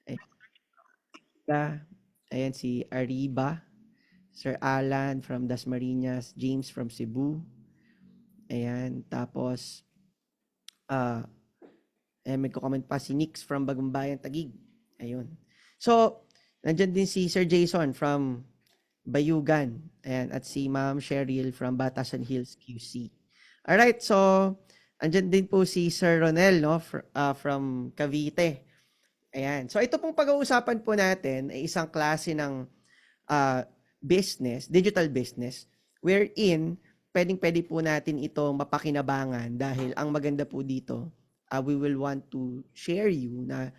Ayan, ayan si Ariba, Sir Alan from Dasmariñas, James from Cebu. Ayan, tapos may comment pa si Nix from Bagumbayan, Taguig. Ayun. So, nandiyan din si Sir Jason from Bayugan. Ayan, at si Ma'am Cheryl from Batasan Hills, QC. Alright, so andyan din po si Sir Ronel, no, from Cavite. Ayan. So ito pong pag-uusapan po natin ay isang klase ng uh, business, digital business, wherein pwedeng-pwede po natin ito mapakinabangan dahil ang maganda po dito, we will want to share you na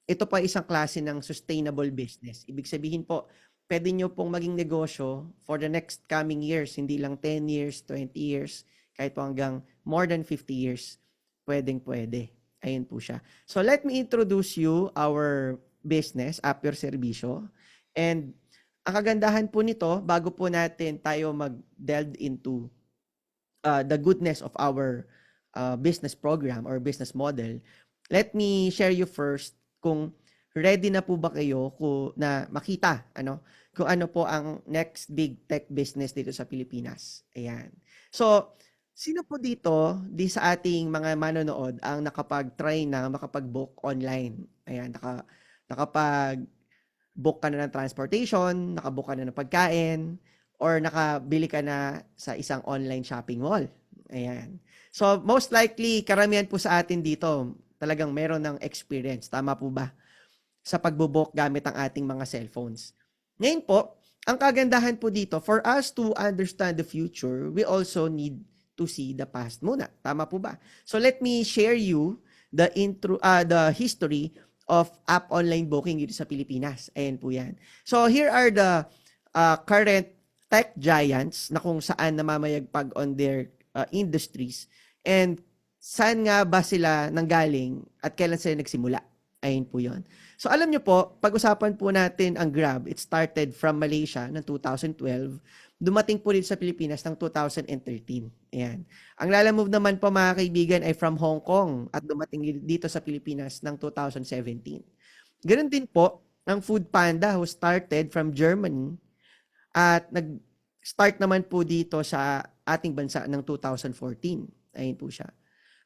ito pa isang klase ng sustainable business. Ibig sabihin po, pwede nyo pong maging negosyo for the next coming years, hindi lang 10 years, 20 years, kahit po hanggang more than 50 years, pwedeng-pwede. Ayun po siya. So let me introduce you our business, App Your Servicio. And ang kagandahan po nito, bago po natin tayo mag-delve into the goodness of our business program or business model, let me share you first kung ready na po ba kayo na makita kung ano po ang next big tech business dito sa Pilipinas. Ayan. So, sino po dito sa ating mga manonood ang nakapag-try na makapag-book online? Ayan, nakapag-book ka na ng transportation, nakabook ka na ng pagkain, or nakabili ka na sa isang online shopping mall. Ayan. So, most likely, karamihan po sa atin dito, talagang meron ng experience. Tama po ba? Sa pagbo-book gamit ang ating mga cellphones. Ngayon po, ang kagandahan po dito, for us to understand the future, we also need to see the past muna. Tama po ba? So let me share you the history of app online booking dito sa Pilipinas. Ayan po yan. So here are the current tech giants na kung saan namamayagpag on their industries and saan nga ba sila nanggaling at kailan sila nagsimula. Ayun po yun. So alam nyo po, pag-usapan po natin ang Grab, it started from Malaysia ng 2012, dumating po dito sa Pilipinas ng 2013. Ayan. Ang Lalamove naman po mga kaibigan ay from Hong Kong at dumating dito sa Pilipinas ng 2017. Ganun din po ang Food Panda who started from Germany at nag-start naman po dito sa ating bansa ng 2014. Ayun po siya.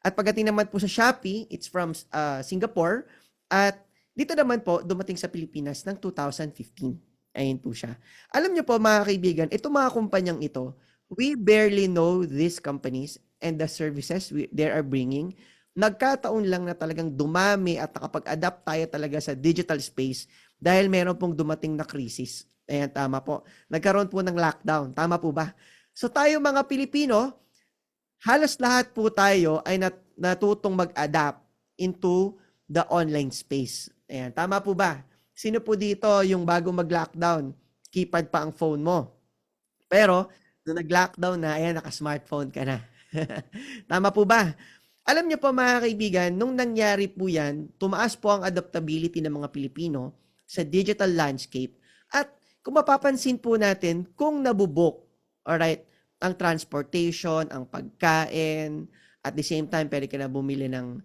At pagdating naman po sa Shopee, it's from Singapore at dito naman po dumating sa Pilipinas ng 2015. Ayun po siya. Alam niyo po mga kaibigan, itong mga kumpanyang ito, we barely know these companies and the services they are bringing. Nagkataon lang na talagang dumami at nakapag-adapt tayo talaga sa digital space dahil meron pong dumating na krisis. Ayan, tama po. Nagkaroon po ng lockdown. Tama po ba? So tayo mga Pilipino, halos lahat po tayo ay natutong mag-adapt into the online space. Ayan, tama po ba? Sino po dito yung bago mag-lockdown, keypad pa ang phone mo? Pero, nung nag-lockdown na, ayan, naka-smartphone ka na. Tama po ba? Alam niyo po mga kaibigan, nung nangyari po yan, tumaas po ang adaptability ng mga Pilipino sa digital landscape at kung mapapansin po natin, kung nabubok, alright, ang transportation, ang pagkain, at the same time, pwede ka na bumili ng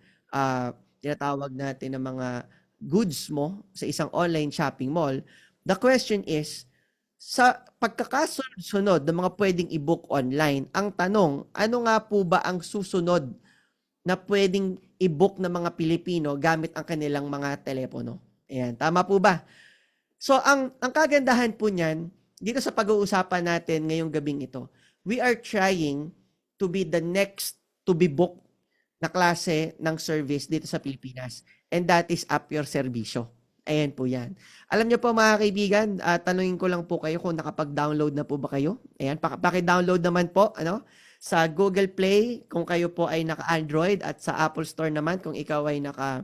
tinatawag natin ng mga goods mo sa isang online shopping mall. The question is, sa pagkakasunod ng mga pwedeng i-book online, ang tanong, ano nga po ba ang susunod na pwedeng i-book ng mga Pilipino gamit ang kanilang mga telepono? Ayan, tama po ba? So, ang kagandahan po niyan, dito sa pag-uusapan natin ngayong gabing ito, we are trying to be the next to be booked na klase ng service dito sa Pilipinas. And that is App Your Servicio. Ayan po yan. Alam niyo po mga kaibigan, tanungin ko lang po kayo kung nakapag-download na po ba kayo. Ayan, paki-download naman po sa Google Play kung kayo po ay naka-Android at sa Apple Store naman kung ikaw ay naka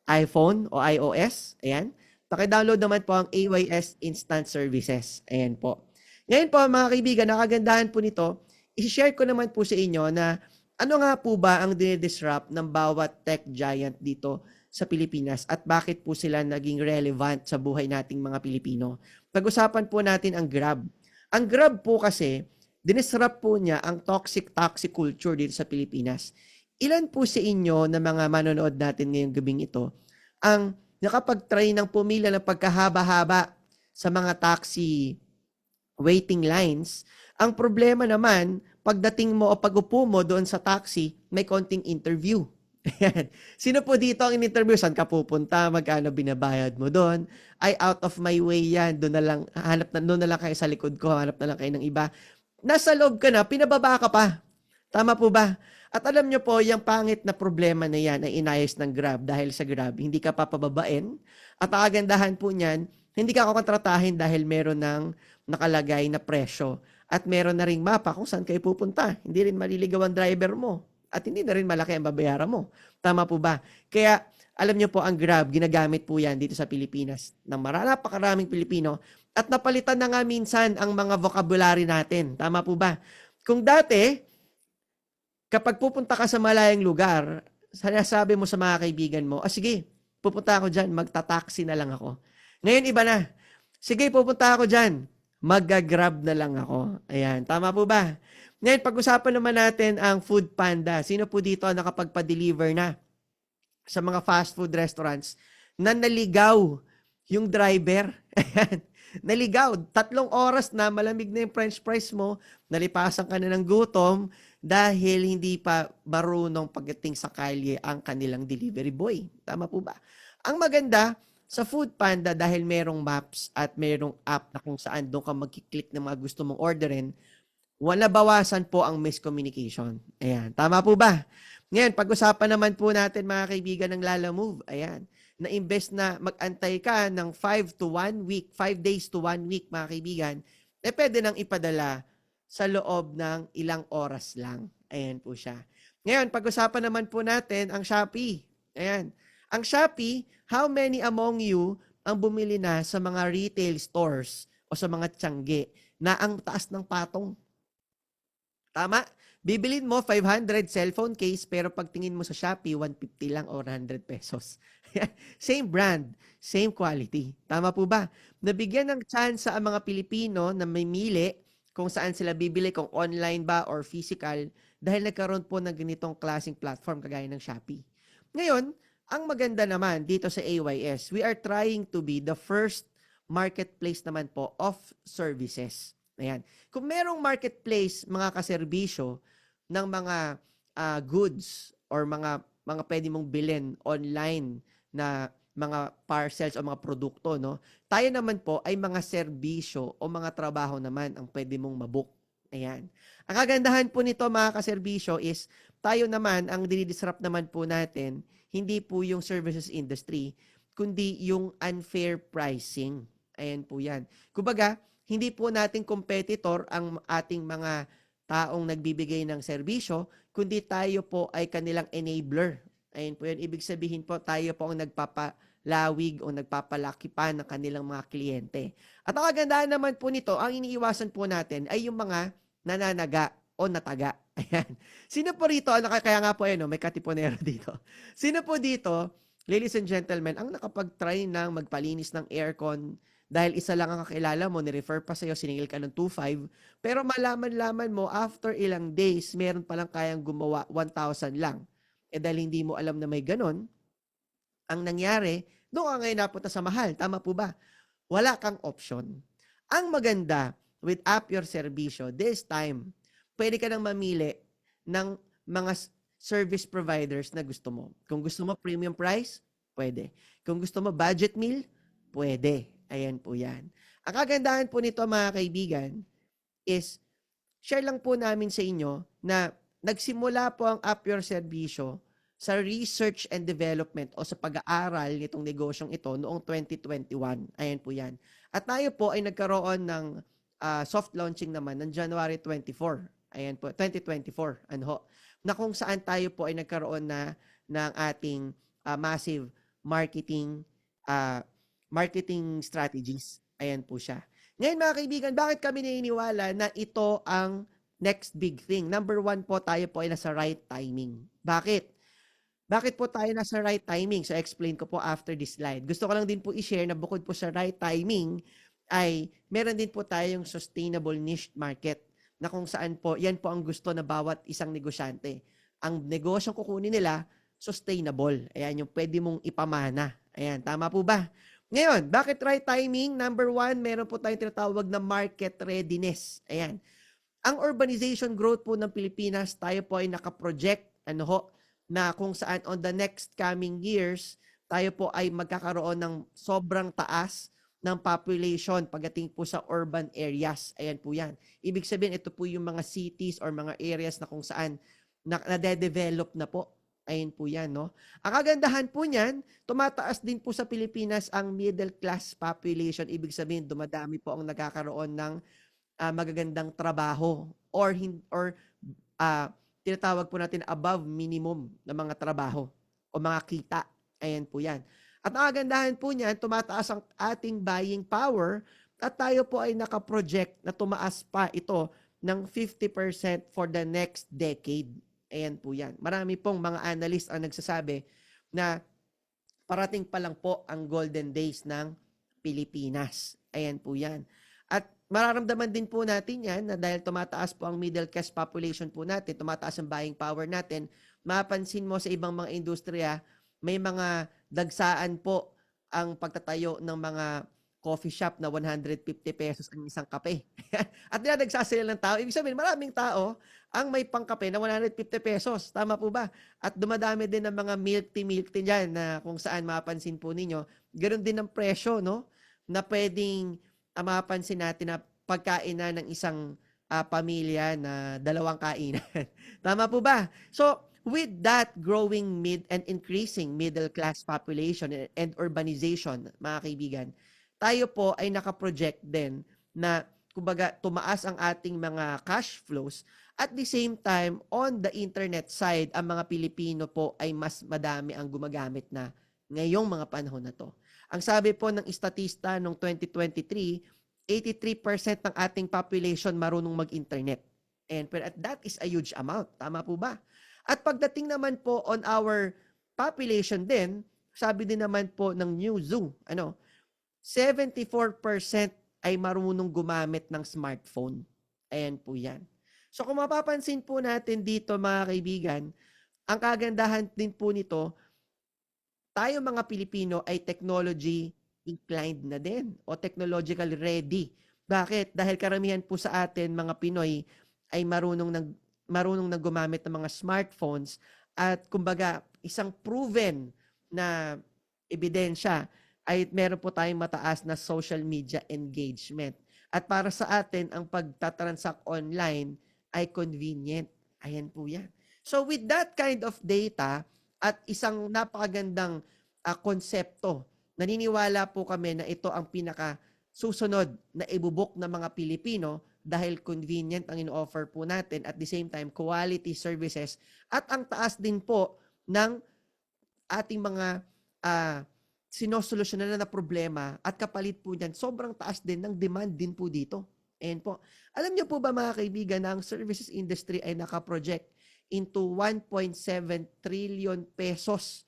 iPhone o iOS. Ayan. Paki-download naman po ang AYS Instant Services. Ayan po. Ngayon po mga kaibigan, nakagandahan po nito, i-share ko naman po sa inyo na ano nga po ba ang dinidisrupt ng bawat tech giant dito sa Pilipinas at bakit po sila naging relevant sa buhay nating mga Pilipino? Pag-usapan po natin ang Grab. Ang Grab po kasi, dinisrupt po niya ang toxic culture dito sa Pilipinas. Ilan po sa inyo na mga manonood natin ngayong gabing ito ang nakapag-try ng pumila ng pagkahaba-haba sa mga taxi waiting lines. Ang problema naman, pagdating mo o pag-upo mo doon sa taxi, may konting interview. Ayan. Sino po dito ang in-interview? Saan ka pupunta? Magkano binabayad mo doon? Ay, out of my way yan. Doon na lang, doon na lang kayo sa likod ko. Hanap na lang kayo ng iba. Nasa loob ka na, pinababa ka pa. Tama po ba? At alam nyo po, yung pangit na problema na yan ay inayos ng Grab dahil sa Grab, hindi ka papababain. At ang kagandahan po niyan, hindi ka kukontratahin dahil meron ng nakalagay na presyo. At meron na ring mapa kung saan kayo pupunta. Hindi rin maliligaw ang driver mo. At hindi na rin malaki ang babayaran mo. Tama po ba? Kaya, alam nyo po, ang Grab, ginagamit po yan dito sa Pilipinas ng napakaraming Pilipino. At napalitan na nga minsan ang mga vocabulary natin. Tama po ba? Kung dati, kapag pupunta ka sa malayang lugar, sinasabi mo sa mga kaibigan mo, sige, pupunta ako dyan, magta-taxi na lang ako. Ngayon, iba na. Sige, pupunta ako dyan, mag-grab na lang ako. Ayan, tama po ba? Ngayon, pag-usapan naman natin ang Food Panda. Sino po dito ang nakapagpa-deliver na sa mga fast food restaurants na naligaw yung driver? Ayan. Naligaw. 3 oras na malamig na yung french fries mo, nalipasan ka na ng gutom dahil hindi pa marunong pagdating sa kalye ang kanilang delivery boy. Tama po ba? Ang maganda sa Food Panda dahil merong maps at merong app na kung saan doon ka magkiklik ng mga gusto mong orderin, wala bawasan po ang miscommunication. Ayan. Tama po ba? Ngayon, pag-usapan naman po natin mga kaibigan ng Lalamove. Ayan. Na-invest na mag-antay ka ng 5 days to 1 week mga kaibigan, pwede nang ipadala sa loob ng ilang oras lang. Ayan po siya. Ngayon, pag-usapan naman po natin ang Shopee. Ayan. Ang Shopee, how many among you ang bumili na sa mga retail stores o sa mga tiyangge na ang taas ng patong? Tama? Bibilin mo 500 cellphone case pero pagtingin mo sa Shopee, 150 lang or 100 pesos. Same brand, same quality. Tama po ba? Nabigyan ng chance ang mga Pilipino na mamili kung saan sila bibili, kung online ba or physical, dahil nagkaroon po ng ganitong klaseng platform kagaya ng Shopee. Ngayon, ang maganda naman dito sa AYS, we are trying to be the first marketplace naman po of services. Ayan. Kung merong marketplace, mga kaserbisyo ng mga goods or mga pwede mong bilhin online na mga parcels o mga produkto, no? Tayo naman po ay mga serbisyo o mga trabaho naman ang pwede mong mabook. Ayan. Ang kagandahan po nito mga kaserbisyo is tayo naman, ang dinidisrupt naman po natin, hindi po yung services industry, kundi yung unfair pricing. Ayan po yan. Kumbaga, hindi po natin competitor ang ating mga taong nagbibigay ng serbisyo, kundi tayo po ay kanilang enabler. Ayun po yun. Ibig sabihin po, tayo po ang nagpapalawig o nagpapalaki pa ng kanilang mga kliyente. At ang kagandahan naman po nito, ang iniiwasan po natin ay yung mga nananaga o nataga. Ayan. Sino po rito, kaya nga po may katipunero dito. Sino po dito, ladies and gentlemen, ang nakapag-try ng magpalinis ng aircon dahil isa lang ang kakilala mo, ni-refer pa sa'yo, siningil ka ng 2,500, pero malaman-laman mo, after ilang days, meron palang kayang gumawa 1,000 lang. Dahil hindi mo alam na may ganon, ang nangyari, doon ka ngayon napunta sa mahal. Tama po ba? Wala kang option. Ang maganda, with App Your Servicio, this time, pwede ka nang mamili ng mga service providers na gusto mo. Kung gusto mo premium price, pwede. Kung gusto mo budget meal, pwede. Ayan po yan. Ang kagandahan po nito mga kaibigan is share lang po namin sa inyo na nagsimula po ang App Your Servicio sa research and development o sa pag-aaral nitong negosyong ito noong 2021. Ayan po yan. At tayo po ay nagkaroon ng soft launching naman ng January 24. Ayan po, 2024. Na kung saan tayo po ay nagkaroon na ng ating massive marketing strategies. Ayan po siya. Ngayon mga kaibigan, bakit kami naniniwala na ito ang next big thing? Number 1 po, tayo po ay nasa right timing. Bakit? Bakit po tayo nasa right timing? So explain ko po after this slide. Gusto ko lang din po i-share na bukod po sa right timing, ay meron din po tayong sustainable niche market na kung saan po, yan po ang gusto na bawat isang negosyante. Ang negosyong kukunin nila, sustainable. Ayan yung pwede mong ipamana. Ayan, tama po ba? Ngayon, bakit right timing? Number one, meron po tayong tinatawag na market readiness. Ayan. Ang urbanization growth po ng Pilipinas, tayo po ay nakaproject, na kung saan on the next coming years, tayo po ay magkakaroon ng sobrang taas ng population pagdating po sa urban areas. Ayan po yan. Ibig sabihin, ito po yung mga cities or mga areas na kung saan nade-develop na po. Ayun po yan, no? Ang kagandahan po niyan, tumataas din po sa Pilipinas ang middle class population. Ibig sabihin, dumadami po ang nagkakaroon ng magagandang trabaho or tinatawag po natin above minimum na mga trabaho o mga kita. Ayan po yan. At ang kagandahan po niyan, tumataas ang ating buying power at tayo po ay nakaproject na tumaas pa ito ng 50% for the next decade. Ayan po yan. Marami pong mga analyst ang nagsasabi na parating pa lang po ang golden days ng Pilipinas. Ayan po yan. At mararamdaman din po natin yan na dahil tumataas po ang middle class population po natin, tumataas ang buying power natin, mapansin mo sa ibang mga industriya, may mga dagsaan po ang pagtatayo ng mga coffee shop na 150 pesos ang isang kape. At dinadagsa sila ng tao. Ibig sabihin, maraming tao ang may pangkape na 150 pesos. Tama po ba? At dumadami din ng mga milk tea dyan na kung saan mapansin po ninyo. Ganoon din ang presyo, no? Na pwedeng mapansin natin na pagkain na ng isang pamilya na 2 kainan. Tama po ba? So, with that growing mid and increasing middle class population and urbanization, mga kaibigan, tayo po ay nakaproject din na kumbaga tumaas ang ating mga cash flows at the same time on the internet side ang mga Pilipino po ay mas madami ang gumagamit na ngayong mga panahon na to. Ang sabi po ng istatista noong 2023, 83% ng ating population marunong mag-internet. And that is a huge amount. Tama po ba? At pagdating naman po on our population din, sabi din naman po ng New Zoo, 74% ay marunong gumamit ng smartphone. Ayan po yan. So kung mapapansin po natin dito mga kaibigan, ang kagandahan din po nito, tayo mga Pilipino ay technology inclined na din o technologically ready. Bakit? Dahil karamihan po sa atin mga Pinoy ay marunong na gumamit ng mga smartphones at kumbaga isang proven na ebidensya ay meron po tayong mataas na social media engagement. At para sa atin, ang pagtatransact online ay convenient. Ayan po yan. So with that kind of data at isang napakagandang konsepto, naniniwala po kami na ito ang pinaka susunod na ibubuk ng mga Pilipino dahil convenient ang ino-offer po natin at the same time quality services at ang taas din po ng ating mga sinosolusyonan na problema at kapalit po niyan, sobrang taas din ng demand din po dito. And po, alam niyo po ba mga kaibigan na ang services industry ay nakaproject into 1.7 trillion pesos,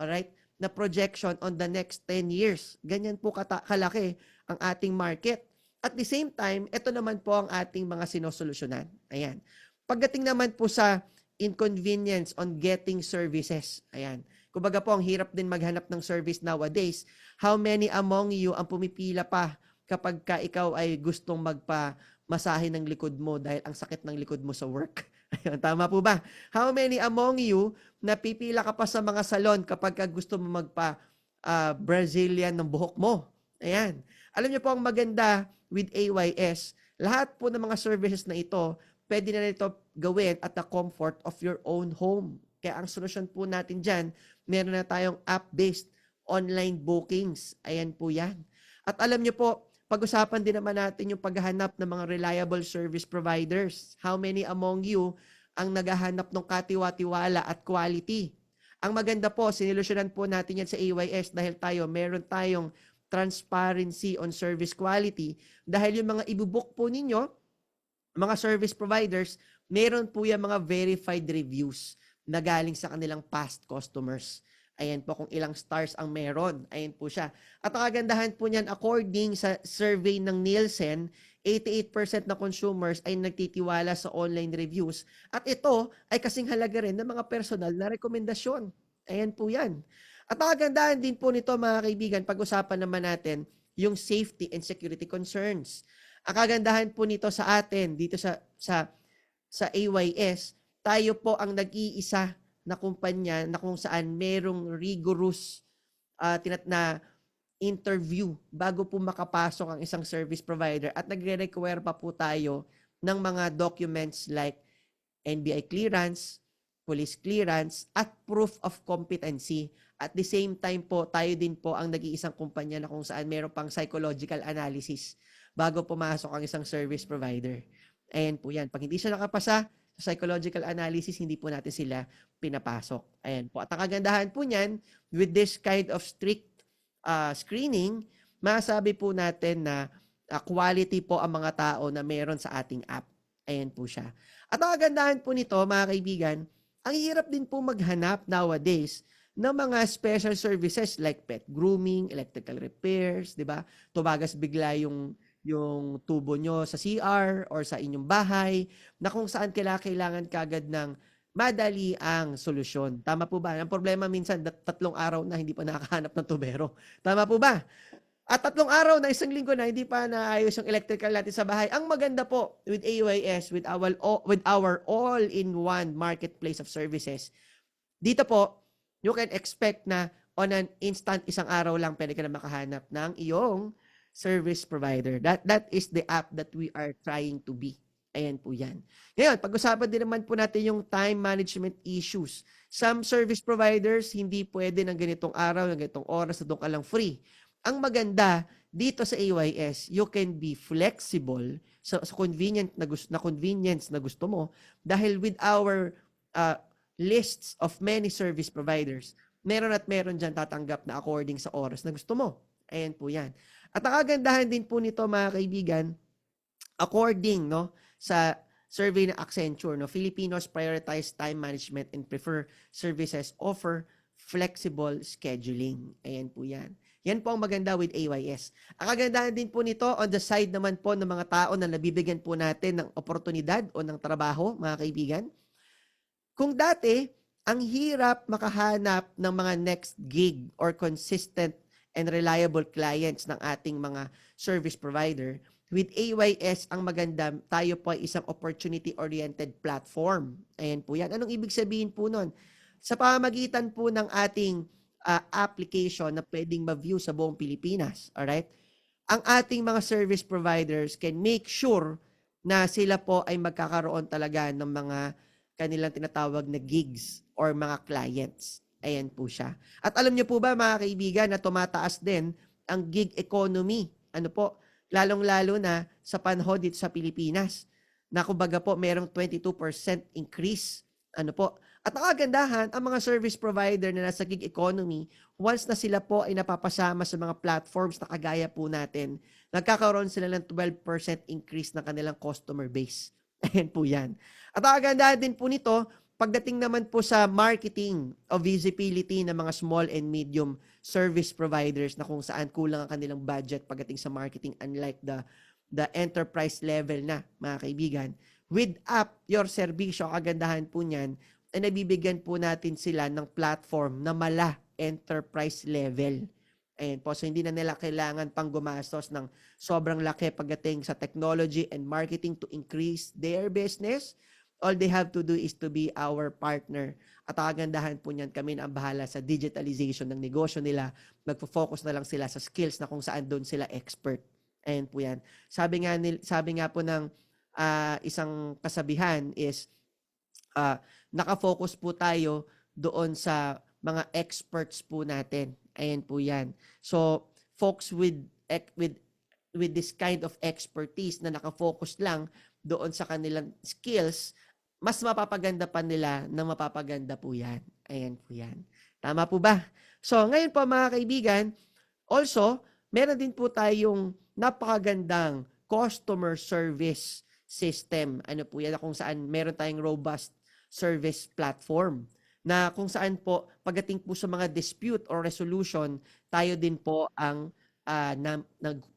alright, na projection on the next 10 years. Ganyan po kalaki ang ating market. At the same time, ito naman po ang ating mga sinosolusyonan. Ayan. Pagdating naman po sa inconvenience on getting services, ayan. Kumbaga po, ang hirap din maghanap ng service nowadays. How many among you ang pumipila pa kapag ikaw ay gustong magpa-masahe ng likod mo dahil ang sakit ng likod mo sa work? Ayun, tama po ba? How many among you na pipila ka pa sa mga salon kapag gusto mo magpa-Brazilian ng buhok mo? Ayan. Alam niyo po ang maganda with AYS, lahat po ng mga services na ito, pwede na ito gawin at the comfort of your own home. Kaya ang solusyon po natin dyan, meron na tayong app-based online bookings. Ayan po yan. At alam niyo po, pag-usapan din naman natin yung paghahanap ng mga reliable service providers. How many among you ang naghahanap ng katiwa-tiwala at quality? Ang maganda po, sinilusyonan po natin yan sa AYS dahil meron tayong transparency on service quality. Dahil yung mga ibubook po ninyo, mga service providers, meron po yung mga verified reviews na galing sa kanilang past customers. Ayan po kung ilang stars ang meron. Ayan po siya. At ang kagandahan po niyan, according sa survey ng Nielsen, 88% na consumers ay nagtitiwala sa online reviews. At ito ay kasing halaga rin ng mga personal na rekomendasyon. Ayan po yan. At ang kagandahan din po nito mga kaibigan, pag-usapan naman natin yung safety and security concerns. Ang kagandahan po nito sa atin dito sa AYS, tayo po ang nag-iisa na kumpanya na kung saan merong rigorous na interview bago po makapasok ang isang service provider at nagre-require pa po tayo ng mga documents like NBI clearance, police clearance, at proof of competency. At the same time po, tayo din po ang nag-iisang kumpanya na kung saan meron pang psychological analysis bago pumasok ang isang service provider. Ayan po yan. Pag hindi siya nakapasa sa psychological analysis, hindi po natin sila pinapasok. Ayan po. At ang kagandahan po niyan, with this kind of strict screening, masabi po natin na quality po ang mga tao na meron sa ating app. Ayan po siya. At ang kagandahan po nito, mga kaibigan, ang hirap din po maghanap nowadays ng mga special services like pet grooming, electrical repairs, di ba? Tumagas bigla yung tubo nyo sa CR or sa inyong bahay na kung saan kailangan kagad ng madali ang solusyon. Tama po ba? Ang problema minsan, 3 araw na hindi pa nakakahanap ng tubero. Tama po ba? At 3 araw na, 1 linggo na, hindi pa naayos yung electrical natin sa bahay. Ang maganda po with AYS, with our all-in-one marketplace of services, dito po, you can expect na on an instant, 1 araw lang, pwede ka na makahanap ng iyong service provider. That is the app that we are trying to be. Ayan po yan. Ngayon, pag-usapan din naman po natin yung time management issues. Some service providers, hindi pwede ng ganitong araw, ng ganitong oras, na doon ka lang free. Ang maganda dito sa AYS, you can be flexible sa convenience na gusto mo dahil with our lists of many service providers, meron dyan tatanggap na according sa oras na gusto mo. Ayan po yan. At ang kagandahan din po nito mga kaibigan, according sa survey ng Accenture, Filipinos prioritize time management and prefer services offer flexible scheduling. Ayan po yan. Yan po ang maganda with AYS. Ang kagandahan din po nito on the side naman po ng mga tao na nabibigyan po natin ng oportunidad o ng trabaho, mga kaibigan. Kung dati, ang hirap makahanap ng mga next gig or consistent and reliable clients ng ating mga service provider, with AYS, ang maganda, tayo po ay isang opportunity-oriented platform. Ayan po yan. Anong ibig sabihin po nun? Sa pamamagitan po ng ating application na pwedeng ma-view sa buong Pilipinas, alright? Ang ating mga service providers can make sure na sila po ay magkakaroon talaga ng mga kanilang tinatawag na gigs or mga clients. Ayan po siya. At alam niyo po ba mga kaibigan na tumataas din ang gig economy? Ano po? Lalong-lalo na sa panahon dito sa Pilipinas na kumbaga po merong 22% increase. Ano po? At ang kagandahan, ang mga service provider na nasa gig economy, once na sila po ay napapasama sa mga platforms na kagaya po natin, nagkakaroon sila ng 12% increase ng kanilang customer base. Ayan po yan. At ang kagandahan din po nito, pagdating naman po sa marketing o visibility ng mga small and medium service providers na kung saan kulang ang kanilang budget pagdating sa marketing, unlike the enterprise level na, mga kaibigan. With app, your serbisyo, kagandahan po niyan, ay nabibigyan po natin sila ng platform na mala enterprise level. Ayan po, so hindi na nila kailangan pang gumastos ng sobrang laki pagdating sa technology and marketing to increase their business. All they have to do is to be our partner. At kagandahan po niyan, kami na ang bahala sa digitalization ng negosyo nila. Magfo-focus na lang sila sa skills na kung saan doon sila expert. Ayan po yan. Sabi nga po ng isang kasabihan is nakafocus po tayo doon sa mga experts po natin. Ayan po yan. So, folks with this kind of expertise na nakafocus lang doon sa kanilang skills, mas mapapaganda pa nila na mapapaganda po yan. Ayan po yan. Tama po ba? So, ngayon po mga kaibigan, also, meron din po tayong napakagandang customer service system. Ano po yan? Kung saan meron tayong robust service platform na kung saan po pagdating po sa mga dispute or resolution, tayo din po ang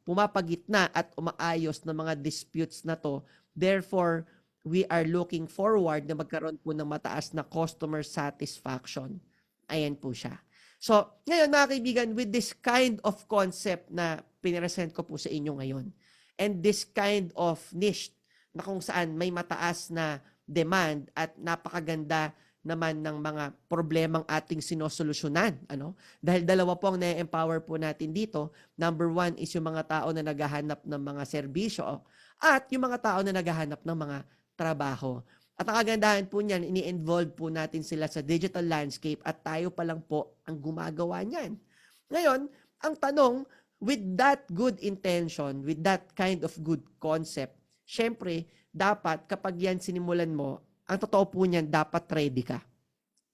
pumapagitna at umaayos ng mga disputes na to. Therefore, we are looking forward na magkaroon po ng mataas na customer satisfaction. Ayan po siya. So, ngayon mga kaibigan, with this kind of concept na piniresent ko po sa inyo ngayon, and this kind of niche na kung saan may mataas na demand at napakaganda naman ng mga problemang ating sinosolusyonan. Dahil dalawa po ang na-empower po natin dito. Number one is yung mga tao na naghahanap ng mga serbisyo at yung mga tao na naghahanap ng mga trabaho. At ang kagandahan po niyan, ini-involve po natin sila sa digital landscape at tayo pa lang po ang gumagawa niyan. Ngayon, ang tanong, with that good intention, with that kind of good concept, syempre, dapat kapag yan sinimulan mo, ang totoo po niyan, dapat ready ka.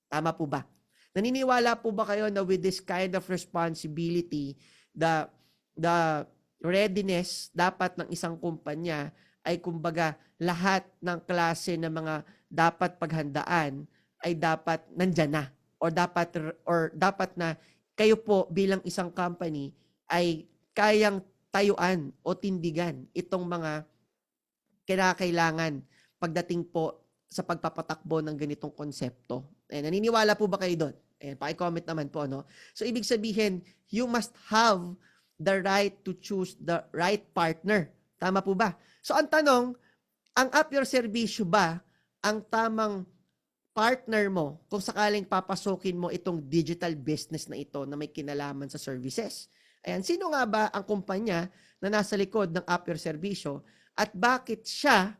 Tama po ba? Naniniwala po ba kayo na with this kind of responsibility, the readiness dapat ng isang kumpanya ay kumbaga lahat ng klase ng mga dapat paghandaan ay dapat nandyan na or dapat na kayo po bilang isang company ay kayang tayuan o tindigan itong mga kinakailangan pagdating po sa pagpapatakbo ng ganitong konsepto. Naniniwala po ba kayo doon? Paki-comment naman po, no? So, ibig sabihin, you must have the right to choose the right partner. Tama po ba? So, ang tanong, ang Up Your Servicio ba ang tamang partner mo kung sakaling papasokin mo itong digital business na ito na may kinalaman sa services? Ayan, sino nga ba ang kumpanya na nasa likod ng Up Your Servicio at bakit siya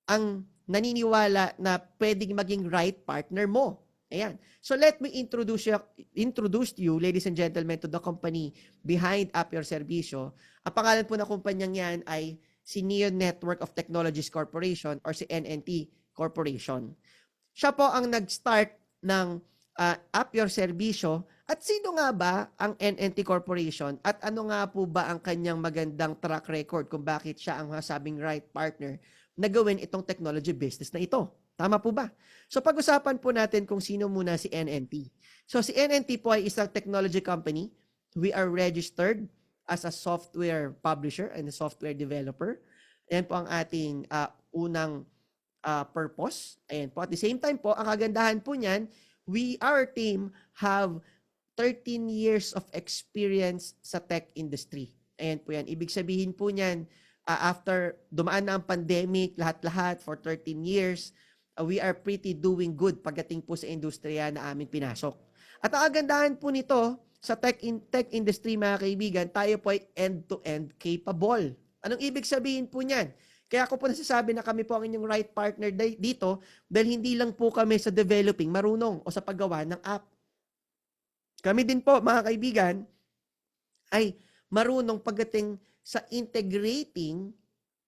ang naniniwala na pwedeng maging right partner mo? Ayan. So let me introduce you, ladies and gentlemen, to the company behind Up Your Servicio. Ang pangalan po ng kumpanyang yan ay si Neon Network of Technologies Corporation or si NNT Corporation. Siya po ang nag-start ng Up Your Servicio. At sino nga ba ang NNT Corporation at ano nga po ba ang kanyang magandang track record kung bakit siya ang masabing right partner na gawin itong technology business na ito? Tama po ba? So pag-usapan po natin kung sino muna si NNT. So si NNT po ay isang technology company. We are registered as a software publisher and a software developer. Ayan po ang ating unang purpose. Ayan po. At the same time po, ang kagandahan po niyan, our team have 13 years of experience sa tech industry. Ayan po yan. Ibig sabihin po niyan, after dumaan na ang pandemic, lahat-lahat for 13 years, we are pretty doing good pagdating po sa industriya na aming pinasok. At ang kagandahan po nito, sa tech industry mga kaibigan, tayo po ay end-to-end capable. Anong ibig sabihin po niyan? Kaya ako po nasasabi na kami po ang inyong right partner dito dahil hindi lang po kami sa developing marunong o sa paggawa ng app. Kami din po mga kaibigan ay marunong pagdating sa integrating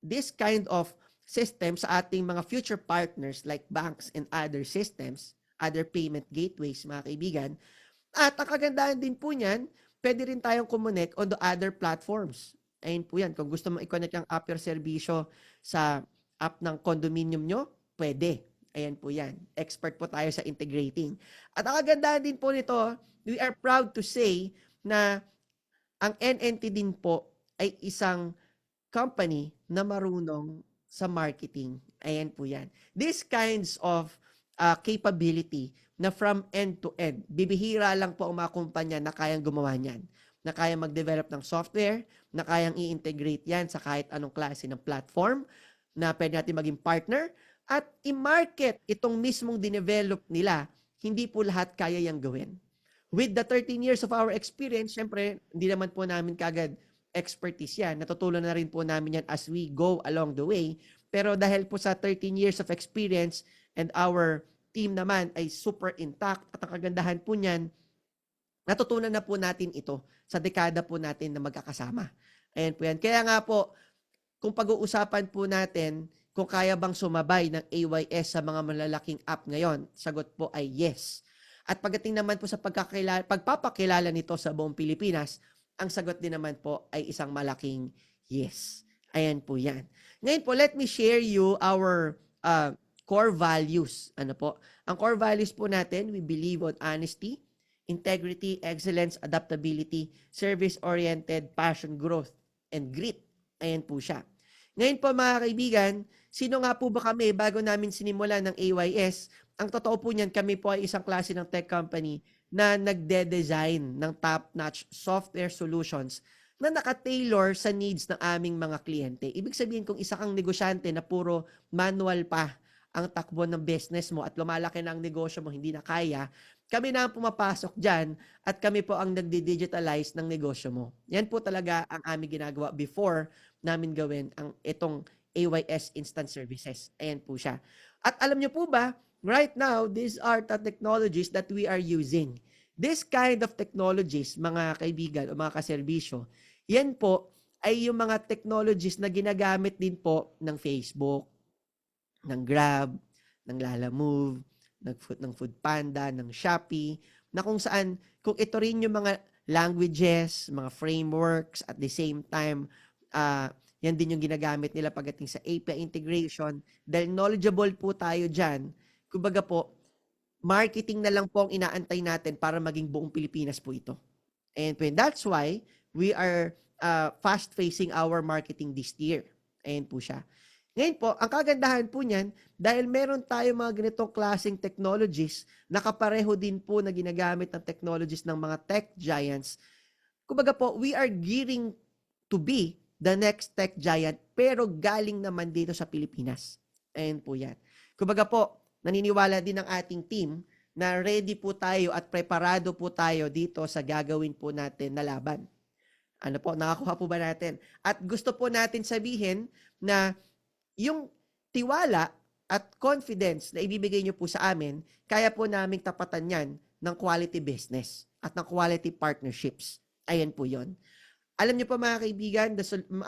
this kind of system sa ating mga future partners like banks and other systems, other payment gateways mga kaibigan. At ang kagandahan din po niyan, pwede rin tayong connect on the other platforms. Ayun po yan. Kung gusto mo i-connect ang Up Your Servicio sa app ng condominium nyo, pwede. Ayan po yan. Expert po tayo sa integrating. At ang kagandahan din po nito, we are proud to say na ang NNT din po ay isang company na marunong sa marketing. Ayan po yan. These kinds of capability na from end to end. Bibihira lang po ang mga kumpanya na kayang gumawa niyan. Na kayang mag-develop ng software, na kayang i-integrate yan sa kahit anong klase ng platform, na pwede natin maging partner, at i-market itong mismong dinevelop nila. Hindi po lahat kaya yang gawin. With the 13 years of our experience, syempre, hindi naman po namin kagad expertise yan. Natutunan na rin po namin yan as we go along the way. Pero dahil po sa 13 years of experience and our team naman ay super intact at ang kagandahan po niyan, natutunan na po natin ito sa dekada po natin na magkakasama. Ayan po yan. Kaya nga po, kung pag-uusapan po natin kung kaya bang sumabay ng AYS sa mga malalaking app ngayon, sagot po ay yes. At pagdating naman po sa pagpapakilala nito sa buong Pilipinas, ang sagot din naman po ay isang malaking yes. Ayan po yan. Ngayon po, let me share you our core values. Ano po? Ang core values po natin, we believe on honesty, integrity, excellence, adaptability, service-oriented, passion, growth, and grit. Ayan po siya. Ngayon po mga kaibigan, sino nga po ba kami bago namin sinimula ng AYS? Ang totoo po niyan, kami po ay isang klase ng tech company na nagde-design ng top-notch software solutions na naka-tailor sa needs ng aming mga kliyente. Ibig sabihin, kung isa kang negosyante na puro manual pa ang takbo ng business mo at lumalaki na ang negosyo mo, hindi na kaya, kami na ang pumapasok dyan at kami po ang nagdi-digitalize ng negosyo mo. Yan po talaga ang aming ginagawa before namin gawin ang itong AYS Instant Services. Ayan po siya. At alam niyo po ba, right now, these are the technologies that we are using. This kind of technologies, mga kaibigan o mga kaserbisyo, yan po ay yung mga technologies na ginagamit din po ng Facebook, ng Grab, ng Lalamove, ng Foodpanda, ng Shopee, na kung saan, kung ito rin yung mga languages, mga frameworks, at the same time, yan din yung ginagamit nila pagdating sa API integration. Dahil knowledgeable po tayo dyan, kumbaga po, marketing na lang po ang inaantay natin para maging buong Pilipinas po ito. And that's why we are fast-facing our marketing this year. Ayan po siya. Ngayon po, ang kagandahan po niyan, dahil meron tayo mga ganitong klaseng technologies, nakapareho din po na ginagamit ng technologies ng mga tech giants. Kumbaga po, we are gearing to be the next tech giant, pero galing naman dito sa Pilipinas. Ayan po yan. Kumbaga po, naniniwala din ng ating team na ready po tayo at preparado po tayo dito sa gagawin po natin na laban. Ano po, nakakuha po ba natin? At gusto po natin sabihin na yung tiwala at confidence na ibibigay nyo po sa amin, kaya po naming tapatan yan ng quality business at ng quality partnerships. Ayan po yon. Alam nyo po mga kaibigan,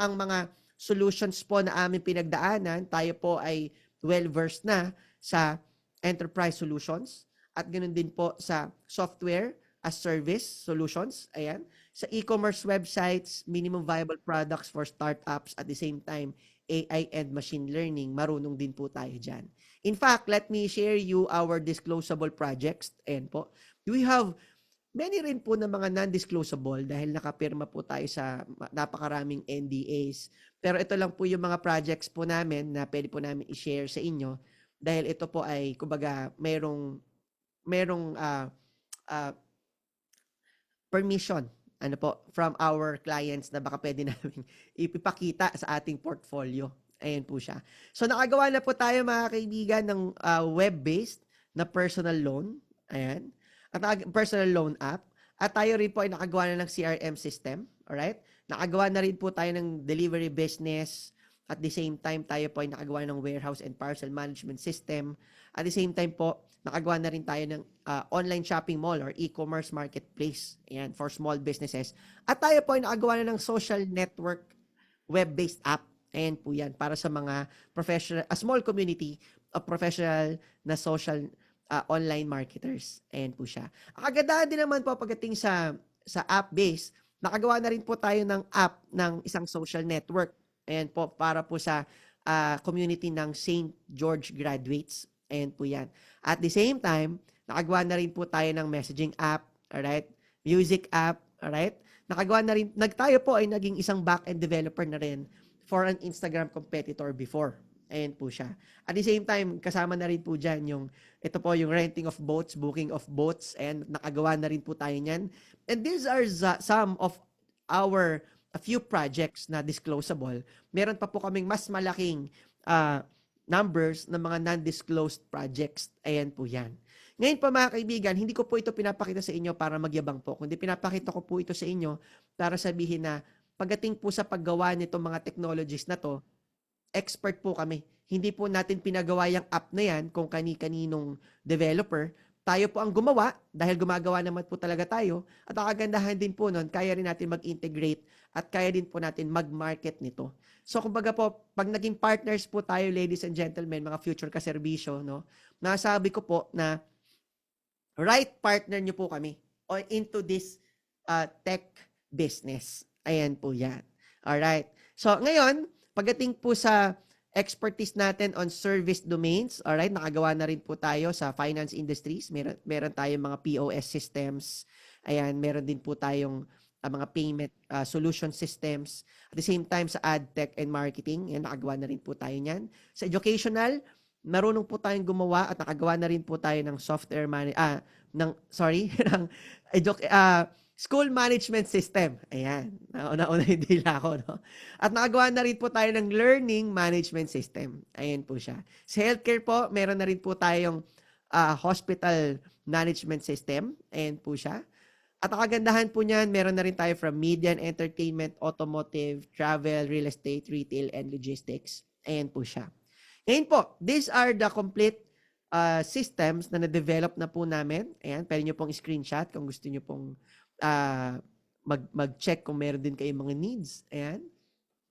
ang mga solutions po na aming pinagdaanan, tayo po ay well-versed na sa enterprise solutions at ganoon din po sa software as service solutions. Ayan. Sa e-commerce websites, minimum viable products for startups, at the same time, AI and machine learning, marunong din po tayo dyan. In fact, let me share you our disclosable projects. Ayan po. We have many rin po na mga non-disclosable dahil nakapirma po tayo sa napakaraming NDAs. Pero ito lang po yung mga projects po namin na pwede po namin i-share sa inyo dahil ito po ay, kumbaga, merong permission from our clients na baka pwede namin ipipakita sa ating portfolio. Ayan po siya. So nakagawa na po tayo mga kaibigan ng web-based na personal loan. Ayan. At personal loan app. At tayo rin po ay nakagawa na ng CRM system. Alright? Nakagawa na rin po tayo ng delivery business. At the same time, tayo po ay nakagawa ng warehouse and parcel management system. At the same time po, nakagawa na rin tayo ng online shopping mall or e-commerce marketplace. Ayan, for small businesses. At tayo po ay nakagawa na ng social network web-based app. Ayan po yan, para sa mga professional, a small community of professional na social online marketers. Ayan po siya. Ang kagandahan din naman po pagdating sa app-based, nakagawa na rin po tayo ng app ng isang social network. Ayan po, para po sa community ng St. George graduates. Ayan po yan. At the same time, nakagawa na rin po tayo ng messaging app, alright? Music app, alright? Nakagawa na rin, tayo po ay naging isang back-end developer na rin for an Instagram competitor before. Ayan po siya. At the same time, kasama na rin po dyan ito po yung renting of boats, booking of boats, and nakagawa na rin po tayo niyan. And these are some of our a few projects na disclosable. Meron pa po kaming mas malaking numbers ng mga non-disclosed projects. Ayan po yan. Ngayon po mga kaibigan, hindi ko po ito pinapakita sa inyo para magyabang po, kundi pinapakita ko po ito sa inyo para sabihin na pagdating po sa paggawa nitong mga technologies na to, expert po kami. Hindi po natin pinagawa yung app na yan kung kani-kaninong developer. Tayo po ang gumawa dahil gumagawa naman po talaga tayo. At ang kagandahan din po nun, kaya rin natin mag-integrate at kaya din po natin mag-market nito. So kumbaga po, pag naging partners po tayo, ladies and gentlemen, mga future kaserbisyo, no, nasabi ko po na right partner nyo po kami or into this tech business. Ayan po yan. Alright. So ngayon, pagdating po sa expertise natin on service domains, alright, nakagawa na rin po tayo sa finance industries. Meron tayong mga POS systems. Ayan, meron din po tayong mga payment solution systems. At the same time, sa ad tech and marketing, yan, nakagawa na rin po tayo niyan. Sa educational, marunong po tayong gumawa at nakagawa na rin po tayo ng ng school management system. Ayan, nauna-una yung dila ko, no? At nakagawa na rin po tayo ng learning management system. Ayan po siya. Sa healthcare po, meron na rin po tayong hospital management system. Ayan po siya. At ang kagandahan po niyan, meron na rin tayo from media and entertainment, automotive, travel, real estate, retail, and logistics. Ayan po siya. Ngayon po, these are the complete systems na na-develop na po namin. Ayan, pwede nyo pong screenshot kung gusto nyo pong mag-check kung meron din kayong mga needs. Ayan,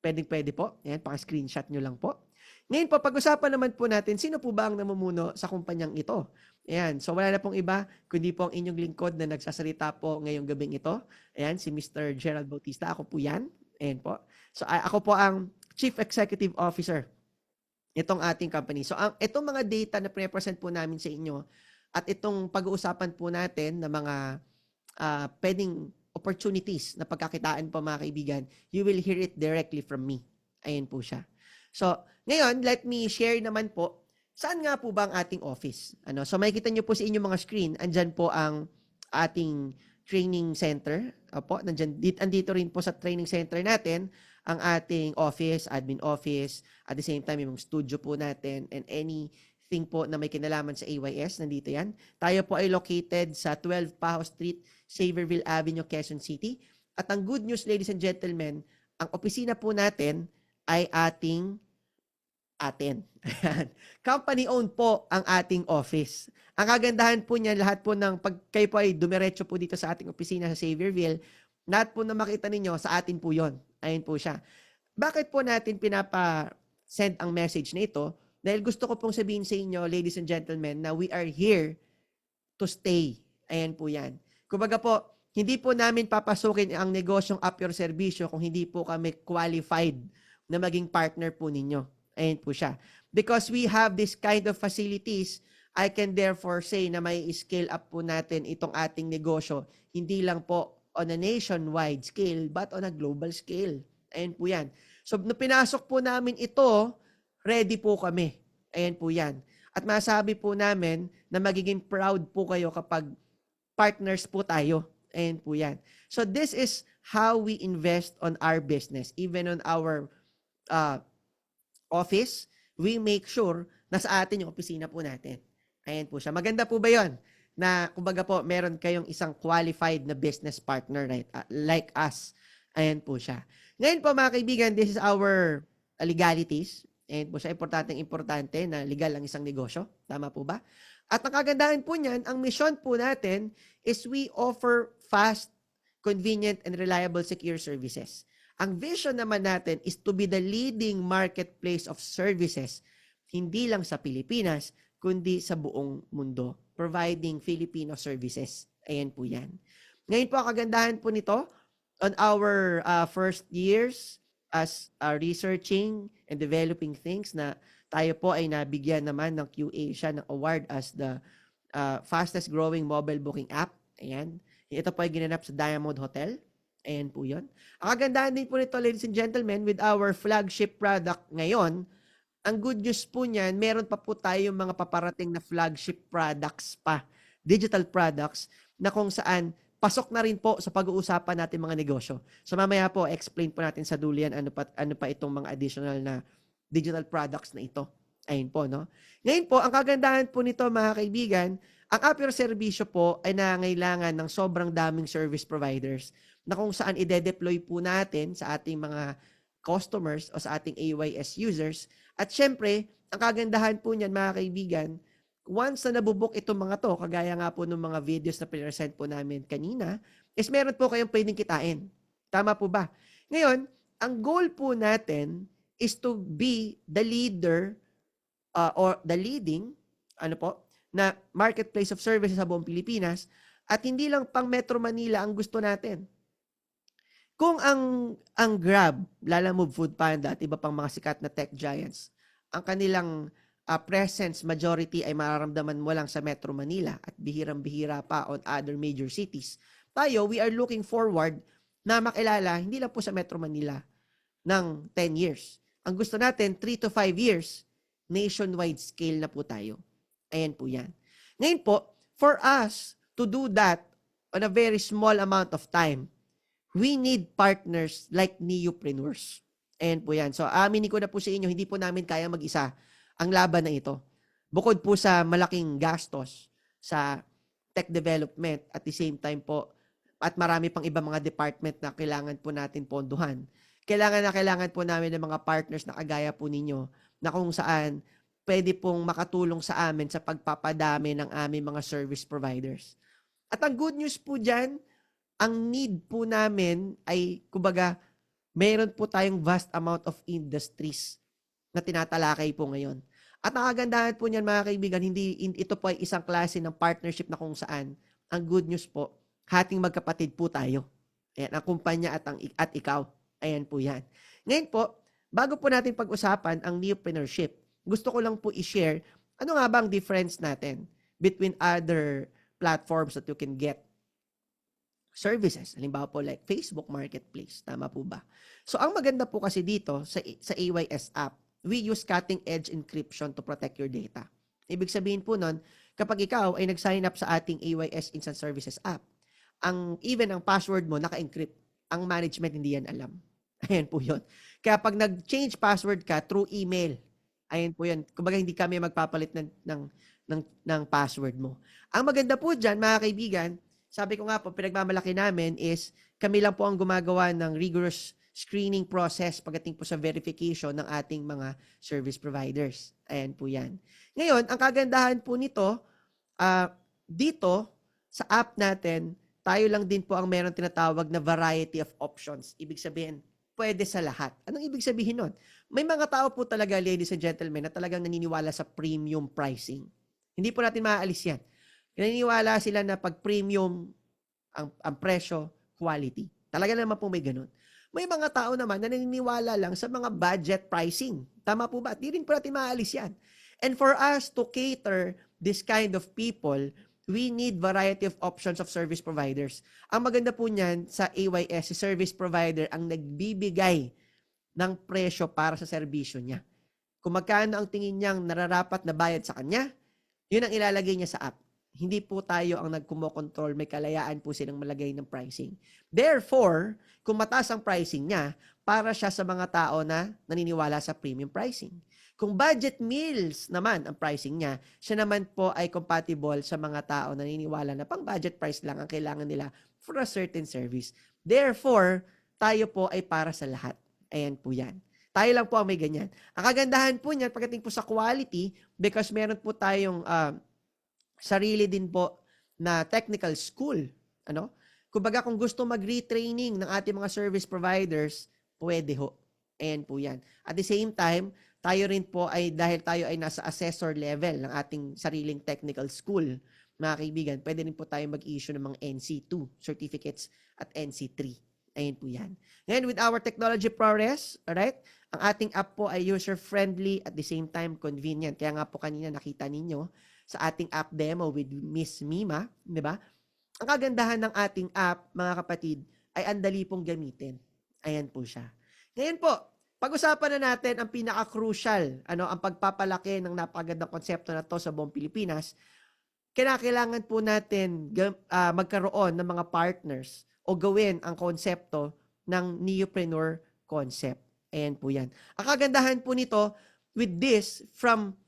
pwede po. Ayan, paka-screenshot nyo lang po. Ngayon po, pag-usapan naman po natin, sino po ba ang namumuno sa kumpanyang ito? Ayan, so wala na pong iba, kundi po ang inyong lingkod na nagsasalita po ngayong gabing ito. Ayan, si Mr. Gerald Bautista, ako po yan. Ayan po. So ako po ang Chief Executive Officer itong ating company. So itong mga data na pre-present po namin sa inyo at itong pag-uusapan po natin na mga pwedeng opportunities na pagkakitaan po mga kaibigan, you will hear it directly from me. Ayan po siya. So, ngayon, let me share naman po, saan nga po ba ang ating office? So, makikita nyo po sa inyong mga screen, andyan po ang ating training center. Opo, andito rin po sa training center natin, ang ating office, admin office, at the same time, yung studio po natin, and anything po na may kinalaman sa AYS, nandito yan. Tayo po ay located sa 12 Paho Street, Saverville Avenue, Quezon City. At ang good news, ladies and gentlemen, ang opisina po natin ay atin. Company-owned po ang ating office. Ang kagandahan po niyan, lahat po ng, pag kayo po ay dumiretso po dito sa ating opisina sa Saverville, lahat po na makita ninyo, sa atin po yon. Ayun po siya. Bakit po natin pinapa-send ang message na ito? Dahil gusto ko pong sabihin sa inyo, ladies and gentlemen, na we are here to stay. Ayan po yan. Kumbaga po, hindi po namin papasukin ang negosyong Up Your Servicio kung hindi po kami qualified na maging partner po ninyo. Ayan po siya. Because we have this kind of facilities, I can therefore say na may scale up po natin itong ating negosyo, hindi lang po on a nationwide scale, but on a global scale. Ayan po yan. So, nung pinasok po namin ito, ready po kami. Ayan po yan. At masabi po namin na magiging proud po kayo kapag partners po tayo. Ayan po yan. So, this is how we invest on our business. Even on our office, we make sure na sa atin yung opisina po natin. Ayan po siya. Maganda po ba yon? Na kumbaga po, meron kayong isang qualified na business partner, right? Like us. Ayan po siya. Ngayon po mga kaibigan, this is our legalities. Ayan po siya. Importante na legal ang isang negosyo. Tama po ba? At ang kagandahan po niyan, ang mission po natin is we offer fast, convenient, and reliable secure services. Ang vision naman natin is to be the leading marketplace of services, hindi lang sa Pilipinas, kundi sa buong mundo, providing Filipino services. Ayan po yan. Ngayon po, ang kagandahan po nito, on our first years as researching and developing things, na tayo po ay nabigyan naman ng QA siya ng award as the fastest growing mobile booking app. Ayan. Ito po ay ginanap sa Diamond Hotel. Ayan po yun. Ang kagandahan din po nito, ladies and gentlemen, with our flagship product ngayon, ang good news po niyan, meron pa po tayong mga paparating na flagship products pa, digital products, na kung saan pasok na rin po sa pag-uusapan natin mga negosyo. So mamaya po, explain po natin sa dulo yan ano pa itong mga additional na digital products na ito. Ayun po, no? Ngayon po, ang kagandahan po nito, mga kaibigan, ang Up Your Servicio po ay nangailangan ng sobrang daming service providers na kung saan ide-deploy po natin sa ating mga customers o sa ating AYS users. At syempre, ang kagandahan po niyan, mga kaibigan, once na nabubuk itong mga to, kagaya nga po ng mga videos na present po namin kanina, is meron po kayong pwedeng kitain. Tama po ba? Ngayon, ang goal po natin is to be the leader or the leading na marketplace of services sa buong Pilipinas, at hindi lang pang Metro Manila ang gusto natin. Kung ang Grab, Lalamove, Foodpanda at iba pang mga sikat na tech giants, ang kanilang presence majority ay mararamdaman mo lang sa Metro Manila at bihirang-bihira pa on other major cities. Tayo, we are looking forward na makilala hindi lang po sa Metro Manila ng 10 years. Ang gusto natin, 3 to 5 years, nationwide scale na po tayo. Ayan po yan. Ngayon po, for us to do that on a very small amount of time, we need partners like neopreneurs. Ayan po yan. So, aminin ko na po sa inyo, hindi po namin kaya mag-isa ang laban na ito. Bukod po sa malaking gastos sa tech development at the same time po, at marami pang ibang mga department na kailangan po natin ponduhan. Kailangan po namin ng mga partners na kagaya po ninyo na kung saan pwede pong makatulong sa amin sa pagpapadami ng aming mga service providers. At ang good news po dyan, ang need po namin ay, kumbaga, mayroon po tayong vast amount of industries na tinatalakay po ngayon. At ang kagandahan po niyan, mga kaibigan, ito po ay isang klase ng partnership na kung saan ang good news po, hating magkapatid po tayo. Ayan, ang kumpanya at ikaw. Ayan po yan. Ngayon po, bago po natin pag-usapan ang neopreneurship, gusto ko lang po i-share ano nga ba ang difference natin between other platforms that you can get services. Halimbawa po like Facebook Marketplace. Tama po ba? So, ang maganda po kasi dito sa AYS app, we use cutting-edge encryption to protect your data. Ibig sabihin po nun, kapag ikaw ay nag-sign up sa ating AYS Instant Services app, even ang password mo naka-encrypt. Ang management hindi yan alam. Ayan po yun. Kaya pag nag-change password ka through email, ayan po yan. Kumbaga hindi kami magpapalit ng password mo. Ang maganda po dyan, mga kaibigan, sabi ko nga po, pinagmamalaki namin is kami lang po ang gumagawa ng rigorous screening process pagdating po sa verification ng ating mga service providers. Ayan po yan. Ngayon, ang kagandahan po nito, dito sa app natin, tayo lang din po ang meron tinatawag na variety of options. Ibig sabihin, pwede sa lahat. Anong ibig sabihin nun? May mga tao po talaga, ladies and gentlemen, na talagang naniniwala sa premium pricing. Hindi po natin maaalis yan. Naniniwala sila na pag premium ang presyo, quality. Talaga naman po may ganun. May mga tao naman na naniniwala lang sa mga budget pricing. Tama po ba? At di rin po natin maaalis yan. And for us to cater this kind of people, we need variety of options of service providers. Ang maganda po niyan sa AYS, si service provider ang nagbibigay ng presyo para sa serbisyo niya. Kung magkano ang tingin niyang nararapat na bayad sa kanya, yun ang ilalagay niya sa app. Hindi po tayo ang nagkumokontrol, may kalayaan po silang malagay ng pricing. Therefore, kung mataas ang pricing niya, para siya sa mga tao na naniniwala sa premium pricing. Kung budget meals naman ang pricing niya, siya naman po ay compatible sa mga tao na naniniwala na pang budget price lang ang kailangan nila for a certain service. Therefore, tayo po ay para sa lahat. Ayan po yan. Tayo lang po ang may ganyan. Ang kagandahan po niyan, pagdating po sa quality, because meron po tayong sarili din po na technical school. Kumbaga kung gusto mag-retraining ng ating mga service providers, pwede ho. Ayan po yan. At the same time, tayo rin po ay, dahil tayo ay nasa assessor level ng ating sariling technical school, mga kaibigan, pwede rin po tayo mag-issue ng mga NC2 certificates at NC3. Ayan po yan. Ngayon, with our technology progress, alright, ang ating app po ay user-friendly at the same time convenient. Kaya nga po kanina nakita ninyo sa ating app demo with Miss Mima, di ba? Ang kagandahan ng ating app, mga kapatid, ay andali pong gamitin. Ayan po siya. Ngayon po, pag-usapan na natin ang pinaka-crucial, ang pagpapalaki ng napakagandang konsepto na to sa buong Pilipinas. Kailangan po natin magkaroon ng mga partners o gawin ang konsepto ng neopreneur concept. Ayan po yan. Ang kagandahan po nito, with this, from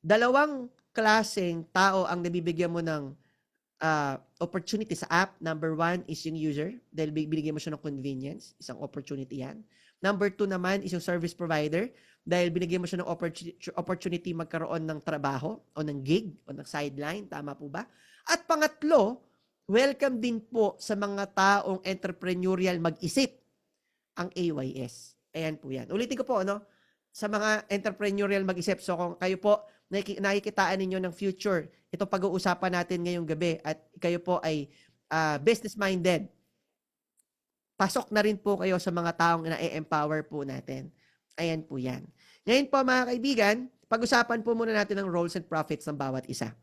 dalawang klaseng tao ang nabibigyan mo ng opportunity sa app. Number one is yung user, dahil binigyan mo siya ng convenience. Isang opportunity yan. Number two naman is yung service provider, dahil binigyan mo siya ng opportunity magkaroon ng trabaho o ng gig o ng sideline. Tama po ba? At pangatlo, welcome din po sa mga taong entrepreneurial mag-isip ang AYS. Ayan po yan. Ulitin ko po, sa mga entrepreneurial mag-isip. So kung kayo po nakikitaan ninyo ng future, itong pag-uusapan natin ngayong gabi at kayo po ay business-minded, pasok na rin po kayo sa mga taong na-empower po natin. Ayan po yan. Ngayon po mga kaibigan, pag-usapan po muna natin ang roles and profits ng bawat isa.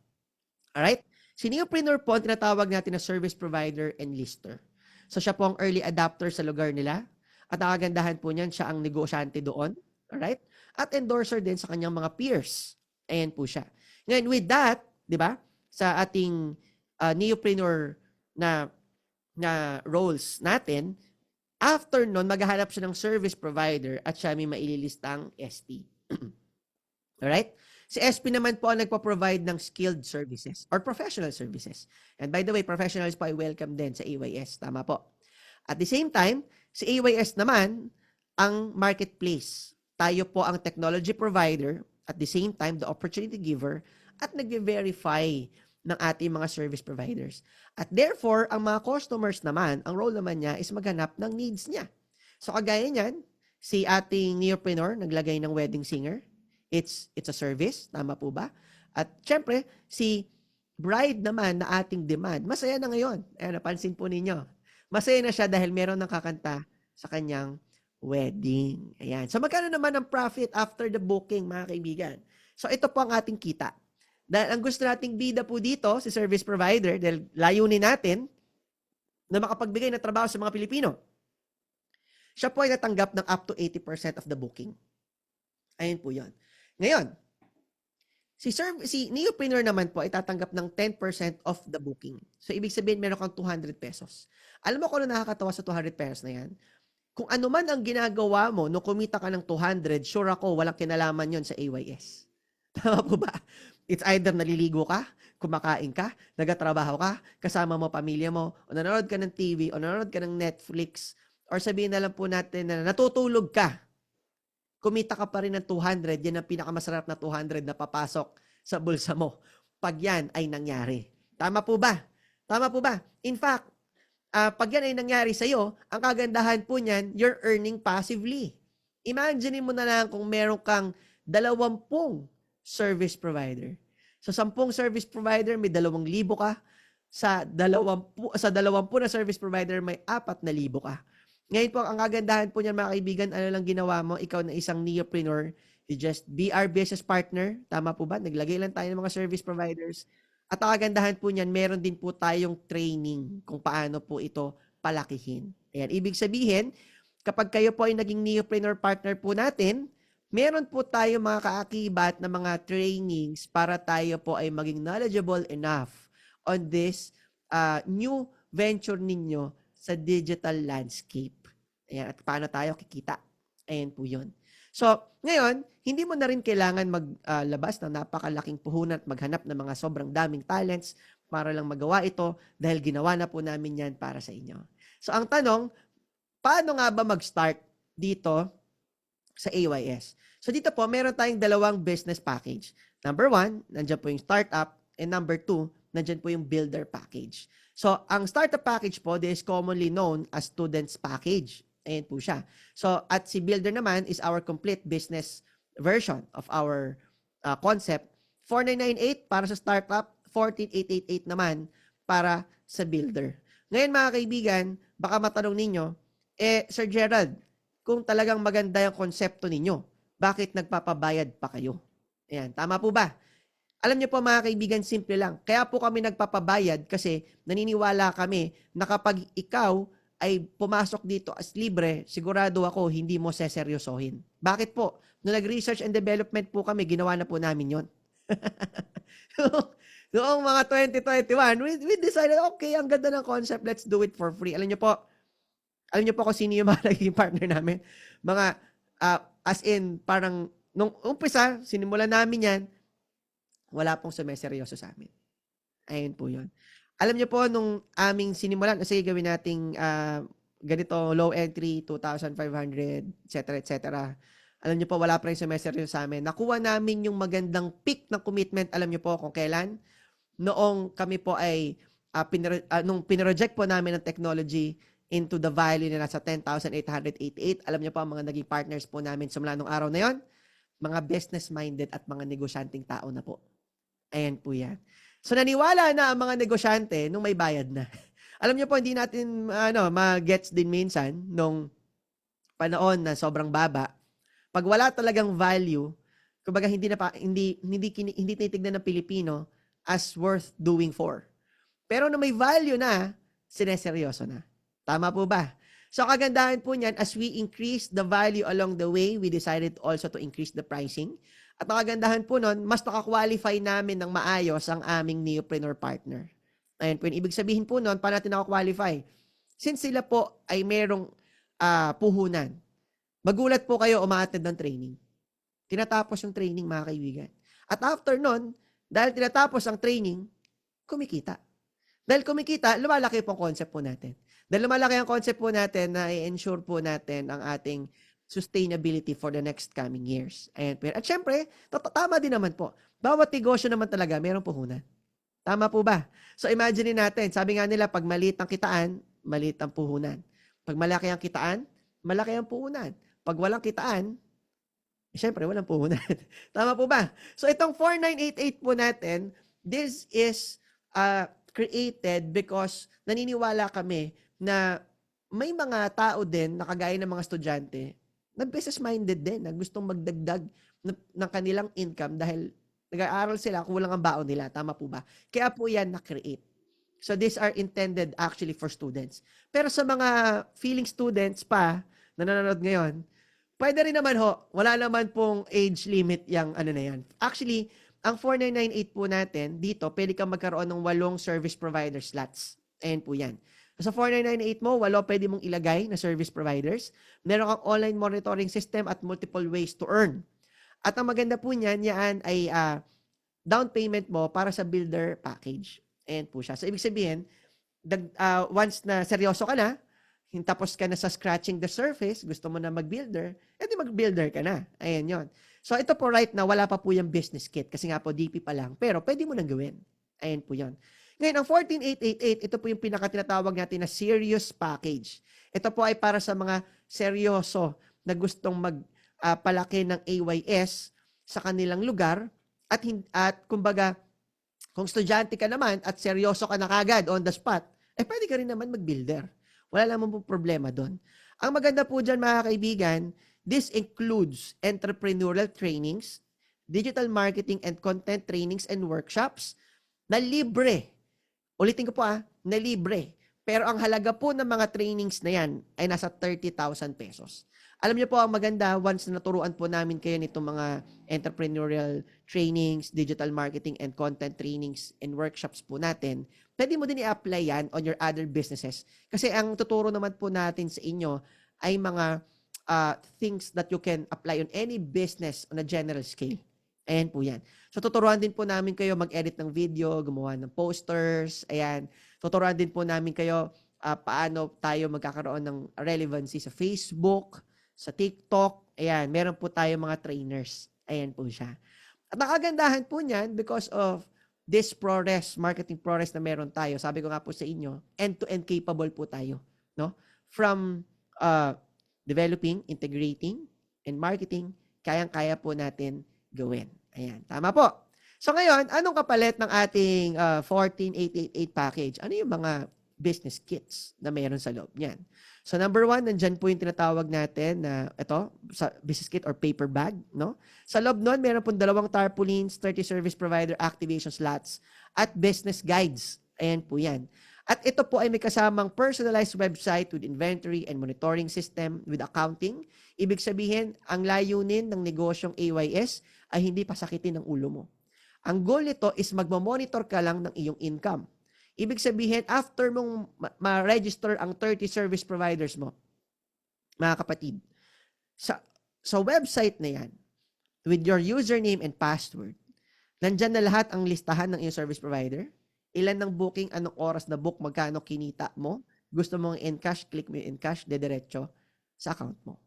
Alright? Si neopreneur po ang tinatawag natin na service provider and lister. So siya po ang early adopter sa lugar nila. At ang kagandahan po niyan, siya ang negosyante doon. Alright? At endorser din sa kanyang mga peers. Ayan po siya. Ngayon, with that, di ba, sa ating neopreneur na roles natin, after nun, maghahanap siya ng service provider at siya may maililistang ST. Alright? Si SP naman po ang nagpo-provide ng skilled services or professional services. And by the way, professionals po ay welcome din sa AYS. Tama po. At the same time, si AYS naman ang marketplace. Tayo po ang technology provider, at the same time, the opportunity giver, at nag-verify ng ating mga service providers. At therefore, ang mga customers naman, ang role naman niya is maghanap ng needs niya. So kagaya niyan, si ating neopreneur naglagay ng wedding singer. It's a service, tama po ba? At syempre, si bride naman na ating demand, masaya na ngayon. Napansin po ninyo. Masaya na siya dahil meron ng kakanta sa kanyang wedding. Ayan. So magkano naman ang profit after the booking, mga kaibigan? So ito po ang ating kita. Dahil ang gusto nating bida po dito, si service provider, dahil layunin natin na makapagbigay ng trabaho sa mga Pilipino. Siya po ay natanggap ng up to 80% of the booking. Ayun po yun. Ngayon, si neopreneur naman po ay tatanggap ng 10% of the booking. So, ibig sabihin, meron kang 200 pesos. Alam mo kung ano nakakatawa sa 200 pesos na yan? Kung ano man ang ginagawa mo, no kumita ka ng 200, sure ako, walang kinalaman yon sa AYS. Tama po ba? It's either naliligo ka, kumakain ka, nagatrabaho ka, kasama mo pamilya mo, o nanonood ka ng TV, o nanonood ka ng Netflix, or sabihin na lang po natin na natutulog ka. Kumita ka pa rin ng 200, yan ang pinakamasarap na 200 na papasok sa bulsa mo. Pag yan ay nangyari. Tama po ba? Tama po ba? In fact, pag yan ay nangyari sa'yo, ang kagandahan po niyan, you're earning passively. Imagine mo na lang kung meron kang 20 service provider. So, 10 service provider, may 2,000 ka. Sa 20 na service provider, may 4,000 ka. Ngayon po, ang kagandahan po niyan, mga kaibigan, ano lang ginawa mo, ikaw na isang neopreneur, you just be our business partner. Tama po ba? Naglagay lang tayo ng mga service providers. At ang kagandahan po niyan, meron din po tayong training kung paano po ito palakihin. Ayan, ibig sabihin, kapag kayo po ay naging neopreneur partner po natin, meron po tayo mga kaakibat na mga trainings para tayo po ay maging knowledgeable enough on this new venture ninyo sa digital landscape. Ayan, at paano tayo kikita. Ayan po yun. So, ngayon, hindi mo na rin kailangan maglabas ng napakalaking puhunan at maghanap ng mga sobrang daming talents para lang magawa ito dahil ginawa na po namin yan para sa inyo. So, ang tanong, paano nga ba mag-start dito sa AYS? So, dito po, meron tayong 2 business package. Number 1, nandiyan po yung startup. And number 2, nandiyan po yung builder package. So, ang startup package po, this is commonly known as student's package. Ayan po siya. So, at si builder naman is our complete business version of our concept. 4,998 para sa startup, 14,888 naman para sa builder. Ngayon mga kaibigan, baka matanong ninyo, Sir Gerald, kung talagang maganda yung konsepto ninyo, bakit nagpapabayad pa kayo? Ayan, tama po ba? Alam niyo po mga kaibigan, simple lang. Kaya po kami nagpapabayad kasi naniniwala kami na kapag ikaw ay pumasok dito as libre, sigurado ako hindi mo seseryosohin. Bakit po? Nung nag-research and development po kami, ginawa na po namin yon. Noong mga 2021, we decided, okay, ang ganda ng concept, let's do it for free. Alam niyo po kung sino yung mga naging partner namin? Mga, as in, parang, nung umpisa, sinimulan namin yan, wala pong sumeseryoso sa amin. Ayun po yun. Alam niyo po, nung aming sinimulan, sige gawin nating ganito, low entry, 2,500, etc. Alam niyo po, wala pa rin sumeseryoso sa amin. Nakuha namin yung magandang peak ng commitment, alam niyo po kung kailan? Noong kami po ay, nung pinroject po namin ng technology into the value na nasa 10,888, alam niyo po, ang mga naging partners po namin simula nung araw na yon, mga business-minded at mga negosyanteng tao na po. Ayan po yan. So, naniwala na ang mga negosyante nung may bayad na. Alam niyo po, hindi natin ma-gets din minsan nung panahon na sobrang baba. Pag wala talagang value, kumbaga hindi tinitignan ng Pilipino as worth doing for. Pero nung may value na, sineseryoso na. Tama po ba? So kagandahan po niyan, as we increase the value along the way, we decided also to increase the pricing. At ang kagandahan po nun, mas nakakwalify namin ng maayos ang aming neopreneur partner. Ayan po, ibig sabihin po nun, paano natin nakakwalify? Since sila po ay merong puhunan, magulat po kayo umattend ng training. Tinatapos yung training, mga kaibigan. At after nun, dahil tinatapos ang training, kumikita. Dahil kumikita, lumalaki po ang concept po natin. Dahil lumalaki ang concept po natin na i-ensure po natin ang ating sustainability for the next coming years. At syempre, tama din naman po. Bawat negosyo naman talaga, mayroong puhunan. Tama po ba? So imagine natin, sabi nga nila, pag maliit ang kitaan, maliit ang puhunan. Pag malaki ang kitaan, malaki ang puhunan. Pag walang kitaan, syempre, walang puhunan. Tama po ba? So itong 4988 po natin, this is created because naniniwala kami na may mga tao din na kagaya ng mga estudyante na business-minded din, na gustong magdagdag ng kanilang income dahil nag-aaral sila, kulang ang baon nila. Tama po ba? Kaya po yan na-create. So these are intended actually for students. Pero sa mga feeling students pa na nanonood ngayon, pwede rin naman ho, wala naman pong age limit yung ano na yan. Actually, ang 4998 po natin, dito, pwede kang magkaroon ng 8 service provider slots. Ayan po yan. Sa 4998 mo, 8 pwede mong ilagay na service providers. Meron kang online monitoring system at multiple ways to earn. At ang maganda po niyan, yan ay down payment mo para sa builder package. Ayan po siya. So, ibig sabihin, once na seryoso ka na, tapos ka na sa scratching the surface, gusto mo na mag-builder, edi mag-builder ka na. Ayan yon. So, ito po right na wala pa po yung business kit kasi nga po DP pa lang. Pero pwede mo nang gawin. Ayan po yon. Ngayon, ang 14888, ito po yung pinaka-tinatawag natin na serious package. Ito po ay para sa mga seryoso na gustong magpalaki ng AYS sa kanilang lugar at kumbaga, kung estudyante ka naman at seryoso ka na kagad on the spot, pwede ka rin naman mag-builder. Wala naman po problema doon. Ang maganda po dyan, mga kaibigan, this includes entrepreneurial trainings, digital marketing and content trainings and workshops na libre. Ulitin ko po na libre. Pero ang halaga po ng mga trainings na yan ay nasa 30,000 pesos. Alam niyo po, ang maganda, once na naturuan po namin kayo nitong mga entrepreneurial trainings, digital marketing and content trainings and workshops po natin, pwede mo din i-apply yan on your other businesses. Kasi ang tuturo naman po natin sa inyo ay mga things that you can apply on any business on a general scale. Ayan po yan. So, tuturuan din po namin kayo mag-edit ng video, gumawa ng posters, ayan. Tuturuan din po namin kayo paano tayo magkakaroon ng relevancy sa Facebook, sa TikTok, ayan, meron po tayo mga trainers. Ayan po siya. At nakagandahan po niyan because of this ProRes, marketing ProRes na meron tayo. Sabi ko nga po sa inyo, end-to-end capable po tayo. No? From developing, integrating, and marketing, kayang-kaya po natin gawin. Ayan, tama po. So ngayon, anong kapalit ng ating 14888 package? Ano yung mga business kits na meron sa loob niyan? So number 1, nandyan po yung tinatawag natin na ito, sa business kit or paper bag, no? Sa loob nun, meron po 2 tarpaulins, 30 service provider activation slots, at business guides. Ayan po yan. At ito po ay may kasamang personalized website with inventory and monitoring system with accounting. Ibig sabihin, ang layunin ng negosyong AYS ay hindi pasakitin ng ulo mo. Ang goal nito is magmamonitor ka lang ng iyong income. Ibig sabihin, after mong ma-register ang 30 service providers mo, mga kapatid, sa website na yan, with your username and password, nandyan na lahat ang listahan ng iyong service provider, ilan ng booking, anong oras na book, magkano kinita mo, gusto mong in-cash, click mo yung in-cash, dediretso sa account mo.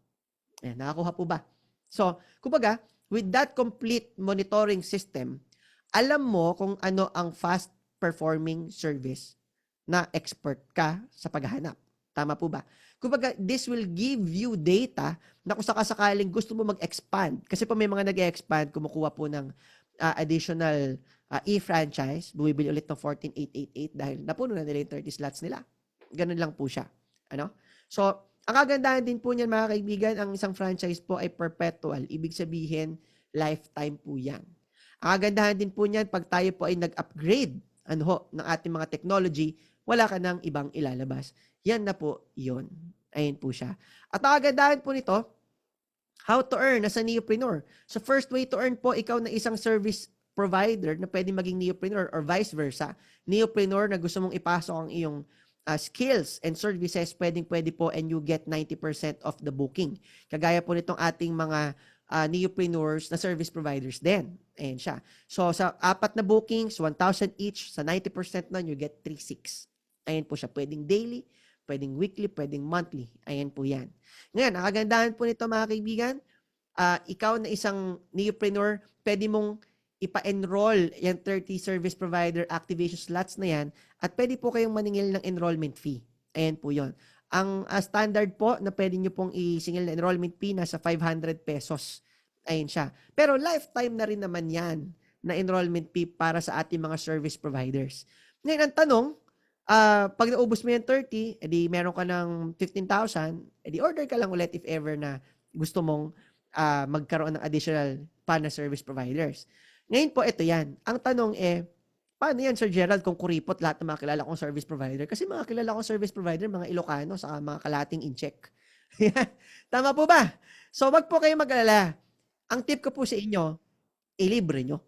Ayan, nakakuha po ba? So, kumbaga, with that complete monitoring system, alam mo kung ano ang fast performing service na expert ka sa paghahanap. Tama po ba? Kumbaga, this will give you data na kung sakasakaling gusto mo mag-expand. Kasi po may mga nag-expand, kumukuha po ng additional e-franchise, bumibili ulit ng 14888 dahil napuno na nila yung 30 slots nila. Ganun lang po siya. Ano? So, ang kagandahan din po niyan, mga kaibigan, ang isang franchise po ay perpetual. Ibig sabihin, lifetime po yan. Ang kagandahan din po niyan, pag tayo po ay nag-upgrade ng ating mga technology, wala ka nang ibang ilalabas. Yan na po yun. Ayan po siya. At ang kagandahan po nito, how to earn as a neopreneur. So first way to earn po, ikaw na isang service provider na pwede maging neopreneur or vice versa. Neopreneur na gusto mong ipasok ang iyong skills and services, pwede po and you get 90% of the booking. Kagaya po nitong ating mga neopreneurs na service providers din. Ayan siya. So sa 4 na bookings, 1,000 each, sa 90% nun, you get 3,600. Ayan po siya. Pwedeng daily, pwedeng weekly, pwedeng monthly. Ayan po yan. Ngayon, ang kagandahan po nito mga kaibigan, ikaw na isang neopreneur, pwede mong ipa-enroll yung 30 service provider activation slots na yan at pwede po kayong maningil ng enrollment fee. Ayan po yon. Ang standard po na pwede nyo pong isingil na enrollment fee nasa 500 pesos. Ayan siya. Pero lifetime na rin naman yan na enrollment fee para sa ating mga service providers. Ngayon, ang tanong, pag naubos mo yung 30, edi meron ka ng 15,000, edi order ka lang ulit if ever na gusto mong magkaroon ng additional pa na service providers. Ngayon po, ito yan. Ang tanong paano yan, Sir Gerald, kung kuripot lahat ng mga kilala kong service provider? Kasi mga kilala kong service provider, mga Ilocano, saka mga kalating in-check. Tama po ba? So, wag po kayong mag-alala. Ang tip ko po sa inyo, ilibre nyo.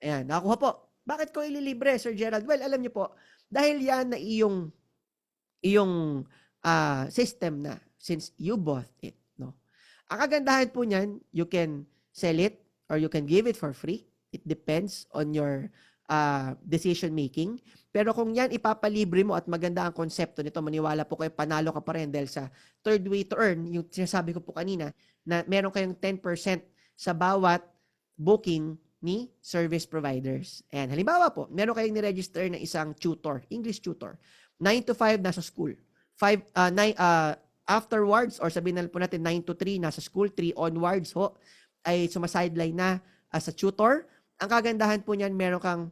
Ayan, nakakuha po. Bakit ko ililibre, Sir Gerald? Well, alam nyo po, dahil yan na iyong system na since you bought it. No? Ang kagandahan po niyan, you can sell it or you can give it for free. It depends on your decision making. Pero kung yan ipapalibre mo at maganda ang konsepto nito, maniwala po kayo, panalo ka pa rin dahil sa third way to earn, yung sinasabi ko po kanina, na meron kayong 10% sa bawat booking ni service providers. Ayan, halimbawa po, meron kayong ni-register na isang tutor, English tutor. 9 to 5 nasa school. 9 afterwards, or sabihin na po natin 9 to 3 nasa school, 3 onwards ho, ay sumasideline na as a tutor. Ang kagandahan po niyan, meron kang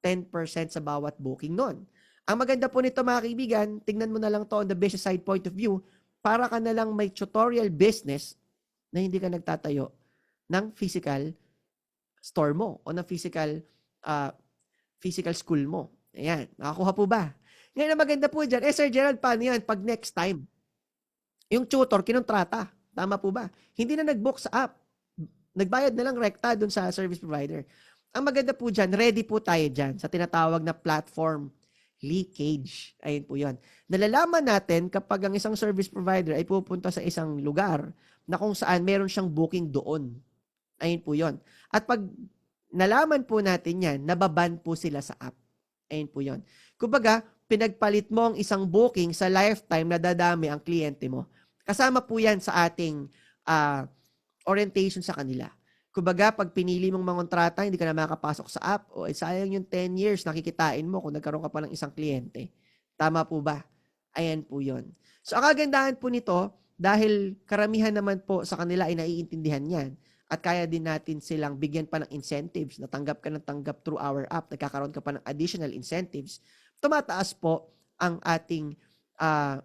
10% sa bawat booking nun. Ang maganda po nito mga kaibigan, tingnan mo na lang to on the business side point of view, para ka na lang may tutorial business na hindi ka nagtatayo ng physical store mo o ng physical school mo. Ayan, nakakuha po ba? Ngayon ang maganda po dyan, Sir Gerald, paano yan pag next time? Yung tutor, kinontrata. Tama po ba? Hindi na nag-book sa app. Nagbayad na lang rekta dun sa service provider. Ang maganda po dyan, ready po tayo dyan sa tinatawag na platform leakage. Ayun po yun. Nalalaman natin kapag ang isang service provider ay pupunta sa isang lugar na kung saan meron siyang booking doon. Ayun po yun. At pag nalaman po natin yan, nababan po sila sa app. Ayun po yun. Kumbaga, pinagpalit mo ang isang booking sa lifetime na dadami ang kliyente mo. Kasama po yan sa ating orientation sa kanila. Kumbaga, pag pinili mong mangontrata, hindi ka na makapasok sa app, o sayang yung 10 years nakikitain mo kung nagkaroon ka pa ng isang kliyente. Tama po ba? Ayan po yun. So, ang kagandahan po nito, dahil karamihan naman po sa kanila ay naiintindihan yan, at kaya din natin silang bigyan pa ng incentives, natanggap ka ng tanggap through our app, nagkakaroon ka pa ng additional incentives, tumataas po ang ating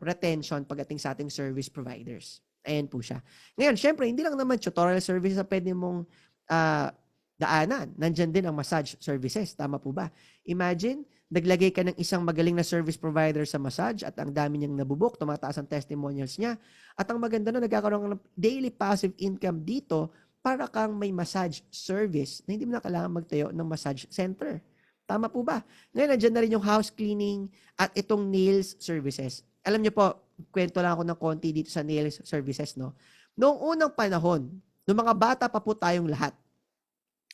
retention pagdating sa ating service providers. Ayan po siya. Ngayon, syempre, hindi lang naman tutorial services na pwede mong daanan. Nandyan din ang massage services. Tama po ba? Imagine, naglagay ka ng isang magaling na service provider sa massage at ang dami niyang nabubuk, tumataas ang testimonials niya. At ang maganda na, nagkakaroon ka ng daily passive income dito para kang may massage service na hindi mo na kailangan magtayo ng massage center. Tama po ba? Ngayon, nandyan na rin yung house cleaning at itong nails services. Alam niyo po, kwento lang ako ng konti dito sa nails services, no? Noong unang panahon, noong mga bata pa po tayong lahat,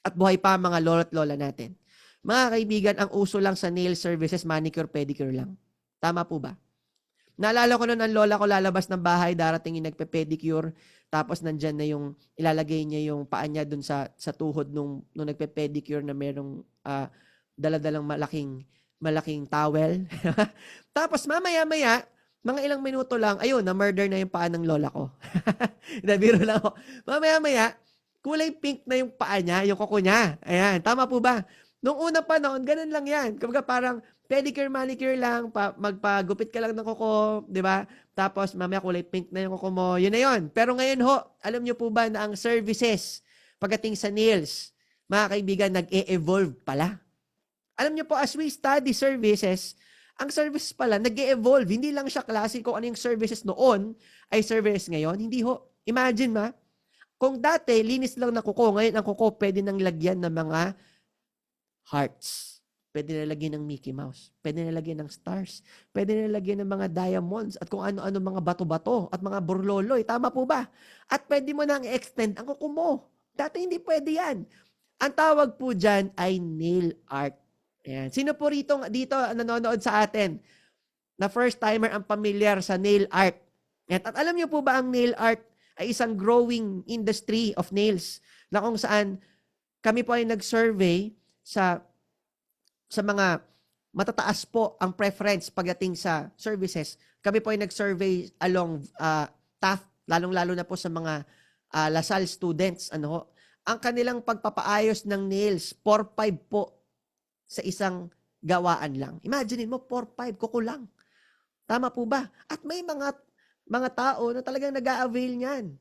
at buhay pa mga lolo't lola natin, mga kaibigan, ang uso lang sa nail services, manicure, pedicure lang. Tama po ba? Naalala ko noon, ang lola ko lalabas ng bahay, darating yung nagpe-pedicure, tapos nandyan na yung, ilalagay niya yung paa niya dun sa tuhod nung nagpe-pedicure na merong daladalang malaking towel. Tapos mamaya-maya, mga ilang minuto lang, ayun, na-murder na yung paa ng lola ko. Nabiro lang ako. Mamaya-maya, kulay pink na yung paa niya, yung kuko niya. Ayan, tama po ba? Nung unang panahon, ganun lang yan. Kumbaga parang pedicure, manicure lang, magpagupit ka lang ng kuko, di ba? Tapos mamaya kulay pink na yung kuko mo, yun na yun. Pero ngayon ho, alam niyo po ba na ang services, pagdating sa nails, mga kaibigan, nag-e-evolve pala. Alam niyo po, as we study services, Ang services pala, nag-evolve. Hindi lang siya klase kung ano yung services noon ay services ngayon. Hindi ho. Imagine kung dati, linis lang na kuko, ngayon ang kuko pwede nang lagyan ng mga hearts. Pwede na lagyan ng Mickey Mouse. Pwede na lagyan ng stars. Pwede na lagyan ng mga diamonds at kung ano-ano mga bato-bato at mga burloloy. Tama po ba? At pwede mo nang extend ang kuko mo. Dati hindi pwede yan. Ang tawag po dyan ay nail art. Ayan. Sino po dito nanonood sa atin na first timer ang pamilyar sa nail art? At alam niyo po ba ang nail art ay isang growing industry of nails na kung saan kami po ay nag-survey sa mga matataas po ang preference pagdating sa services. Kami po ay nag-survey along Taft, lalong-lalo na po sa mga Lasal students. Ang kanilang pagpapaayos ng nails, 4-5 po sa isang gawaan lang. Imagine mo, 4-5, kuko lang. Tama po ba? At may mga tao na talagang nag-a-avail niyan.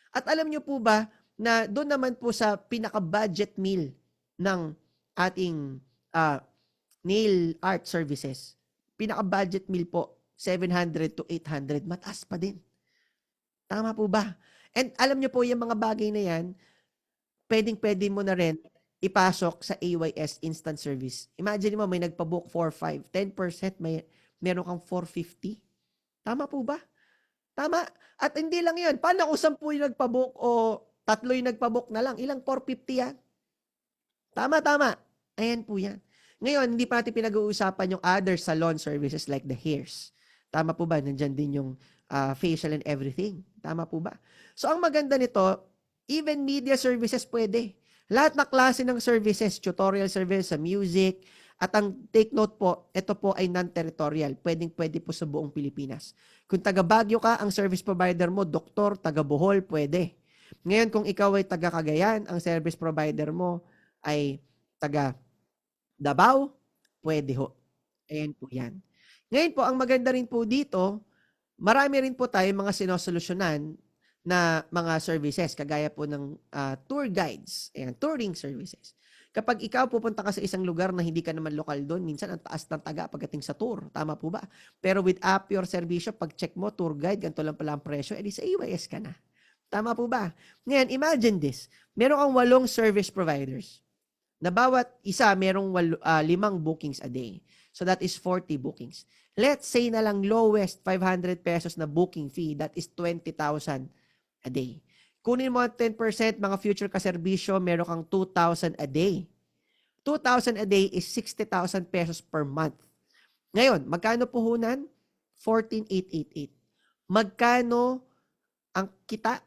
At alam niyo po ba na doon naman po sa pinaka-budget meal ng ating nail art services, pinaka-budget meal po, 700 to 800, mataas pa din. Tama po ba? And alam niyo po, yung mga bagay na yan, pwedeng-pwede mo na rin ipasok sa AYS instant service. Imagine mo, may nagpa-book 4-5, 10%, meron kang 450. Tama po ba? Tama. At hindi lang yan. Paano kung 10 yung nagpa-book o 3 yung nagpa-book na lang? Ilang 450 yan? Tama. Ayan po yan. Ngayon, hindi pa natin pinag-uusapan yung other salon services like the hairs. Tama po ba? Nandyan din yung facial and everything. Tama po ba? So, ang maganda nito, even media services pwede. Lahat na klase ng services, tutorial service sa music, at ang take note po, ito po ay non-territorial. Pwede po sa buong Pilipinas. Kung taga Baguio ka, ang service provider mo, doktor, taga Bohol, pwede. Ngayon, kung ikaw ay taga Cagayan, ang service provider mo ay taga Davao, pwede ho. Ayan po yan. Ngayon po, ang maganda rin po dito, marami rin po tayo mga sinosolusyonan na mga services, kagaya po ng tour guides, ayan, touring services. Kapag ikaw pupunta ka sa isang lugar na hindi ka naman lokal doon, minsan ang taas ng taga pagdating sa tour. Tama po ba? Pero with Appior Servicio, pag check mo, tour guide, ganito lang pala ang presyo, edi sa AYS ka na. Tama po ba? Ngayon, imagine this. Meron kang 8 service providers na bawat isa merong 5 bookings a day. So that is 40 bookings. Let's say na lang lowest 500 pesos na booking fee, that is 20,000 a day. Kunin mo 10%, mga future ka-serbisyo, meron kang 2,000 a day. 2,000 a day is 60,000 pesos per month. Ngayon, magkano puhunan? 14,888. Magkano ang kita?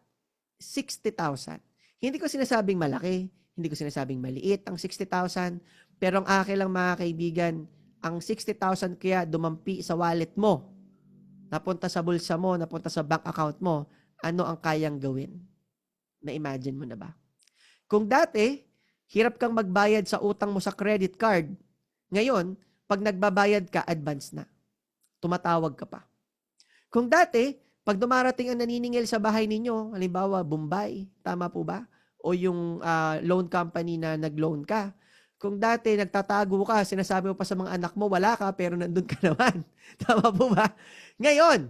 60,000. Hindi ko sinasabing malaki, hindi ko sinasabing maliit ang 60,000, pero ang akin lang mga kaibigan, ang 60,000 kaya dumampi sa wallet mo, napunta sa bulsa mo, napunta sa bank account mo, ano ang kayang gawin? Na-imagine mo na ba? Kung dati, hirap kang magbayad sa utang mo sa credit card, ngayon, pag nagbabayad ka, advance na. Tumatawag ka pa. Kung dati, pag dumarating ang naniningil sa bahay ninyo, halimbawa, Bombay, tama po ba? O yung loan company na nag-loan ka, kung dati nagtatago ka, sinasabi mo pa sa mga anak mo, wala ka, pero nandun ka naman. Tama po ba? Ngayon,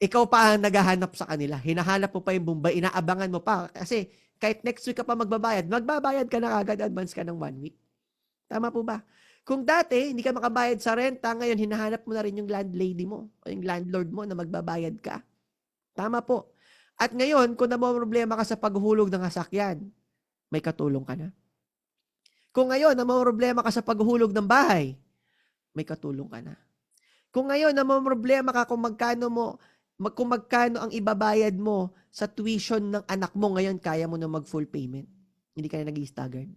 ikaw pa ang naghahanap sa kanila. Hinahanap mo pa yung Bombay, inaabangan mo pa. Kasi kahit next week ka pa magbabayad ka na agad, advance ka ng 1 week. Tama po ba? Kung dati, hindi ka makabayad sa renta, ngayon hinahanap mo na rin yung landlady mo o yung landlord mo na magbabayad ka. Tama po. At ngayon, kung problema ka sa paghulog ng sasakyan, may katulong ka na. Kung ngayon, problema ka sa paghulog ng bahay, may katulong ka na. Kung ngayon, problema ka kung magkano ang ibabayad mo sa tuition ng anak mo, ngayon kaya mo na mag-full payment. Hindi ka na nag-i-staggered.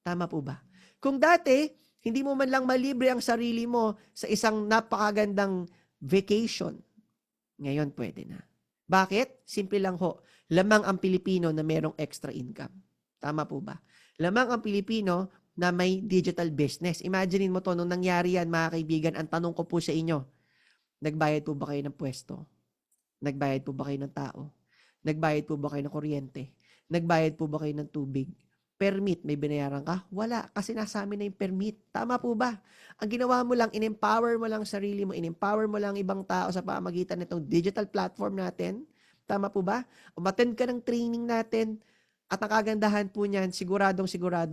Tama po ba? Kung dati, hindi mo man lang malibre ang sarili mo sa isang napakagandang vacation, ngayon pwede na. Bakit? Simple lang ho. Lamang ang Pilipino na merong extra income. Tama po ba? Lamang ang Pilipino na may digital business. Imagine mo to, nung nangyari yan, mga kaibigan, ang tanong ko po sa inyo, nagbayad po ba kayo ng pwesto? Nagbayad po ba kayo ng tao? Nagbayad po ba kayo ng kuryente? Nagbayad po ba kayo ng tubig? permit, may binayaran ka? Wala, kasi nasa amin na yung permit. Tama po ba? Ang ginawa mo lang, in-empower mo lang sarili mo, in-empower mo lang ibang tao sa pamagitan nitong digital platform natin. Tama po ba? Umattend ka ng training natin at ang kagandahan po niyan, sigurado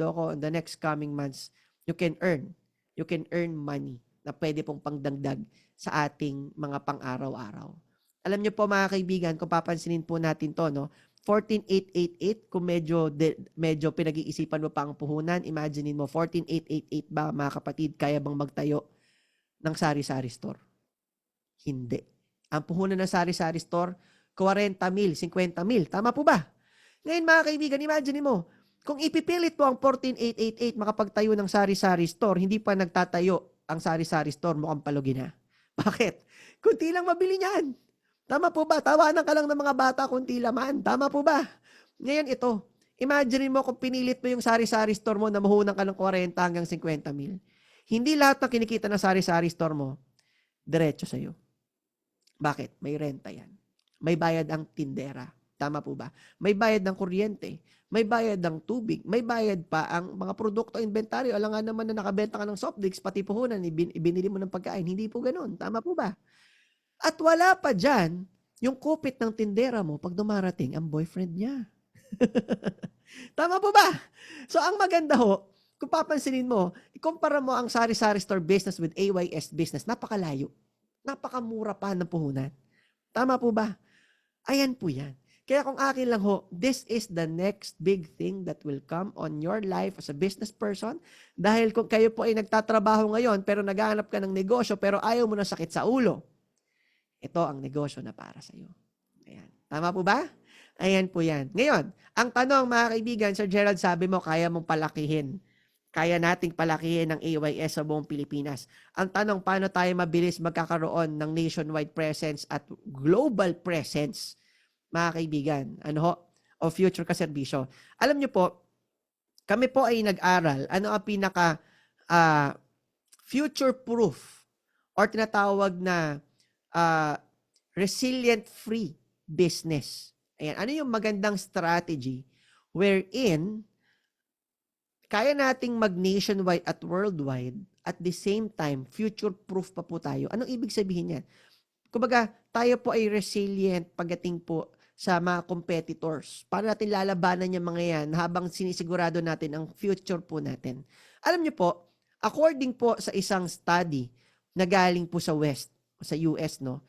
ako in the next coming months, you can earn. You can earn money na pwede pong pangdagdag sa ating mga pang-araw-araw. Alam niyo po mga kaibigan, kung papansinin po natin to, no? 14,888 kung medyo pinag-iisipan mo pa ang puhunan, imaginein mo 14,888 ba mga kapatid, kaya bang magtayo ng sari-sari store? Hindi. Ang puhunan ng sari-sari store 40,000, 50,000. Tama po ba? Ngayon mga kaibigan, imagine mo, kung ipipilit mo ang 14,888 makapagtayo ng sari-sari store, hindi pa nagtatayo ang sari-sari store, mukhang palugi na. Bakit? Kunti lang mabili niyan. Tama po ba? Tawanan ka lang ng mga bata kunti laman. Tama po ba? Ngayon ito, imagine mo kung pinilit mo yung sari-sari store mo na mahunan ka ng 40 hanggang 50,000. Hindi lahat ng kinikita ng sari-sari store mo, diretso sa'yo. Bakit? May renta yan. May bayad ang tindera. Tama po ba? May bayad ng kuryente. May bayad ng tubig. May bayad pa ang mga produkto, inventaryo. Alam nga naman na nakabenta ka ng soft drinks, pati puhunan, ibinili mo ng pagkain. Hindi po ganun. Tama po ba? At wala pa dyan, yung kupit ng tindera mo pag dumarating ang boyfriend niya. Tama po ba? So, ang maganda ho, kung papansinin mo, ikumpara mo ang sari-sari store business with AYS business, napakalayo. Napakamura pa ng puhunan. Tama po ba? Ayan po yan. Kaya kung akin lang ho, this is the next big thing that will come on your life as a business person. Dahil kung kayo po ay nagtatrabaho ngayon, pero naghahanap ka ng negosyo, pero ayaw mo na sakit sa ulo, ito ang negosyo na para sa iyo. Ayan. Tama po ba? Ayan po yan. Ngayon, ang tanong mga kaibigan, Sir Gerald, sabi mo, kaya mong palakihin. Kaya nating palakihin ng AYS sa buong Pilipinas. Ang tanong, paano tayo mabilis magkakaroon ng nationwide presence at global presence, mga kaibigan? Ano ho? O future kaserbisyo. Alam niyo po, kami po ay nag-aral. Ano ang pinaka future proof or tinatawag na resilient-free business. Ayan. Ano yung magandang strategy wherein kaya nating mag-nationwide at worldwide at the same time, future-proof pa po tayo. Anong ibig sabihin yan? Kumbaga, tayo po ay resilient pagdating po sa mga competitors. Para natin lalabanan yung mga yan habang sinisigurado natin ang future po natin. Alam niyo po, according po sa isang study na galing po sa West, sa US, no?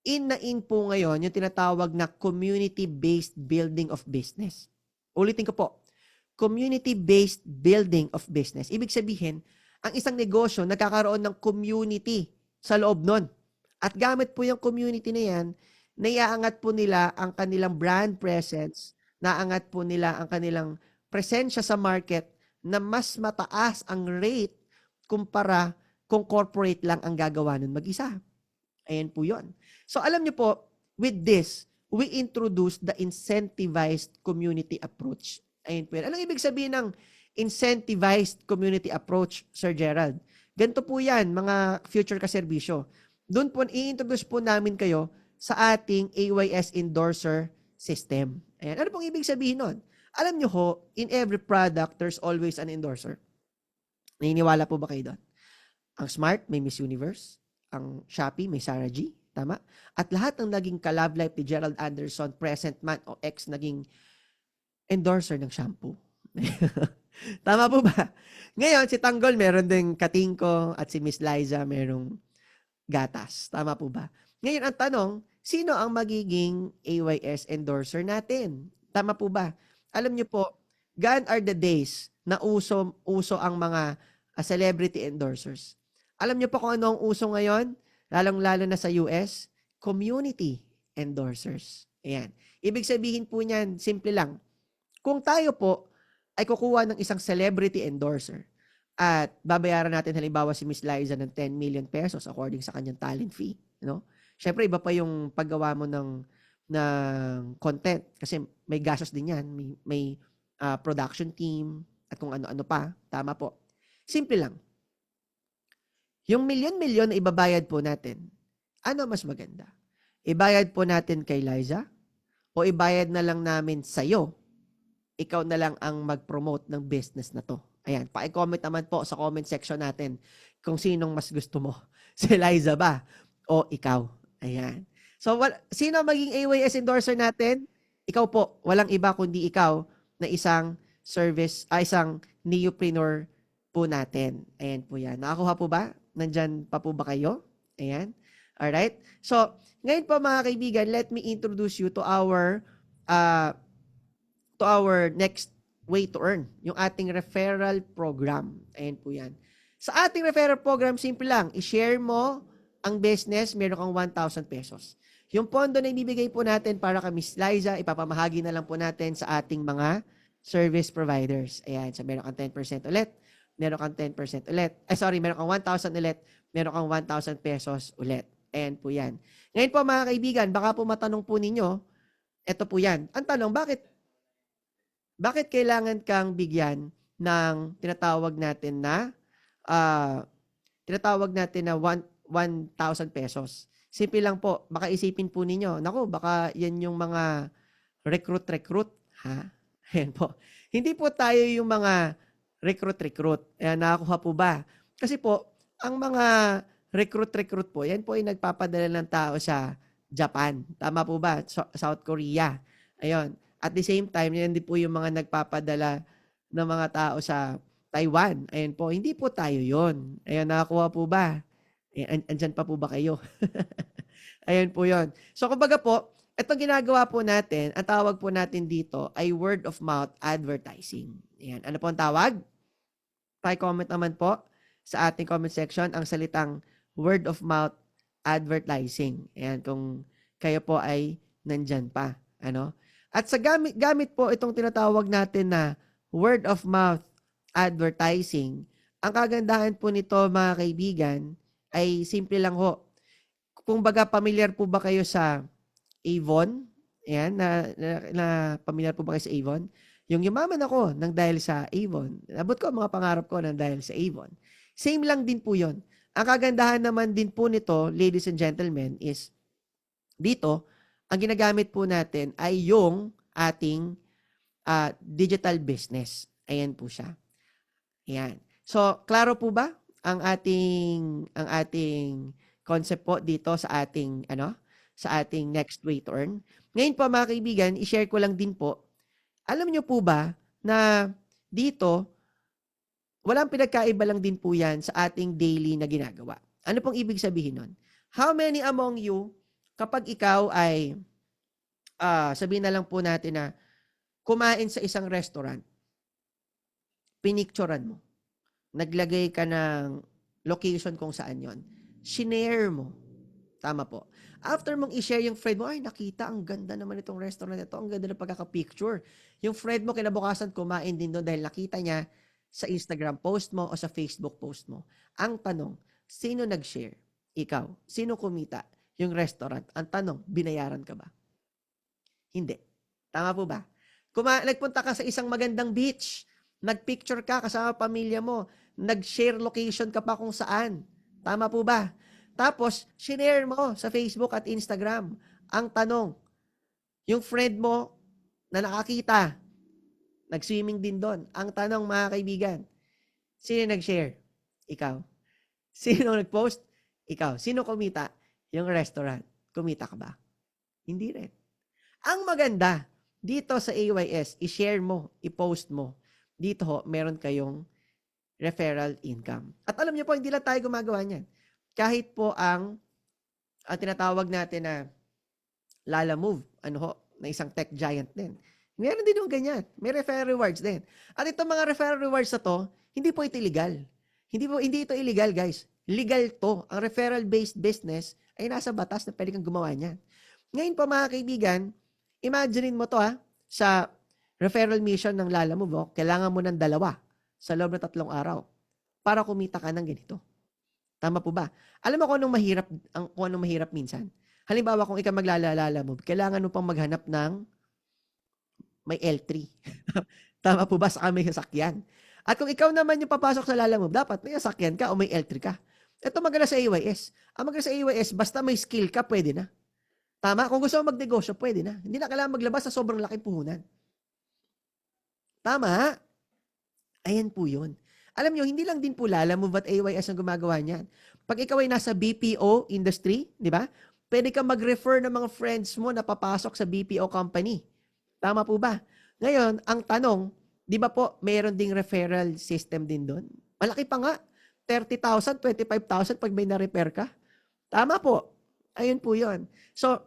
In po ngayon yung tinatawag na community-based building of business. Ulitin ko po, community-based building of business. Ibig sabihin, ang isang negosyo nagkakaroon ng community sa loob nun. At gamit po yung community na yan, naiaangat po nila ang kanilang brand presence, naangat po nila ang kanilang presensya sa market na mas mataas ang rate kumpara kung corporate lang ang gagawa nun mag-isa. Ayan po yun. So alam niyo po, with this, we introduce the incentivized community approach. Ayan po yan. Anong ibig sabihin ng incentivized community approach, Sir Gerald? Ganito po yan, mga future kaserbisyo. Doon po, i-introduce po namin kayo sa ating AYS endorser system. Ayan. Ano pong ibig sabihin nun? Alam niyo ho, in every product, there's always an endorser. Naniniwala po ba kayo doon? Ang Smart, may Miss Universe. Ang Shopee, may Sarah G. Tama? At lahat ng naging ka-love life ni Gerald Anderson, present man o ex, naging endorser ng shampoo. Tama po ba? Ngayon, si Tanggol, meron ding Katingko at si Miss Liza, merong gatas. Tama po ba? Ngayon, ang tanong, sino ang magiging AYS endorser natin? Tama po ba? Alam niyo po, gone are the days na uso ang mga celebrity endorsers. Alam niyo po kung ano ang uso ngayon? Lalong-lalo na sa US, community endorsers. Ayan. Ibig sabihin po niyan, simple lang. Kung tayo po ay kukuha ng isang celebrity endorser at babayaran natin halimbawa si Miss Liza ng 10 million pesos according sa kanyang talent fee, no? Syempre iba pa yung paggawa mo ng content kasi may gastos din yan, may production team at kung ano-ano pa. Tama po. Simple lang. Yung milyon-milyon na ibabayad po natin, ano mas maganda? Ibayad po natin kay Liza o ibayad na lang namin sa'yo ikaw na lang ang mag-promote ng business na to. Ayan, paki-comment naman po sa comment section natin kung sinong mas gusto mo. Si Liza ba o ikaw? Ayan. So, sino maging AYS endorser natin? Ikaw po. Walang iba kundi ikaw na isang isang neopreneur po natin. Ayan po yan. Nakakuha po ba? Nandyan pa po ba kayo? Ayan. Alright? So, ngayon po mga kaibigan, let me introduce you to our next way to earn, yung ating referral program. Ayan po yan. Sa ating referral program, simple lang, i-share mo ang business, meron kang 1,000 pesos. Yung pondo na ibibigay po natin para kay Miss Liza, ipapamahagi na lang po natin sa ating mga service providers. Ayan, so meron kang 10% ulit, meron kang 10% ulit. Meron kang 1,000 ulit, meron kang 1,000 pesos ulit. Ayan po yan. Ngayon po mga kaibigan, baka po matanong po ninyo, eto po yan. Ang tanong, bakit kailangan kang bigyan ng tinatawag natin na 1,000 pesos? Simple lang po, baka isipin po ninyo, naku, baka yan yung mga recruit, ha? Ayan po. Hindi po tayo yung mga recruit. Ayan, nakakuha po ba? Kasi po, ang mga recruit po, yan po ay nagpapadala ng tao sa Japan. Tama po ba? South Korea. Ayun. At the same time, yan din po yung mga nagpapadala ng mga tao sa Taiwan. Ayun po, hindi po tayo yon. Ayun, nakakuha po ba? Andyan pa po ba kayo? Ayun po yon. So, kumbaga po, itong ginagawa po natin, ang tawag po natin dito ay word of mouth advertising. Ayan. Ano po ang tawag? Pa-comment naman po sa ating comment section ang salitang word of mouth advertising. Ayan, kung kayo po ay nandyan pa. Ano? At sa gamit po itong tinatawag natin na word of mouth advertising, ang kagandahan po nito mga kaibigan ay simple lang ho. Kung baga familiar po ba kayo sa Avon? Ayan, na familiar po ba kayo sa Avon? Yung yumaman ako nang dahil sa Avon. Abot ko mga pangarap ko nang dahil sa Avon. Same lang din po yon. Ang kagandahan naman din po nito, ladies and gentlemen, is dito, ang ginagamit po natin ay yung ating digital business. Ayan po siya. Ayan. So, klaro po ba ang ating concept po dito sa ating next way to earn? Ngayon po mga kaibigan, i-share ko lang din po. Alam niyo po ba na dito walang pinagkaiba lang din po yan sa ating daily na ginagawa. Ano pong ibig sabihin nun? How many among you, kapag ikaw ay, sabihin na lang po natin na, kumain sa isang restaurant, pinicturean mo, naglagay ka ng location kung saan yon, shinare mo, tama po. After mong i-share yung friend mo, ay nakita, ang ganda naman itong restaurant ito, ang ganda ng pagkaka-picture. Yung friend mo kinabukasan kumain din doon dahil nakita niya sa Instagram post mo o sa Facebook post mo. Ang tanong, sino nag-share? Ikaw. Sino kumita? Yung restaurant. Ang tanong, binayaran ka ba? Hindi. Tama po ba? Nagpunta ka sa isang magandang beach, nagpicture ka kasama pamilya mo, nag-share location ka pa kung saan. Tama po ba? Tapos, shinare mo sa Facebook at Instagram. Ang tanong, yung friend mo na nakakita, nag-swimming din doon. Ang tanong mga kaibigan, sino nag-share? Ikaw. Sino nag-post? Ikaw. Sino kumita? Yung restaurant. Kumita ka ba? Hindi rin. Ang maganda, dito sa AYS, i-share mo, i-post mo. Dito ho, meron kayong referral income. At alam niyo po, hindi lang tayo gumagawa niyan. Kahit po ang tinatawag natin na Lalamove, na isang tech giant din. Meron din yung ganyan. May referral rewards din. At itong mga referral rewards na to, hindi po ito illegal. Hindi ito illegal, guys. Legal to. Ang referral-based business ay nasa batas na pwede kang gumawa niyan. Ngayon po mga kaibigan, imaginein mo to sa referral mission ng Lalamove, kailangan mo ng 2 sa loob ng 3 araw para kumita ka ng ganito. Tama po ba? Alam mo kung anong mahirap minsan? Halimbawa, kung ikaw Lalamove, kailangan mo pang maghanap ng may L3. Tama po ba? Saka may sasakyan. At kung ikaw naman yung papasok sa Lalamove, dapat may sasakyan ka o may L3 ka. Ito maganda sa AYS. Ang maganda sa AYS, basta may skill ka, pwede na. Tama? Kung gusto mo magnegosyo, pwede na. Hindi na kailangan maglabas sa sobrang laking puhunan. Tama? Ayan po yun. Alam nyo, hindi lang din po Lalamove at AYS ang gumagawa niyan. Pag ikaw ay nasa BPO industry, di ba? Pwede kang mag-refer ng mga friends mo na papasok sa BPO company. Tama po ba? Ngayon, ang tanong, di ba po, mayroon ding referral system din doon? Malaki pa nga. 30,000, 25,000 pag may na-repair ka. Tama po. Ayun po yun. So,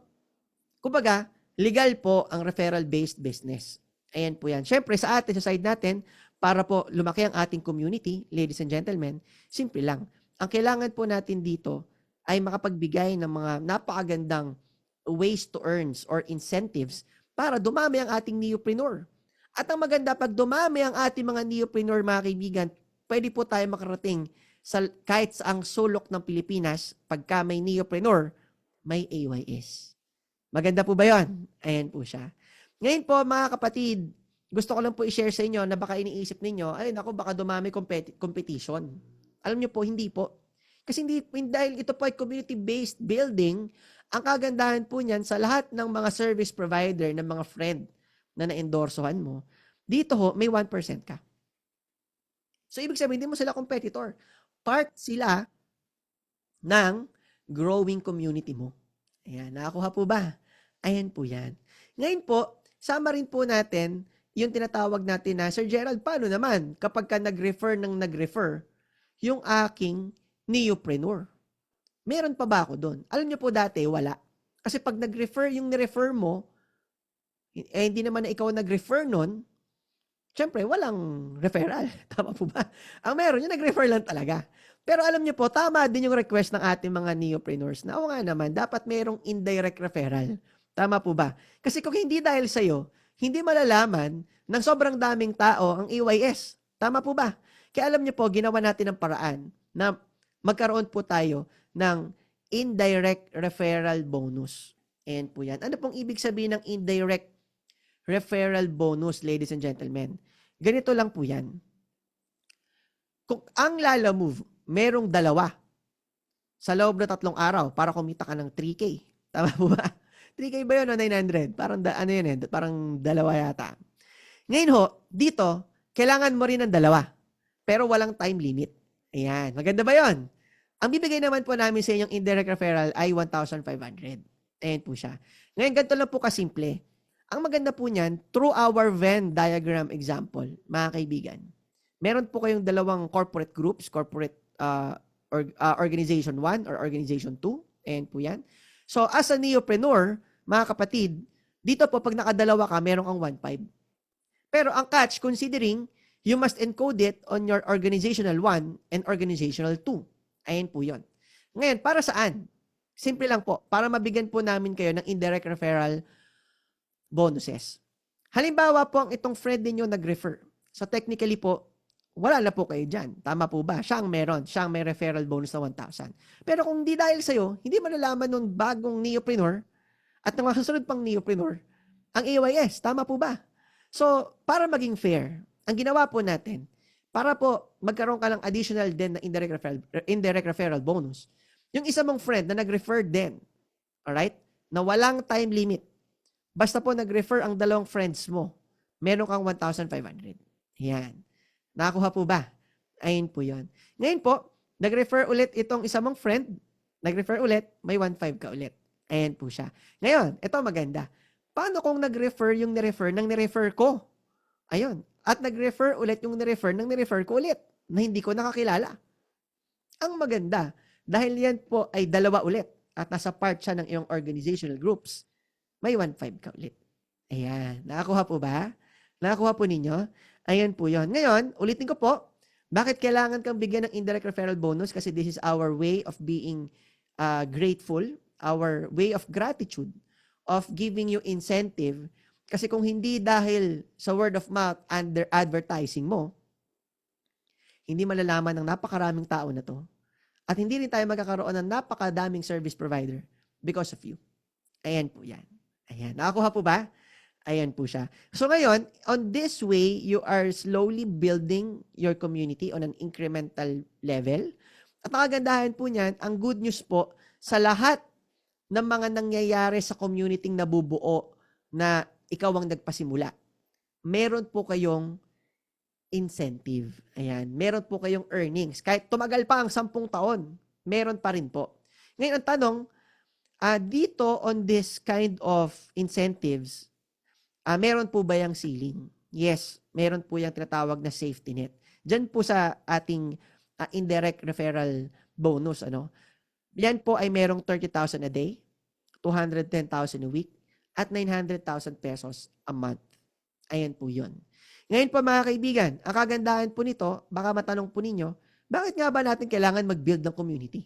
kumbaga, legal po ang referral-based business. Ayan po yan. Siyempre, sa atin, sa side natin, para po lumaki ang ating community, ladies and gentlemen, simple lang. Ang kailangan po natin dito ay makapagbigay ng mga napakagandang ways to earns or incentives para dumami ang ating neopreneur. At ang maganda, pag dumami ang ating mga neopreneur, mga kaibigan, pwede po tayo makarating sa kahit sa ang sulok ng Pilipinas, pagka may neopreneur, may AYS. Maganda po ba yun? Ayan po siya. Ngayon po, mga kapatid, gusto ko lang po i-share sa inyo na baka iniisip ninyo, ay naku, baka dumami competition. Alam nyo po, hindi po. Kasi dahil ito po ay community-based building, ang kagandahan po niyan sa lahat ng mga service provider, ng mga friend na na-endorsohan mo, dito ho, may 1% ka. So, ibig sabihin, hindi mo sila competitor. Part sila ng growing community mo. Ayan, nakakuha po ba? Ayan po yan. Ngayon po, sama rin po natin yung tinatawag natin na, Sir Gerald, paano naman kapag ka nag-refer yung aking neopreneur? Meron pa ba ako doon? Alam niyo po dati, wala. Kasi pag nag-refer yung ni-refer mo, hindi naman na ikaw nag-refer nun, syempre, walang referral. Tama po ba? Ang meron, yung nag-refer lang talaga. Pero alam niyo po, tama din yung request ng ating mga neopreneurs na, o nga naman, dapat merong indirect referral. Tama po ba? Kasi kung hindi dahil sa'yo, hindi malalaman ng sobrang daming tao ang EYS. Tama po ba? Kaya alam niyo po, ginawa natin ang paraan na magkaroon po tayo ng indirect referral bonus. Ayan po yan. Ano pong ibig sabihin ng indirect referral bonus, ladies and gentlemen? Ganito lang po yan. Kung ang Lalamove, merong dalawa sa loob na 3 araw para kumita ka ng 3K. Tama po ba? 3K ba yun o 900? Parang ano yun eh, parang dalawa yata. Ngayon ho, dito, kailangan mo rin ng dalawa. Pero walang time limit. Ayan, maganda ba yun? Ang bibigay naman po namin sa inyong indirect referral ay 1,500. Ayan po siya. Ngayon, ganito lang po kasimple. Ang maganda po niyan, through our Venn diagram example, mga kaibigan, meron po kayong dalawang corporate groups, corporate organization 1 or organization 2. Ayan po yan. So, as a neopreneur, mga kapatid, dito po, pag nakadalawa ka, meron kang 1,500. Pero ang catch, considering, you must encode it on your organizational 1 and organizational 2. Ayan po yun. Ngayon, para saan? Simple lang po, para mabigyan po namin kayo ng indirect referral bonuses. Halimbawa po, ang itong friend ninyo nag-refer. So, technically po, wala na po kayo dyan. Tama po ba? Siya ang meron. Siya ang may referral bonus na 1,000. Pero kung di dahil sa'yo, hindi malalaman nung bagong neopreneur at ng mga susunod pang neopreneur ang AYS. Tama po ba? So, para maging fair, ang ginawa po natin, para po magkaroon ka ng additional din na indirect referral bonus, yung isa mong friend na nag-refer din, alright, na walang time limit, basta po nag-refer ang dalawang friends mo, meron kang 1,500. Yan. Nakakuha po ba? Ayun po yun. Ngayon po, nag-refer ulit itong isa mong friend, nag-refer ulit, may 1,500 ka ulit. Ayan po siya. Ngayon, ito maganda. Paano kung nag-refer yung nirefer ng nirefer ko? Ayun. At nag-refer ulit yung nirefer ng nirefer ko ulit na hindi ko nakakilala. Ang maganda, dahil yan po ay dalawa ulit at nasa part siya ng iyong organizational groups, may 1,500 ka ulit. Ayan. Nakakuha po ba? Nakakuha po ninyo? Ayan po yun. Ngayon, ulitin ko po, bakit kailangan kang bigyan ng indirect referral bonus? Kasi this is our way of being grateful, our way of gratitude, of giving you incentive. Kasi kung hindi dahil sa word of mouth under advertising mo, hindi malalaman ng napakaraming tao na to. At hindi rin tayo magkakaroon ng napakadaming service provider because of you. Ayan po yan. Ayan. Nakakuha po ba? Ayan po siya. So ngayon, on this way, you are slowly building your community on an incremental level. At ang kagandahan po niyan, ang good news po, sa lahat ng mga nangyayari sa community nabubuo na ikaw ang nagpasimula. meron po kayong incentive. Ayan, meron po kayong earnings. Kahit tumagal pa ang 10 taon, meron pa rin po. Ngayon, ang tanong, dito on this kind of incentives, meron po ba yung ceiling? Yes, meron po yung tinatawag na safety net. Diyan po sa ating indirect referral bonus, ano? Yan po ay merong 30,000 a day, 210,000 a week, at 900,000 pesos a month. Ayan po yun. Ngayon po mga kaibigan, ang kagandahan po nito, baka matanong po ninyo, bakit nga ba natin kailangan mag-build ng community?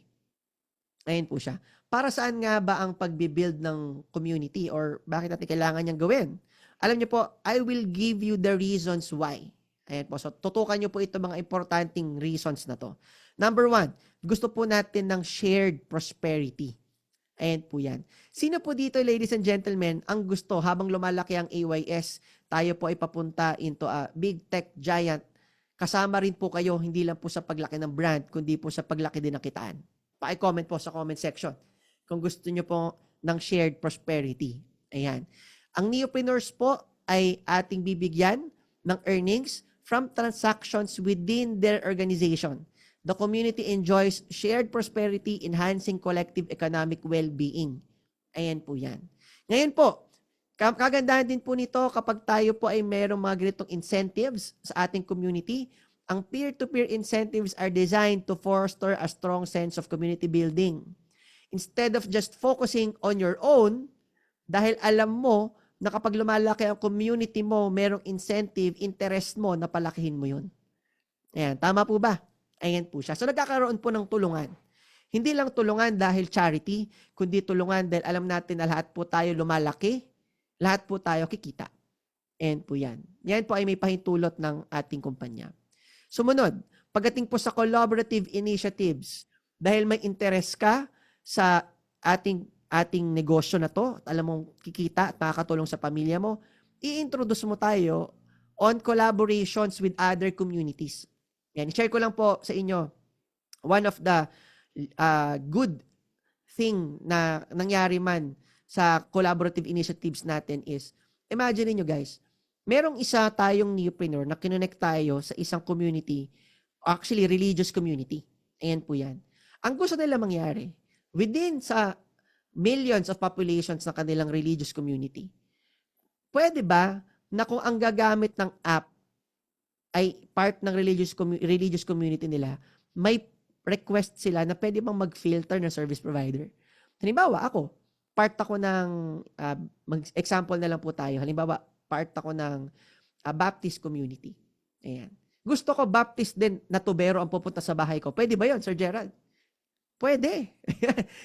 Ayan po siya. Para saan nga ba ang pag-build ng community or bakit natin kailangan niyang gawin? Alam niyo po, I will give you the reasons why. Ayan po. So, tutukan niyo po ito mga importanteng reasons na to. Number 1, gusto po natin ng shared prosperity. Ayan po yan. Sino po dito, ladies and gentlemen, ang gusto habang lumalaki ang AYS, tayo po ay papunta into a big tech giant. Kasama rin po kayo, hindi lang po sa paglaki ng brand, kundi po sa paglaki din ng kitaan. Pa-comment po sa comment section kung gusto nyo po ng shared prosperity. Ayan. Ang neopreneurs po ay ating bibigyan ng earnings from transactions within their organization. The community enjoys shared prosperity, enhancing collective economic well-being. Ayan po yan. Ngayon po, kagandahan din po nito kapag tayo po ay mayroong mga ganitong incentives sa ating community. Ang peer-to-peer incentives are designed to foster a strong sense of community building. Instead of just focusing on your own, dahil alam mo na kapag lumalaki ang community mo, merong incentive, interest mo na palakihin mo yun. Ayan, tama po ba? Ayan po siya. So nagkakaroon po ng tulungan. Hindi lang tulungan dahil charity, kundi tulungan dahil alam natin na lahat po tayo lumalaki, lahat po tayo kikita. Ayan po yan. Yan po ay may pahintulot ng ating kumpanya. Sumunod, pagdating po sa collaborative initiatives, dahil may interest ka sa ating negosyo na to, alam mong kikita at makakatulong sa pamilya mo, i-introduce mo tayo on collaborations with other communities. Yan, share ko lang po sa inyo, one of the good thing na nangyari man sa collaborative initiatives natin is, imagine niyo guys, merong isa tayong neopreneur na kinonect tayo sa isang community, actually religious community. Ayan po yan. Ang gusto nila mangyari, within sa millions of populations ng kanilang religious community, pwede ba na kung ang gagamit ng app ay part ng religious community nila, may request sila na pwede bang mag-filter ng service provider? Halimbawa, ako, part ako ng, example na lang po tayo, halimbawa, part ako ng Baptist community. Ayan. Gusto ko Baptist din na tubero ang pupunta sa bahay ko. Pwede ba yun, Sir Gerald? Pwede.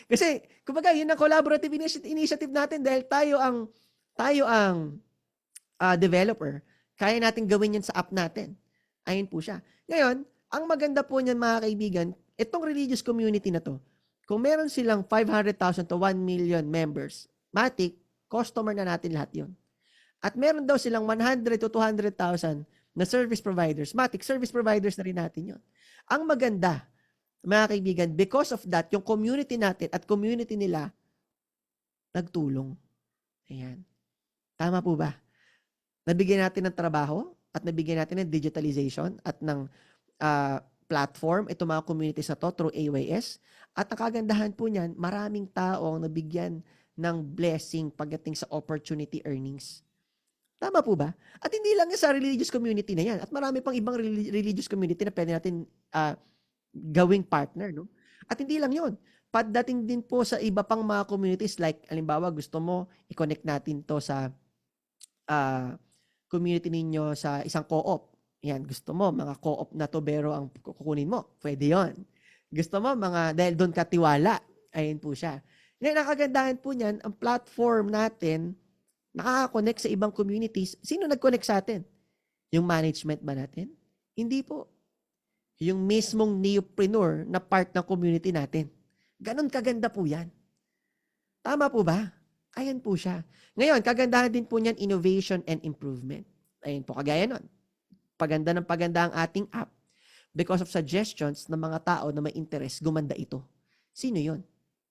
Kasi, kumbaga, yun ang collaborative initiative natin dahil tayo ang developer. Kaya natin gawin yan sa app natin. Ayun po siya. Ngayon, ang maganda po niyan mga kaibigan, itong religious community na to, kung meron silang 500,000 to 1 million members, matik, customer na natin lahat yun. At meron daw silang 100 to 200,000 na service providers, matik, service providers na rin natin yun. Ang maganda, mga kaibigan, because of that, yung community natin at community nila, nagtulong. Ayan. Tama po ba? Nabigyan natin ng trabaho at nabigyan natin ng digitalization at ng platform, ito mga communities na to through AYS. At ang kagandahan po niyan, maraming tao ang nabigyan ng blessing pagdating sa opportunity earnings. Tama po ba? At hindi lang sa religious community na yan. At marami pang ibang religious community na pwede natin gawing partner. No? At hindi lang yon. Pagdating din po sa iba pang mga communities like, halimbawa, gusto mo i-connect natin to sa community ninyo sa isang co-op. Yan, gusto mo, mga co-op na tubero ang kukunin mo. Pwede yon. Gusto mo, dahil doon ka tiwala. Ayun po siya. Ngayon, nakagandahan po niyan, ang platform natin, nakaka-connect sa ibang communities. Sino nag-connect sa atin? Yung management ba natin? Hindi po. Yung mismong neopreneur na part ng community natin. Ganon kaganda po yan. Tama po ba? Ayan po siya. Ngayon, kagandahan din po niyan, innovation and improvement. Ayan po, kagaya nun. Paganda ng paganda ang ating app because of suggestions ng mga tao na may interest, gumanda ito. Sino yon?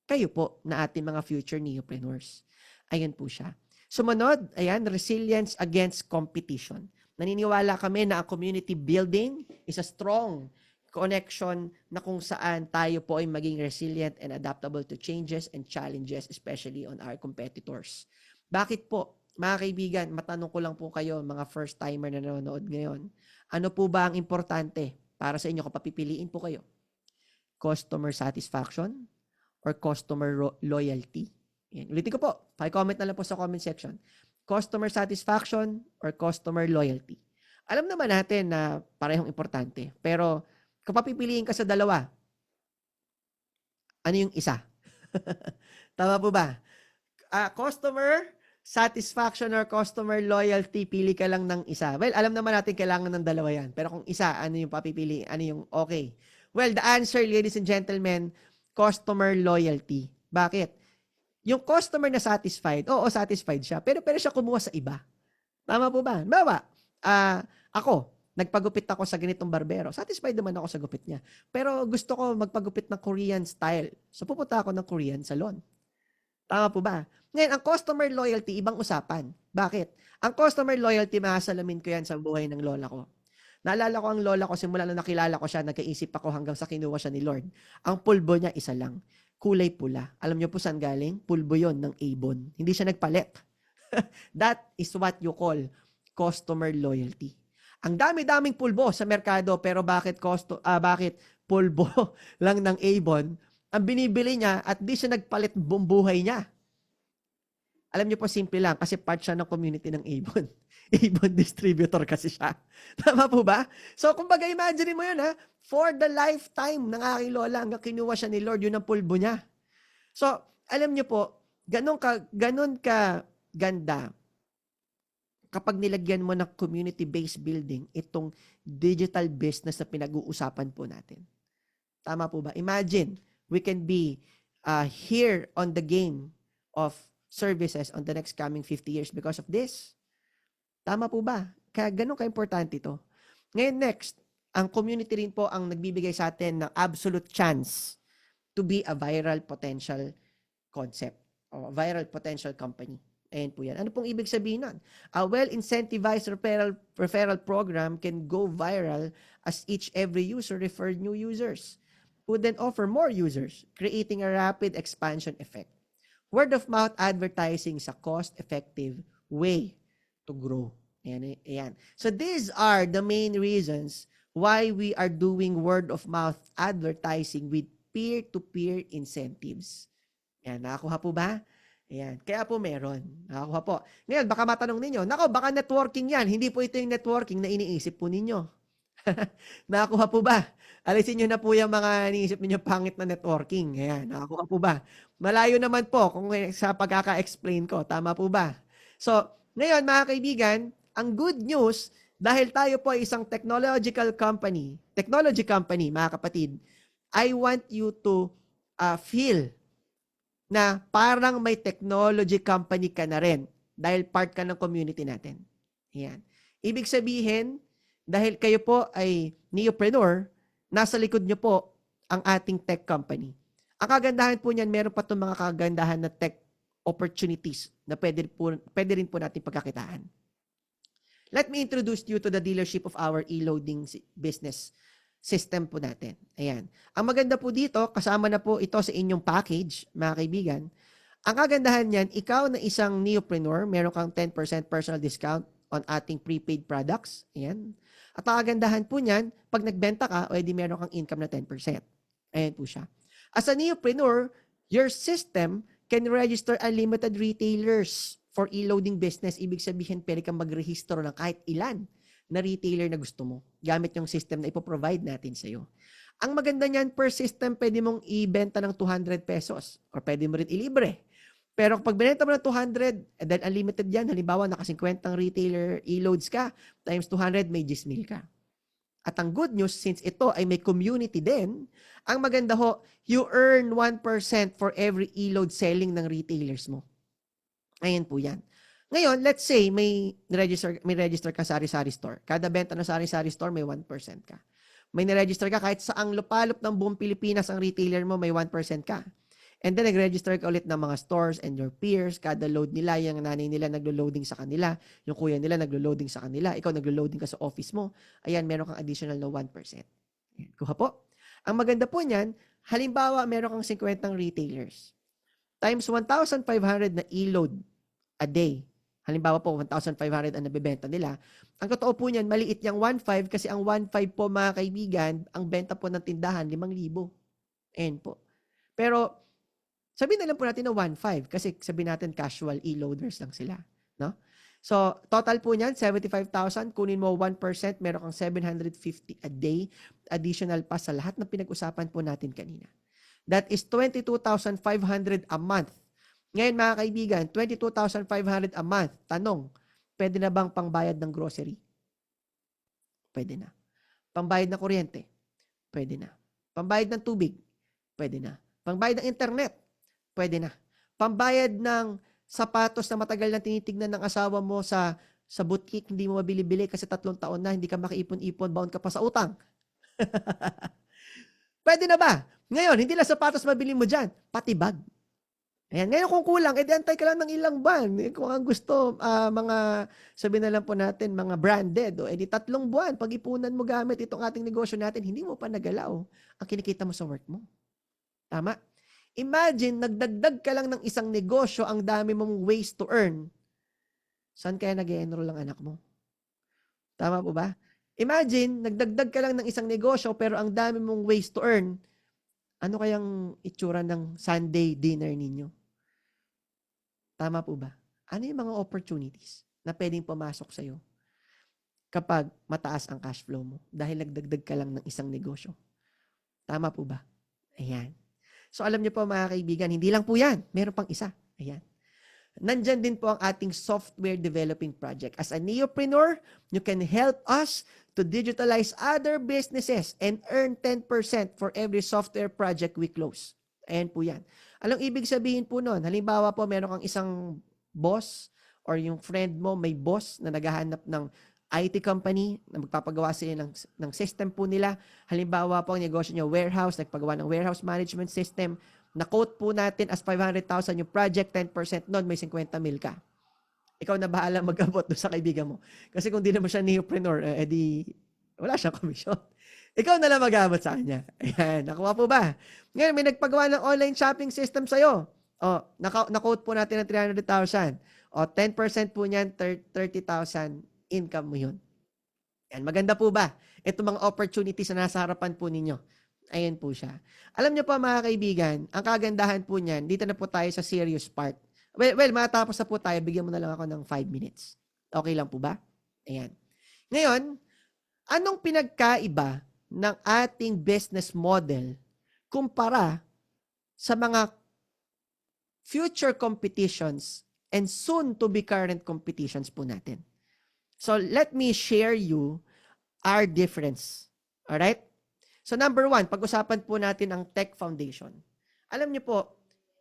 Kayo po na ating mga future neopreneurs. Ayan po siya. Sumunod, ayan, resilience against competition. Naniniwala kami na ang community building is a strong connection na kung saan tayo po ay maging resilient and adaptable to changes and challenges, especially on our competitors. Bakit po? Mga kaibigan, matanong ko lang po kayo, mga first timer na nanonood ngayon, ano po ba ang importante para sa inyo kung papipiliin po kayo? Customer satisfaction or customer loyalty? Yan. Ulitin ko po, paki-comment na lang po sa comment section. Customer satisfaction or customer loyalty? Alam naman natin na parehong importante. Pero kung papipiliin ka sa dalawa, ano yung isa? Tama po ba? Customer satisfaction or customer loyalty, pili ka lang ng isa. Well, alam naman natin kailangan ng dalawa yan. Pero kung isa, ano yung papipili? Ano yung okay? Well, the answer, ladies and gentlemen, customer loyalty. Bakit? Yung customer na satisfied, oo, satisfied siya, pero siya kumuha sa iba. Tama po ba? Bawa, ako, nagpagupit ako sa ganitong barbero. Satisfied naman ako sa gupit niya. Pero gusto ko magpagupit ng Korean style. So, pupunta ako ng Korean salon. Tama po ba? Ngayon, ang customer loyalty, ibang usapan. Bakit? Ang customer loyalty, makasalamin ko yan sa buhay ng lola ko. Naalala ko ang lola ko, simula nung nakilala ko siya, nagkaisip ako hanggang sa kinuha siya ni Lord. Ang pulbo niya, isa lang. Kulay pula. Alam niyo po saan galing? Pulbo yon ng Avon. Hindi siya nagpalit. That is what you call customer loyalty. Ang dami-daming pulbo sa merkado, pero bakit pulbo lang ng Avon ang binibili niya at di siya nagpalit buong buhay niya? Alam niyo po, simple lang, kasi part siya ng community ng Avon. Avon distributor kasi siya. Tama po ba? So, kumbaga, imagine mo yun, ha? For the lifetime ng aking lola, hanggang kinuha siya ni Lord, yun ang pulbo niya. So, alam niyo po, ganun ka ganda kapag nilagyan mo ng community-based building itong digital business na pinag-uusapan po natin. Tama po ba? Imagine, we can be here on the game of services on the next coming 50 years because of this. Tama po ba? Kaya ganun ka-importante ito. Ngayon next, ang community rin po ang nagbibigay sa atin ng absolute chance to be a viral potential concept o viral potential company. Ayan po yan. Ano pong ibig sabihin nun? A well-incentivized referral program can go viral as every user refer new users who then offer more users, creating a rapid expansion effect. Word-of-mouth advertising is a cost-effective way to grow. Ayan. So these are the main reasons why we are doing word-of-mouth advertising with peer-to-peer incentives. Ayan, nakakuha po ba? Ayan, kaya po meron. Nakakuha po. Ngayon, baka matanong ninyo, nako, baka networking yan. Hindi po ito yung networking na iniisip po ninyo. Nakakuha po ba? Alisin nyo na po yung mga iniisip ninyo pangit na networking. Ayan, nakakuha po ba? Malayo naman po kung sa pagkaka-explain ko. Tama po ba? So, ngayon mga kaibigan, ang good news, dahil tayo po ay isang technology company, mga kapatid, I want you to feel na parang may technology company ka na rin dahil part ka ng community natin. Ayan. Ibig sabihin, dahil kayo po ay neopreneur, nasa likod nyo po ang ating tech company. Ang kagandahan po niyan, meron pa itong mga kagandahan na tech opportunities na pwede rin po natin pagkakitaan. Let me introduce you to the dealership of our e-loading business system po natin. Ayan. Ang maganda po dito, kasama na po ito sa inyong package, mga kaibigan. Ang kagandahan niyan, ikaw na isang neopreneur, meron kang 10% personal discount on ating prepaid products. Ayan. At ang kagandahan po niyan, pag nagbenta ka, o edi meron kang income na 10%. Ayan po siya. As a neopreneur, your system can register unlimited retailers for e-loading business. Ibig sabihin, pwede kang magrehistro ng kahit ilan na retailer na gusto mo gamit yung system na ipoprovide natin sa'yo. Ang maganda niyan, per system, pwede mong ibenta ng 200 pesos or pwede mo rin ilibre. Pero kapag binenta mo ng 200, and then unlimited yan, halimbawa naka 50 retailer e-loads ka, times 200, may 10,000 ka. At ang good news, since ito ay may community din, ang maganda ho, you earn 1% for every e-load selling ng retailers mo. Ayan po yan. Ngayon, let's say may register ka sa sari-sari store. Kada benta ng sari-sari store, may 1% ka. May niregister ka kahit saang lupalop ng buong Pilipinas ang retailer mo, may 1% ka. And then, nag-register ka ulit ng mga stores and your peers. Kada load nila, yung nanay nila naglo-loading sa kanila. Yung kuya nila naglo-loading sa kanila. Ikaw naglo-loading ka sa office mo. Ayan, meron kang additional na 1%. Ayan, kuha po. Ang maganda po niyan, halimbawa, meron kang 50 retailers. Times 1,500 na e-load a day. Halimbawa po, 1,500 ang nabibenta nila. Ang totoo po niyan, maliit yung 1,500 kasi ang 1,500 po mga kaibigan, ang benta po ng tindahan, 5,000. Ayan po. Pero, sabihin na lang po natin na 1,500 kasi sabihin natin casual e-loaders lang sila. No? So, total po niyan, 75,000. Kunin mo 1%, meron kang 750 a day. Additional pa sa lahat ng pinag-usapan po natin kanina. That is 22,500 a month. Ngayon mga kaibigan, 22,500 a month. Tanong, pwede na bang pangbayad ng grocery? Pwede na. Pangbayad ng kuryente? Pwede na. Pambayad ng tubig? Pwede na. Pambayad ng internet? Pwede na. Pambayad ng sapatos na matagal na tinitignan ng asawa mo sa boutique, hindi mo mabili-bili kasi 3 taon na, hindi ka makiipon-ipon, bound ka pa sa utang. Pwede na ba? Ngayon, hindi lang sapatos mabili mo dyan, pati bag. Ayan. Ngayon kung kulang, edi antay ka lang ng ilang buwan. Kung ang gusto, mga, sabihin na lang po natin, mga branded, edi 3 buwan, pag-ipunan mo gamit itong ating negosyo natin, hindi mo pa nagalaw ang kinikita mo sa work mo. Tama? Imagine, nagdagdag ka lang ng isang negosyo, ang dami mong ways to earn. Saan kaya nag-enroll ang anak mo? Tama po ba? Imagine, nagdagdag ka lang ng isang negosyo, pero ang dami mong ways to earn. Ano kayang itsura ng Sunday dinner ninyo? Tama po ba? Ano yung mga opportunities na pwedeng pumasok sa'yo kapag mataas ang cash flow mo dahil nagdagdag ka lang ng isang negosyo? Tama po ba? Ayan. So alam niyo po mga kaibigan, hindi lang po yan. Meron pang isa. Ayan. Nandyan din po ang ating software developing project. As a neopreneur, you can help us to digitalize other businesses and earn 10% for every software project we close. Ayan po yan. Anong ibig sabihin po nun? Halimbawa po, meron kang isang boss or yung friend mo may boss na naghahanap ng IT company na magpapagawa sila ng system po nila. Halimbawa po, ang negosyo nyo, warehouse, nagpagawa ng warehouse management system. Na-quote po natin as 500,000 yung project, 10% nun, may 50 mil ka. Ikaw na bahala mag-abot doon sa kaibigan mo. Kasi kung di naman siya neopreneur, edi wala siyang komisyon. Ikaw na lang mag-abot sa kanya. Ayan, nakuha po ba? Ngayon, may nagpagawa ng online shopping system sa'yo. Na-quote po natin ng 300,000. 10% po niyan, 30,000 income mo yun. Yan, maganda po ba? Ito mga opportunities na nasa harapan po ninyo. Ayan po siya. Alam niyo po mga kaibigan, ang kagandahan po niyan, dito na po tayo sa serious part. Well, matapos na po tayo, bigyan mo na lang ako ng 5 minutes. Okay lang po ba? Ayan. Ngayon, anong pinagkaiba ng ating business model kumpara sa mga future competitions and soon to be current competitions po natin? So, let me share you our difference. Alright? So, number 1, pag-usapan po natin ang Tech Foundation. Alam niyo po,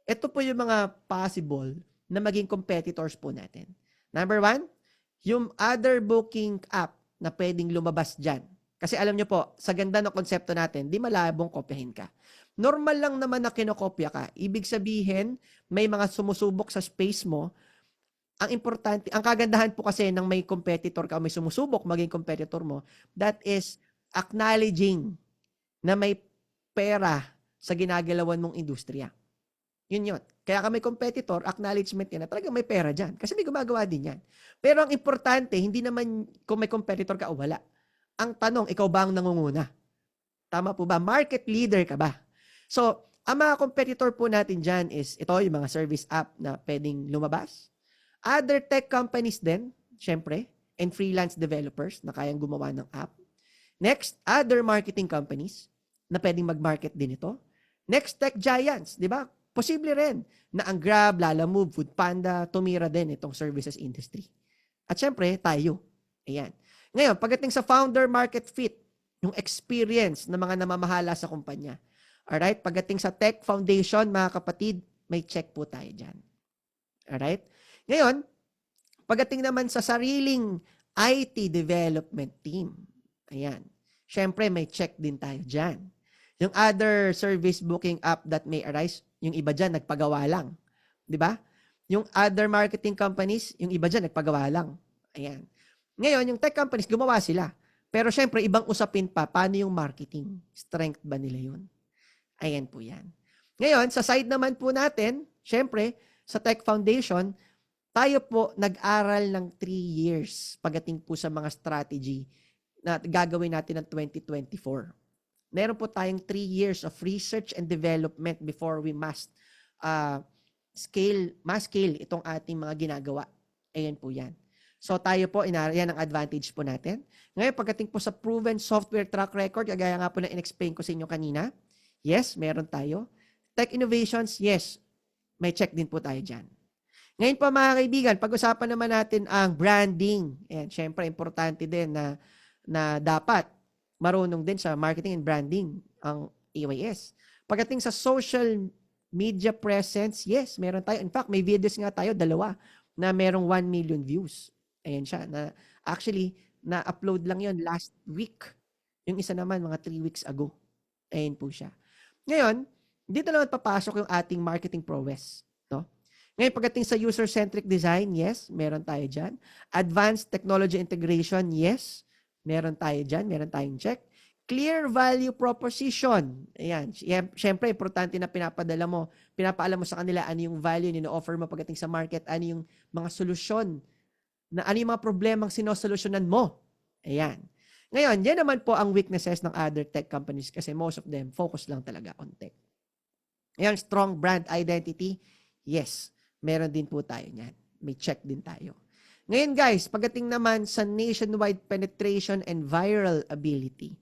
ito po yung mga possible na maging competitors po natin. Number 1, yung other booking app na pwedeng lumabas dyan. Kasi alam niyo po, sa ganda ng konsepto natin, di malabong kopyahin ka. Normal lang naman na kinokopya ka. Ibig sabihin, may mga sumusubok sa space mo. Ang importante, ang kagandahan po kasi ng may competitor ka o may sumusubok maging competitor mo, that is acknowledging na may pera sa ginagalawan mong industriya. Yun yun. Kaya ka may competitor, acknowledgement yan na talagang may pera dyan. Kasi may gumagawa din yan. Pero ang importante, hindi naman kung may competitor ka o wala. Ang tanong, ikaw ba ang nangunguna? Tama po ba? Market leader ka ba? So, ang mga competitor po natin dyan is, ito yung mga service app na pwedeng lumabas. Other tech companies din, syempre, and freelance developers na kayang gumawa ng app. Next, other marketing companies na pwedeng mag-market din ito. Next, tech giants, di ba? Posible rin na ang Grab, Lalamove, Foodpanda, tumira din itong services industry. At syempre, tayo. Ayan. Ngayon, pagdating sa founder market fit, yung experience ng mga namamahala sa kumpanya. Alright? Pagdating sa tech foundation, mga kapatid, may check po tayo dyan. Alright? Ngayon, pagdating naman sa sariling IT development team, ayan. Syempre, may check din tayo dyan. Yung other service booking app that may arise, Yung iba dyan, nagpagawa lang. Di ba? Yung other marketing companies, yung iba dyan, nagpagawa lang. Ayan. Ngayon, yung tech companies, gumawa sila. Pero syempre, ibang usapin pa, paano yung marketing? Strength ba nila yun? Ayan po yan. Ngayon, sa side naman po natin, syempre, sa Tech Foundation, tayo po nag-aral ng 3 years pagdating po sa mga strategy na gagawin natin ng 2024. Meron po tayong 3 years of research and development before we mass scale itong ating mga ginagawa. Ayan po yan. So tayo po, yan ang advantage po natin. Ngayon, pagdating po sa proven software track record, kagaya nga po na in-explain ko sa inyo kanina, yes, meron tayo. Tech innovations, yes, may check din po tayo dyan. Ngayon po mga kaibigan, pag-usapan naman natin ang branding. Ayan, syempre, importante din na dapat marunong din sa marketing and branding ang AYS. Pagdating sa social media presence, yes, meron tayo. In fact, may videos nga tayo, 2, na merong 1 million views. Ayan siya. Na, actually, na-upload lang yon last week. Yung isa naman, mga 3 weeks ago. Ayan po siya. Ngayon, dito naman papasok yung ating marketing prowess. No? Ngayon, pagdating sa user-centric design, yes, meron tayo dyan. Advanced technology integration, yes, meron tayo dyan. Meron tayong check. Clear value proposition. Ayan. Siyempre, importante na pinapaalam mo sa kanila ano yung value na offer mo pagdating sa market, ano yung mga solusyon, ano yung mga problemang sinosolusyonan mo. Ayan. Ngayon, yan naman po ang weaknesses ng other tech companies kasi most of them focus lang talaga on tech. Ayan, strong brand identity. Yes, meron din po tayo niyan. May check din tayo. Ngayon guys, pagdating naman sa nationwide penetration and viral ability,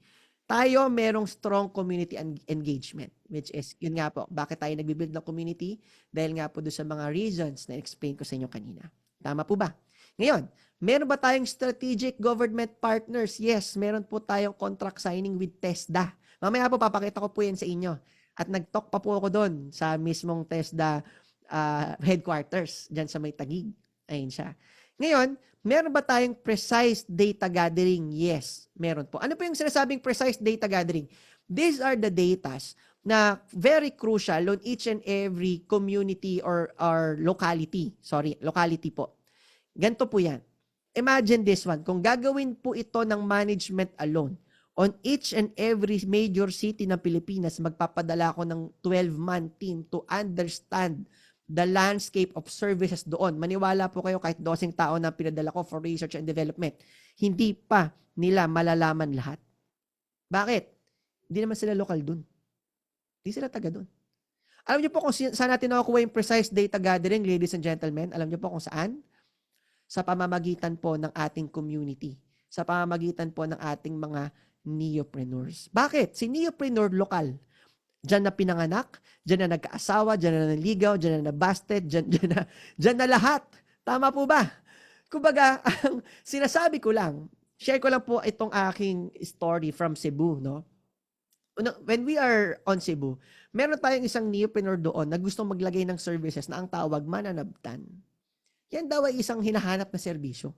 tayo merong strong community engagement, which is, yun nga po, bakit tayo nagbibuild ng community? Dahil nga po doon sa mga reasons na explain ko sa inyo kanina. Tama po ba? Ngayon, meron ba tayong strategic government partners? Yes, meron po tayong contract signing with TESDA. Mamaya po, papakita ko po yan sa inyo. At nag-talk pa po ako doon sa mismong TESDA headquarters, dyan sa may Taguig. Ayun siya. Ngayon, meron ba tayong precise data gathering? Yes, meron po. Ano po yung sinasabing precise data gathering? These are the datas na very crucial on each and every community or locality. Sorry, locality po. Ganito po yan. Imagine this one. Kung gagawin po ito ng management alone, on each and every major city ng Pilipinas, magpapadala ako ng 12-man team to understand the landscape of services doon. Maniwala po kayo kahit 12 tao na pinadala ko for research and development, hindi pa nila malalaman lahat. Bakit? Hindi naman sila local doon. Hindi sila taga doon. Alam niyo po kung saan natin nakukuha yung precise data gathering, ladies and gentlemen? Alam niyo po kung saan? Sa pamamagitan po ng ating community. Sa pamamagitan po ng ating mga neopreneurs. Bakit? Si neopreneur lokal. Diyan na pinanganak, diyan na nagkaasawa, diyan na naligaw, diyan na nabasted, diyan na lahat. Tama po ba? Kumbaga, ang sinasabi ko lang, share ko lang po itong aking story from Cebu, no? When we are on Cebu, meron tayong isang neopreneur doon na gustong maglagay ng services na ang tawag mananabtan. Yan daw ay isang hinahanap na serbisyo.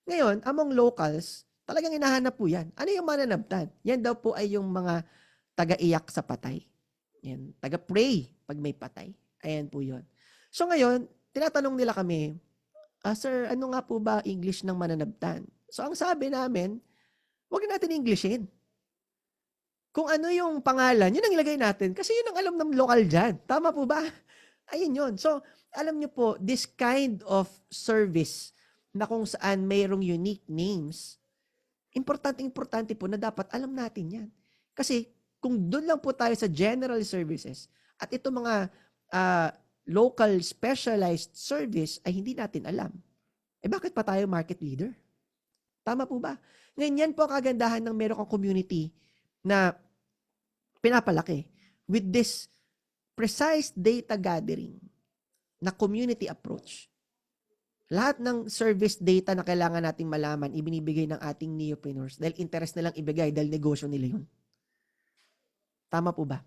Ngayon, among locals, talagang hinahanap po yan. Ano yung mananabtan? Yan daw po ay yung mga taga-iyak sa patay. Yan. Taga-pray pag may patay. Ayan po yun. So ngayon, tinatanong nila kami, Sir, ano nga po ba English ng mananabtan? So ang sabi namin, huwag natin Englishin. Kung ano yung pangalan, yun ang ilagay natin kasi yun ang alam ng lokal dyan. Tama po ba? Ayun yun. So, alam nyo po, this kind of service na kung saan mayroong unique names, importante po na dapat alam natin yan. Kasi kung doon lang po tayo sa general services at ito mga local specialized service ay hindi natin alam, eh bakit pa tayo market leader? Tama po ba? Ngayon yan po ang kagandahan ng meron kang community na pinapalaki with this precise data gathering na community approach. Lahat ng service data na kailangan nating malaman, ibinibigay ng ating neopreneurs dahil interest nilang ibigay dahil negosyo nila yun. Tama po ba?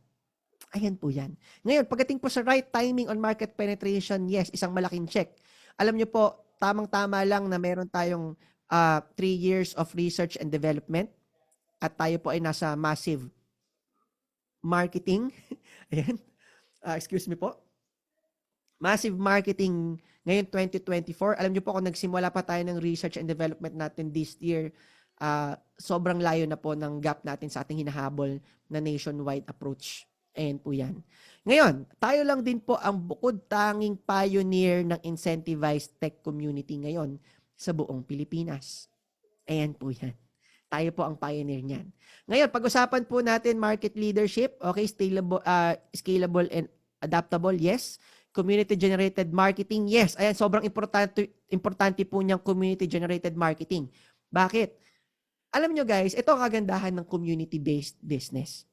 Ayan po yan. Ngayon, pagdating po sa right timing on market penetration, yes, isang malaking check. Alam nyo po, tamang-tama lang na meron tayong 3 years of research and development at tayo po ay nasa massive marketing. Ayan. excuse me po, massive marketing ngayon 2024. Alam niyo po kung nagsimula pa tayo ng research and development natin this year, sobrang layo na po ng gap natin sa ating hinahabol na nationwide approach. Ayan po yan. Ngayon, tayo lang din po ang bukod tanging pioneer ng incentivized tech community ngayon sa buong Pilipinas. Ayan po yan. Tayo po ang pioneer niyan. Ngayon, pag-usapan po natin market leadership. Okay, scalable and adaptable, yes. Community-generated marketing, yes. Ayan, sobrang importante po niyang community-generated marketing. Bakit? Alam nyo guys, ito ang kagandahan ng community-based business.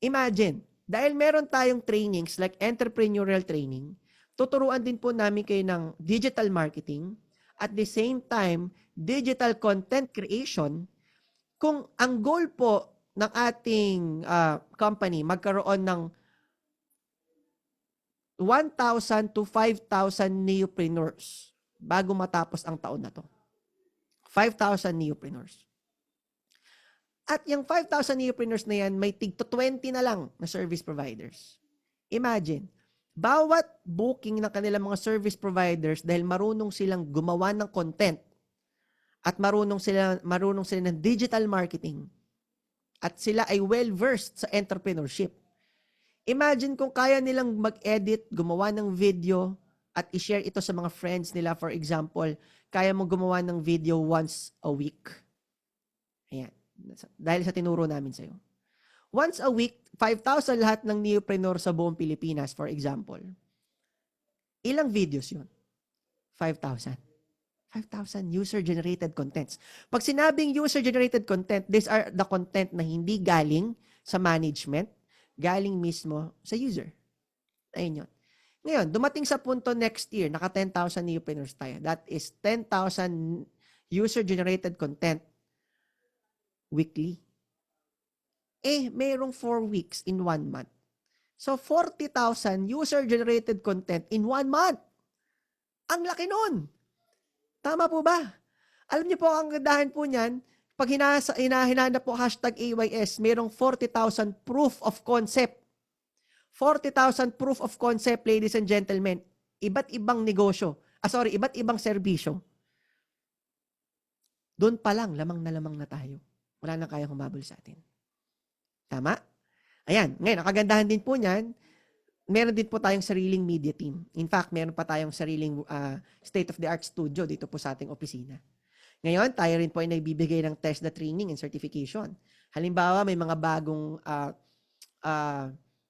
Imagine, dahil meron tayong trainings like entrepreneurial training, tuturuan din po namin kayo ng digital marketing, at the same time, digital content creation. Kung ang goal po ng ating company magkaroon ng 1,000 to 5,000 neopreneurs bago matapos ang taon na to. 5,000 neopreneurs. At yung 5,000 neopreneurs na yan, may tig to 20 na lang na service providers. Imagine, bawat booking ng kanilang mga service providers dahil marunong silang gumawa ng content at marunong sila ng digital marketing at sila ay well-versed sa entrepreneurship. Imagine kung kaya nilang mag-edit, gumawa ng video, at i-share ito sa mga friends nila. For example, kaya mo gumawa ng video once a week. Ayan. Dahil sa tinuro namin sa'yo. Once a week, 5,000 lahat ng neopreneur sa buong Pilipinas, for example. Ilang videos yun? 5,000. 5,000 user-generated contents. Pag sinabing user-generated content, these are the content na hindi galing sa management, galing mismo sa user. Ayun yun. Ngayon, dumating sa punto next year, naka 10,000 neopreneurs tayo. That is 10,000 user-generated content weekly. Mayroong 4 weeks in 1 month. So, 40,000 user-generated content in 1 month. Ang laki nun. Tama po ba? Alam niyo po, ang gandahan po niyan, pag hinahanap po hashtag AYS, mayroong 40,000 proof of concept. 40,000 proof of concept, ladies and gentlemen. Iba't ibang negosyo. Iba't ibang serbisyo. Doon pa lang, lamang na tayo. Wala na kaya humabol sa atin. Tama? Ayan. Ngayon, ang kagandahan din po niyan, meron din po tayong sariling media team. In fact, meron pa tayong sariling state-of-the-art studio dito po sa ating opisina. Ngayon, tayo rin po ay nagbibigay ng TESDA training and certification. Halimbawa, may mga bagong,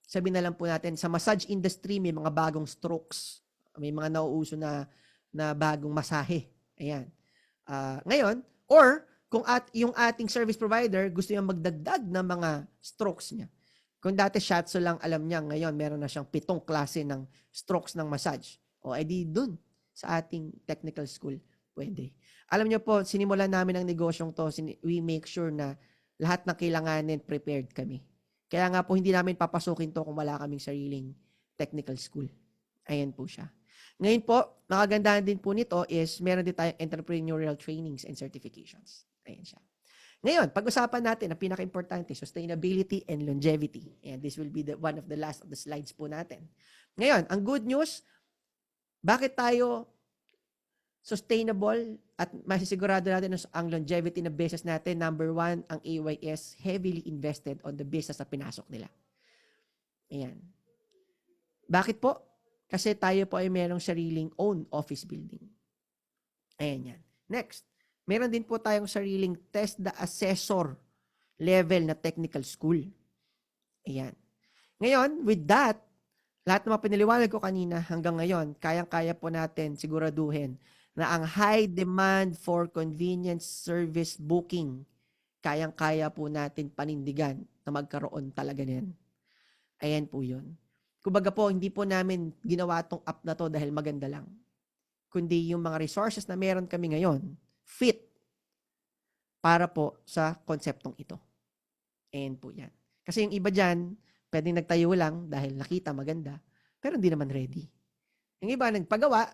sabi na lang po natin, sa massage industry, may mga bagong strokes. May mga nauuso na bagong masahe. Ayan. Ngayon, or kung yung ating service provider gusto niyang magdagdag ng mga strokes niya. Kung dati shiatsu lang alam niya, ngayon meron na siyang 7 klase ng strokes ng massage. O edi dun sa ating technical school, pwede. Alam niyo po, sinimulan namin ang negosyong to, we make sure na lahat ng kailanganin prepared kami. Kaya nga po hindi namin papasukin to kung wala kaming sariling technical school. Ayan po siya. Ngayon po, nakagandahan din po nito is meron din tayong entrepreneurial trainings and certifications. Ayan siya. Ngayon, pag-usapan natin ang pinaka-importante, sustainability and longevity. And this will be one of the last of the slides po natin. Ngayon, ang good news, bakit tayo sustainable at masisigurado natin ang longevity ng business natin? Number 1, ang AYS heavily invested on the business na pinasok nila. Ayan. Bakit po? Kasi tayo po ay merong sariling own office building. Ayan yan. Next. Meron din po tayong sariling TESDA assessor level na technical school. Ayan. Ngayon, with that, lahat ng mga pinaliwanag ko kanina hanggang ngayon, kayang-kaya po natin siguraduhin na ang high demand for convenience service booking, kayang-kaya po natin panindigan na magkaroon talaga niyan. Ayan po yun. Kumbaga po, hindi po namin ginawa tong app na to dahil maganda lang. Kundi yung mga resources na meron kami ngayon, fit para po sa konseptong ito. Ayan po yan. Kasi yung iba dyan, pwedeng nagtayo lang dahil nakita maganda, pero hindi naman ready. Yung iba nagpagawa,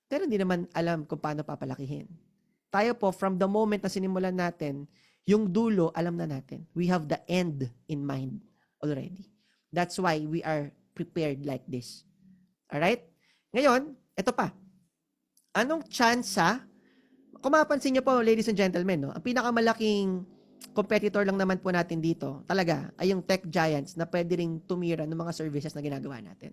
pero hindi naman alam kung paano papalakihin. Tayo po, from the moment na sinimulan natin, yung dulo, alam na natin. We have the end in mind already. That's why we are prepared like this. Alright? Ngayon, ito pa. Anong tsansa? Kung mapapansin niyo po, ladies and gentlemen, no, ang pinakamalaking competitor lang naman po natin dito, talaga, ay yung tech giants na pwede ring tumira ng mga services na ginagawa natin.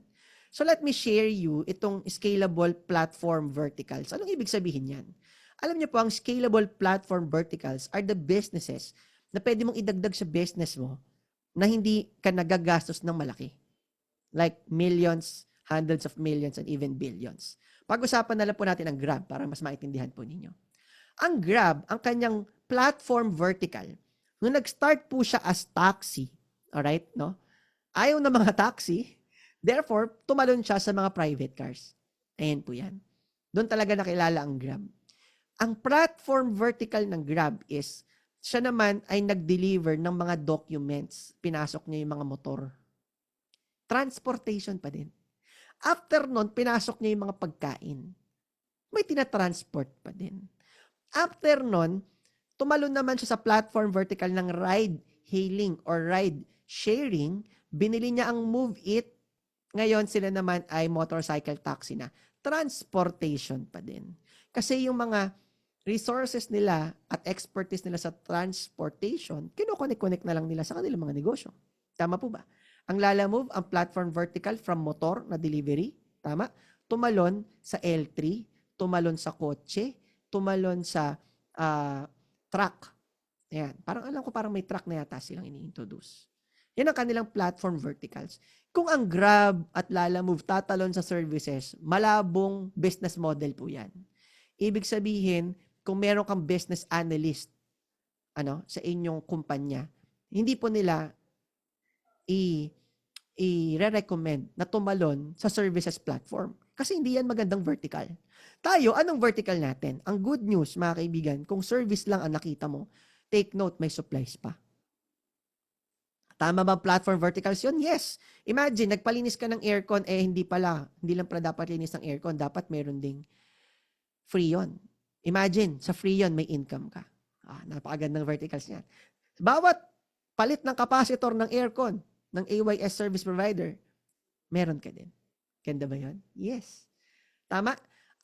So let me share you itong scalable platform verticals. Anong ibig sabihin yan? Alam niyo po, ang scalable platform verticals are the businesses na pwede mong idagdag sa business mo na hindi ka nagagastos ng malaki. Like millions, hundreds of millions, and even billions. Pag-usapan na lang po natin ang Grab para mas maintindihan po ninyo. Ang Grab, ang kanyang platform vertical, nung nag-start po siya as taxi, alright, no? Ayaw ng mga taxi, therefore, tumalon siya sa mga private cars. Ayan po yan. Doon talaga nakilala ang Grab. Ang platform vertical ng Grab is, siya naman ay nag-deliver ng mga documents. Pinasok niya yung mga motor. Transportation pa din. After nun, pinasok niya yung mga pagkain. May tinatransport pa din. After nun, tumalon naman siya sa platform vertical ng ride hailing or ride sharing. Binili niya ang Move It. Ngayon, sila naman ay motorcycle taxi na. Transportation pa din. Kasi yung mga resources nila at expertise nila sa transportation, kinukonek-connect na lang nila sa kanilang mga negosyo. Tama po ba? Ang Lalamove, ang platform vertical from motor na delivery, tama? Tumalon sa L3, tumalon sa kotse, tumalon sa truck. Ayan. Parang may truck na yata silang ini-introduce. Yan ang kanilang platform verticals. Kung ang Grab at Lalamove tatalon sa services, malabong business model po yan. Ibig sabihin, kung meron kang business analyst sa inyong kumpanya, hindi po nila i-recommend na tumalon sa services platform. Kasi hindi yan magandang vertical. Tayo, anong vertical natin? Ang good news, mga kaibigan, kung service lang ang nakita mo, take note, may supplies pa. Tama ba platform verticals yun? Yes. Imagine, nagpalinis ka ng aircon, hindi lang pala dapat linis ng aircon, dapat meron ding free yon. Imagine, sa free yon may income ka. Napakagandang verticals niyan. Bawat palit ng capacitor ng aircon, ng AYS service provider, meron ka din. Ganda ba yun? Yes. Tama?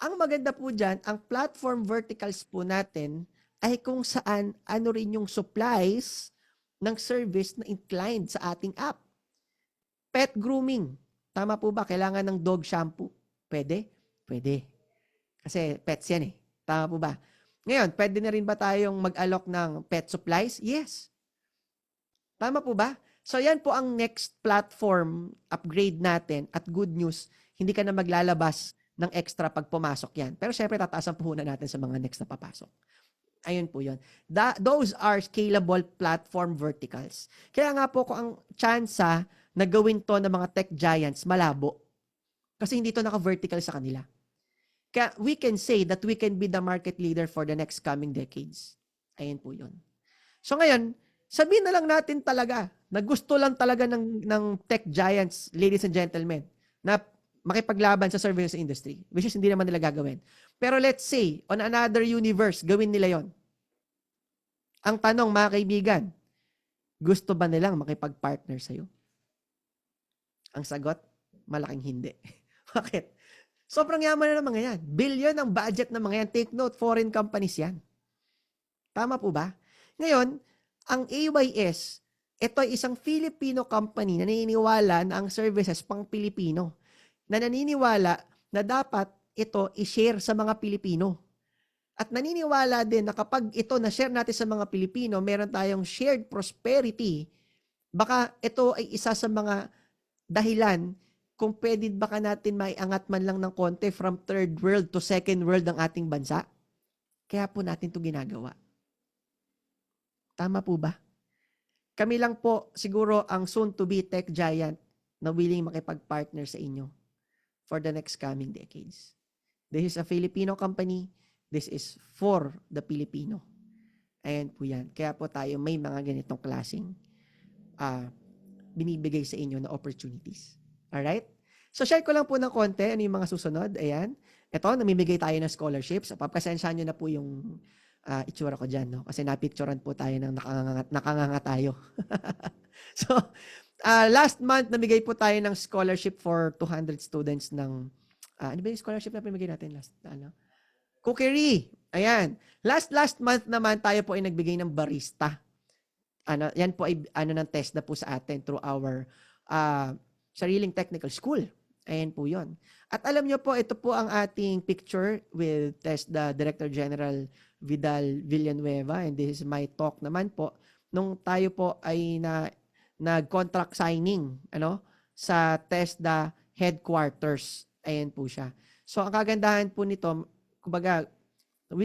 Ang maganda po dyan, ang platform verticals po natin ay kung saan ano rin yung supplies ng service na inclined sa ating app. Pet grooming. Tama po ba? Kailangan ng dog shampoo. Pwede? Pwede. Kasi pets yan eh. Tama po ba? Ngayon, pwede na rin ba tayong mag-alok ng pet supplies? Yes. Tama po ba? So yan po ang next platform upgrade natin at good news, hindi ka na maglalabas ng extra pag pumasok yan. Pero syempre tataas ang puhunan natin sa mga next na papasok. Ayun po yun. Those are scalable platform verticals. Kaya nga po kung ang tsansa na gawin to ng mga tech giants, malabo. Kasi hindi to naka-vertical sa kanila. Kaya we can say that we can be the market leader for the next coming decades. Ayun po yun. So ngayon, sabihin na lang natin talaga na gusto lang talaga ng tech giants, ladies and gentlemen, na makipaglaban sa services industry, which is hindi naman nila gagawin. Pero let's say, on another universe, gawin nila yon. Ang tanong, mga kaibigan, gusto ba nilang makipag-partner sa'yo? Ang sagot, malaking hindi. Bakit? Sobrang yaman na ng mga yan. Billion ang budget ng mga yan. Take note, foreign companies yan. Tama po ba? Ngayon, ang AYS, ito ay isang Filipino company na naniniwala na ang services pang Pilipino. Na naniniwala na dapat ito i-share sa mga Pilipino. At naniniwala din na kapag ito na-share natin sa mga Pilipino, meron tayong shared prosperity, baka ito ay isa sa mga dahilan kung pwede baka natin maiangat man lang ng konti from third world to second world ang ating bansa. Kaya po natin ito ginagawa. Tama po ba? Kami lang po siguro ang soon-to-be tech giant na willing makipag-partner sa inyo for the next coming decades. This is a Filipino company. This is for the Filipino. Ayan po yan. Kaya po tayo may mga ganitong klaseng binibigay sa inyo na opportunities. Alright? So, share ko lang po ng konti ano yung mga susunod. Ayan. Ito, namimigay tayo ng scholarships. Papasensyahan nyo na po yung itsura ko dyan. No? Kasi napicturean po tayo ng nakanganga tayo. So, Last month, namigay po tayo ng scholarship for 200 students ng, ano ba yung scholarship na pinamigay natin last, cookery. Ayan. Last month naman, tayo po ay nagbigay ng barista. Yan po ay ng test na po sa atin through our sariling technical school. Ayan po yon. At alam nyo po, ito po ang ating picture with TESDA Director General Vidal Villanueva, and this is my talk naman po nung tayo po ay nag-contract signing sa TESDA headquarters. Ayan po siya. So ang kagandahan po nito, kumbaga,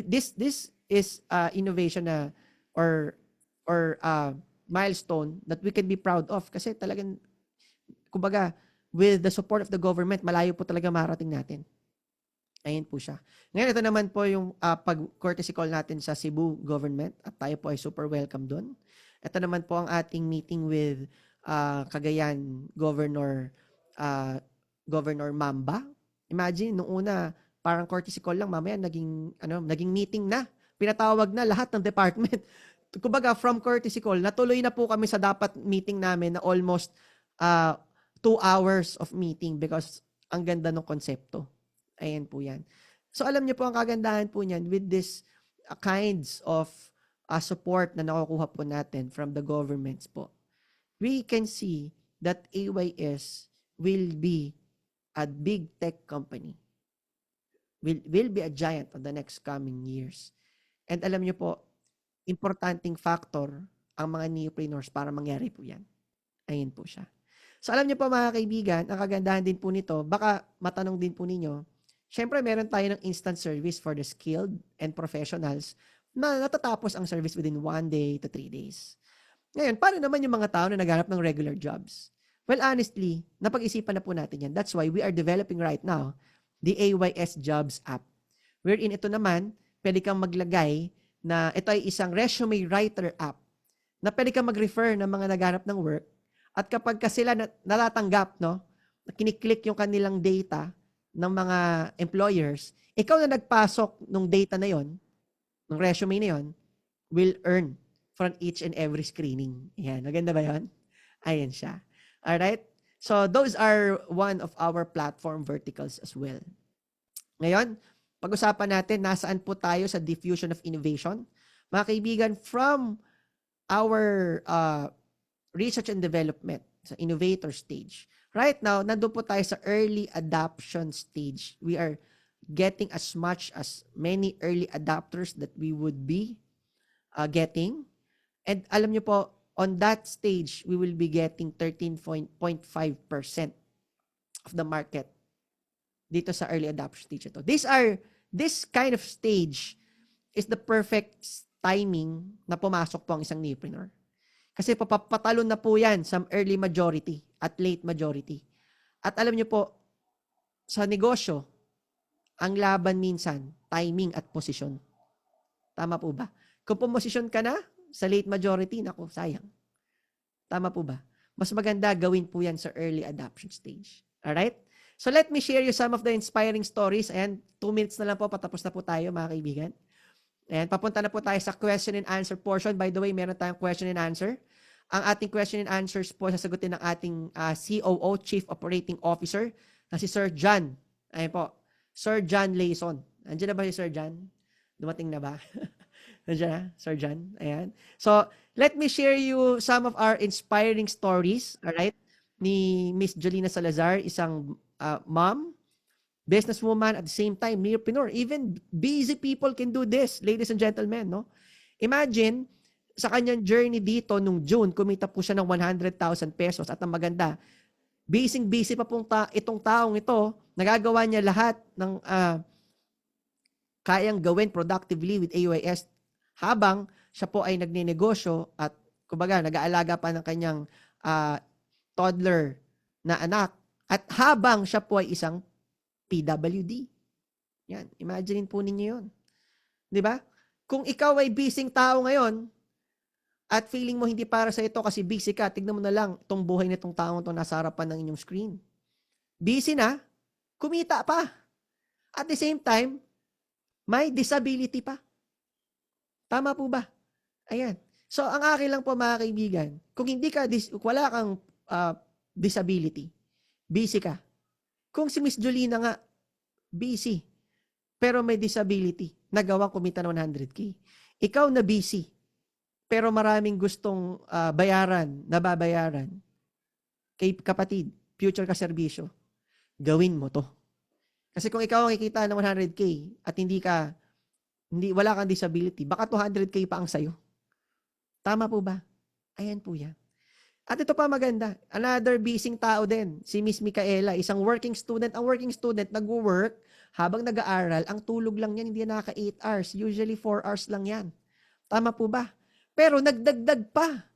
this is innovation na or milestone that we can be proud of kasi talagang, kumbaga, with the support of the government, malayo po talaga marating natin. Ayan po siya. Ngayon, ito naman po yung pag-courtesy call natin sa Cebu government at tayo po ay super welcome doon. Ito naman po ang ating meeting with Cagayan Governor Mamba. Imagine, nung una, parang courtesy call lang, mamaya naging meeting na. Pinatawag na lahat ng department. Kumbaga, from courtesy call, natuloy na po kami sa dapat meeting namin na almost 2 hours of meeting because ang ganda ng konsepto. Ayan po yan. So alam niyo po ang kagandahan po niyan with this kinds of support na nakukuha po natin from the governments po. We can see that AYS will be a big tech company. Will be a giant on the next coming years. And alam niyo po, importanteng factor ang mga neopreneurs para mangyari po yan. Ayan po siya. So alam niyo po mga kaibigan, ang kagandahan din po nito, baka matanong din po ninyo, syempre meron tayo ng instant service for the skilled and professionals na natatapos ang service within 1 day to 3 days. Ngayon, paano naman yung mga tao na naghanap ng regular jobs? Well, honestly, napag-isipan na po natin yan. That's why we are developing right now the AYS Jobs app. Wherein ito naman, pwede kang maglagay na ito ay isang resume writer app na pwede kang mag-refer ng mga naghanap ng work. At kapag sila natatanggap, kiniklik yung kanilang data ng mga employers, ikaw na nagpasok ng data na yon, ng resume na yon, will earn from each and every screening. Ayan, maganda ba yon? Ayan siya. Alright? So, those are one of our platform verticals as well. Ngayon, pag-usapan natin, nasaan po tayo sa diffusion of innovation. Mga kaibigan, from our research and development, sa innovator stage. Right now, nandun po tayo sa early adoption stage. We are getting as much as many early adopters that we would be getting. And alam nyo po, on that stage, we will be getting 13.5% of the market dito sa early adoption stage ito. This kind of stage is the perfect timing na pumasok po ang isang neopreneur. Kasi papatalon na po yan sa early majority at late majority. At alam nyo po, sa negosyo, ang laban minsan, timing at posisyon. Tama po ba? Kung pumosisyon ka na sa late majority, naku, sayang. Tama po ba? Mas maganda gawin po yan sa early adoption stage. Alright? So let me share you some of the inspiring stories. And 2 minutes na lang po, patapos na po tayo mga kaibigan. And papunta na po tayo sa question and answer portion. By the way, meron tayong question and answer. Ang ating question and answers po sasagutin ng ating COO, Chief Operating Officer, na si Sir John. Ayan po, Sir John Layson. Andiyan na ba si Sir John? Dumating na ba? Nandiyan na, Sir John. Ayan. So, let me share you some of our inspiring stories, alright? Ni Miss Jolina Salazar, isang mom, businesswoman, at the same time, neopreneur. Even busy people can do this, ladies and gentlemen, no? Imagine, sa kanyang journey dito nung June, kumita po siya ng 100,000 pesos. At ang maganda, busy pa pong itong taong ito, nagagawa niya lahat ng kayang gawin productively with AYS habang siya po ay nagninegosyo at kumbaga nag-aalaga pa ng kanyang toddler na anak. At habang siya po ay isang PWD. Yan, imagine po ninyo yun. Di ba? Kung ikaw ay busy tao ngayon, at feeling mo hindi para sa ito kasi busy ka, tignan mo na lang itong buhay nitong taong ito nasa harapan ng inyong screen. Busy na, kumita pa. At the same time, may disability pa. Tama po ba? Ayan. So, ang akin lang po mga kaibigan, kung hindi ka, wala kang disability. Busy ka. Kung si Miss Jolina nga, busy, pero may disability, nagawang kumita ng 100K. Ikaw na busy, pero maraming gustong nababayaran kay kapatid, future ka serbisyo, gawin mo to. Kasi kung ikaw ang kikita ng 100K at wala kang disability, baka 200K pa ang sayo. Tama po ba? Ayan po yan. At ito pa maganda, another busy tao din, si Miss Micaela, isang working student. Ang working student, nag-work habang nag-aaral, ang tulog lang yan, hindi naka 8 hours. Usually 4 hours lang yan. Tama po ba? Pero nagdagdag pa.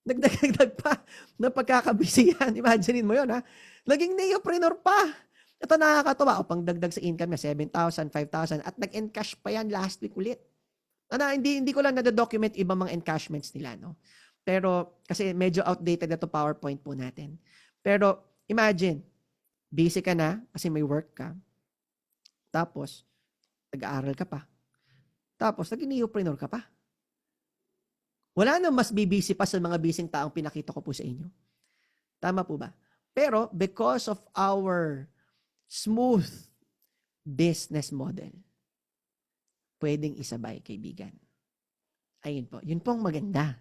Nagdagdag pa ng pagkakabisihan. Imaginein mo yun, ha? Naging neopreneur pa. Ito nakakatawa. O, pangdagdag sa income niya, 7,000, 5,000, at nag-encash pa yan last week ulit. Hindi ko lang na-document ibang mga encashments nila, no? Pero, kasi medyo outdated na to PowerPoint po natin. Pero, imagine, busy ka na kasi may work ka. Tapos, nag-aaral ka pa. Tapos, naging neopreneur ka pa. Wala nang mas busy pa sa mga busy taong pinakita ko po sa inyo. Tama po ba? Pero, because of our smooth business model, pwedeng isabay, kaibigan. Ayun po. Yun pong maganda.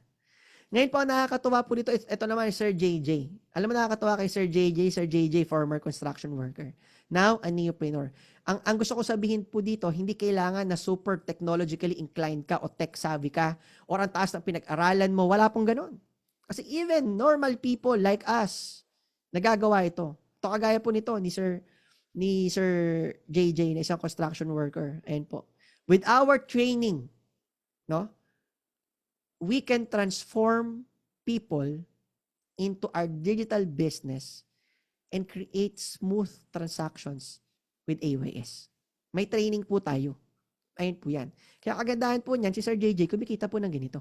Ngayon po, nakakatuwa po dito, ito naman Sir JJ. Alam mo, nakakatuwa kay Sir JJ, former construction worker. Now, a neopreneur. Ang gusto ko sabihin po dito, hindi kailangan na super technologically inclined ka o tech savvy ka or ang taas ng pinag-aralan mo. Wala pong ganun. Kasi even normal people like us, nagagawa ito. Ito kagaya po nito ni Sir JJ na isang construction worker. Ayan po. With our training, no? We can transform people into our digital business and create smooth transactions with AYS. May training po tayo. Ayan po yan. Kaya kagandahan po niyan, si Sir JJ, kumikita po ng ganito.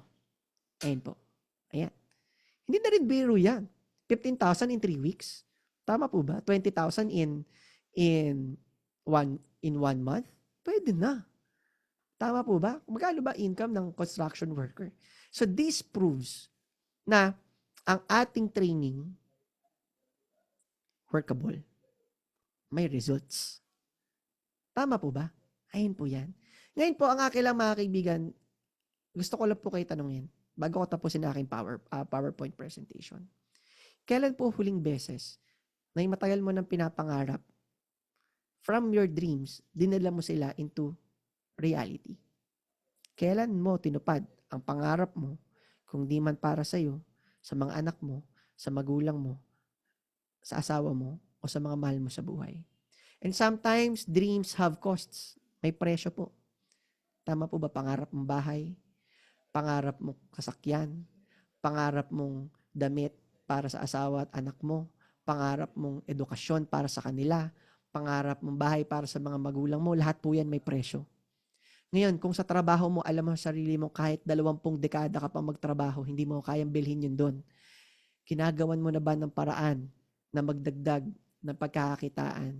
Ayan po. Ayan. Hindi na rin biro yan. 15,000 in 3 weeks. Tama po ba? 20,000 in one month? Pwede na. Tama po ba? Magkano ba income ng construction worker? So this proves na ang ating training workable. May results. Tama po ba? Ayun po yan. Ngayon po, ang akin lang mga kaibigan, gusto ko lang po kayo tanungin bago ko tapusin na aking PowerPoint presentation. Kailan po huling beses na yung matagal mo ng pinapangarap from your dreams, dinala mo sila into reality? Kailan mo tinupad ang pangarap mo, kung di man para sa'yo, sa mga anak mo, sa magulang mo, sa asawa mo, o sa mga mahal mo sa buhay? And sometimes, dreams have costs. May presyo po. Tama po ba? Pangarap mong bahay, pangarap mong kasakyan, pangarap mong damit para sa asawa at anak mo, pangarap mong edukasyon para sa kanila, pangarap mong bahay para sa mga magulang mo, lahat po yan may presyo. Ngayon, kung sa trabaho mo, alam mo sa sarili mo, kahit 20 dekada ka pang magtrabaho, hindi mo kayang bilhin yun doon. Kinagawan mo na ba ng paraan na magdagdag ng pagkakakitaan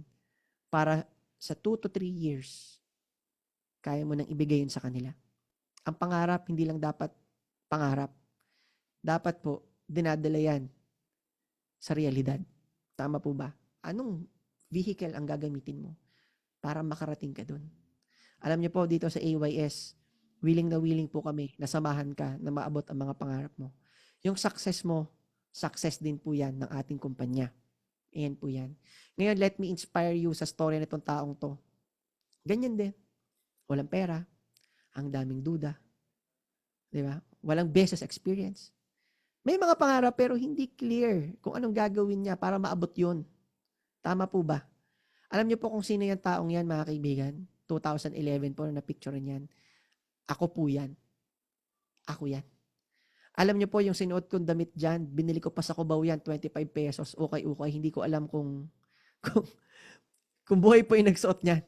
para sa 2 to 3 years, kaya mo nang ibigay yun sa kanila? Ang pangarap, hindi lang dapat pangarap. Dapat po, dinadala yan sa realidad. Tama po ba? Anong vehicle ang gagamitin mo para makarating ka doon? Alam niyo po, dito sa AYS, willing na willing po kami na samahan ka na maabot ang mga pangarap mo. Yung success mo, success din po yan ng ating kumpanya. Ayan po yan. Ngayon, let me inspire you sa story na itong taong to. Ganyan din. Walang pera, ang daming duda. Di ba? Walang business experience. May mga pangarap pero hindi clear kung anong gagawin niya para maabot yun. Tama po ba? Alam niyo po kung sino yung taong yan, mga kaibigan? 2011 po na picture niyan. Ako po yan. Ako yan. Alam niyo po yung sinuot kong damit dyan, binili ko pa sa Cubao yan, 25 pesos, okay. Hindi ko alam kung buhay po yung nagsuot niyan.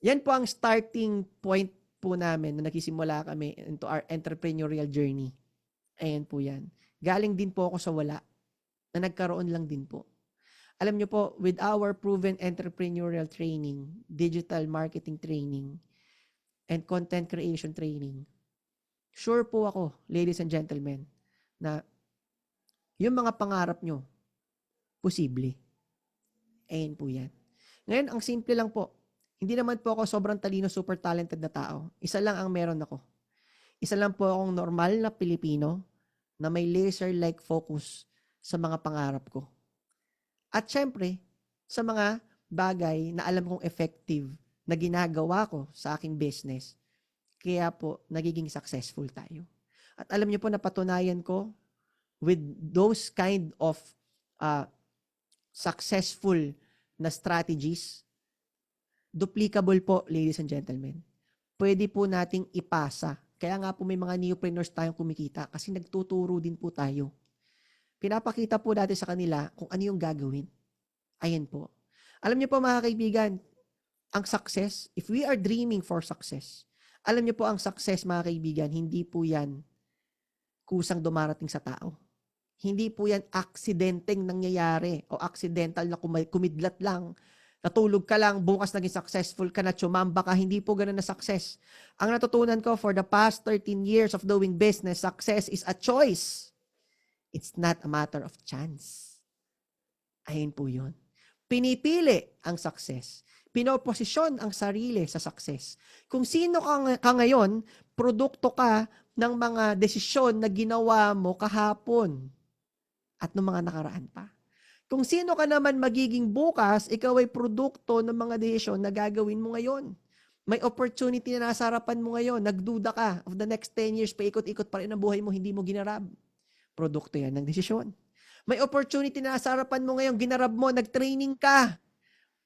Yan po ang starting point po namin na nagsisimula kami into our entrepreneurial journey. Ayan po yan. Galing din po ako sa wala, na nagkaroon lang din po. Alam niyo po, with our proven entrepreneurial training, digital marketing training, and content creation training, sure po ako, ladies and gentlemen, na yung mga pangarap nyo, posible. Ayan po yan. Ngayon, ang simple lang po. Hindi naman po ako sobrang talino, super talented na tao. Isa lang ang meron ako. Isa lang po akong normal na Pilipino na may laser-like focus sa mga pangarap ko. At syempre, sa mga bagay na alam kong effective na ginagawa ko sa aking business. Kaya po, nagiging successful tayo. At alam niyo po, napatunayan ko with those kind of successful na strategies, duplicable po, ladies and gentlemen. Pwede po nating ipasa. Kaya nga po may mga neopreneurs tayong kumikita kasi nagtuturo din po tayo. Pinapakita po natin sa kanila kung ano yung gagawin. Ayan po. Alam niyo po mga kaibigan, ang success, if we are dreaming for success, alam niyo po ang success mga kaibigan, hindi po yan kusang dumarating sa tao. Hindi po yan aksidenteng nangyayari o accidental na kumidlat lang. Natulog ka lang, bukas naging successful ka na, tsumamba ka. Hindi po ganun na success. Ang natutunan ko for the past 13 years of doing business, success is a choice. It's not a matter of chance. Ayun po yun. Pinipili ang success. Pinoposisyon ang sarili sa success. Kung sino ka ngayon, produkto ka ng mga desisyon na ginawa mo kahapon at ng mga nakaraan pa. Kung sino ka naman magiging bukas, ikaw ay produkto ng mga desisyon na gagawin mo ngayon. May opportunity na nasa harapan mo ngayon, nagduda ka, of the next 10 years, paikot-ikot pa rin ang buhay mo, hindi mo ginarab. Produkto yan ng desisyon. May opportunity na nasa harapan mo ngayon, ginarab mo, nag-training ka.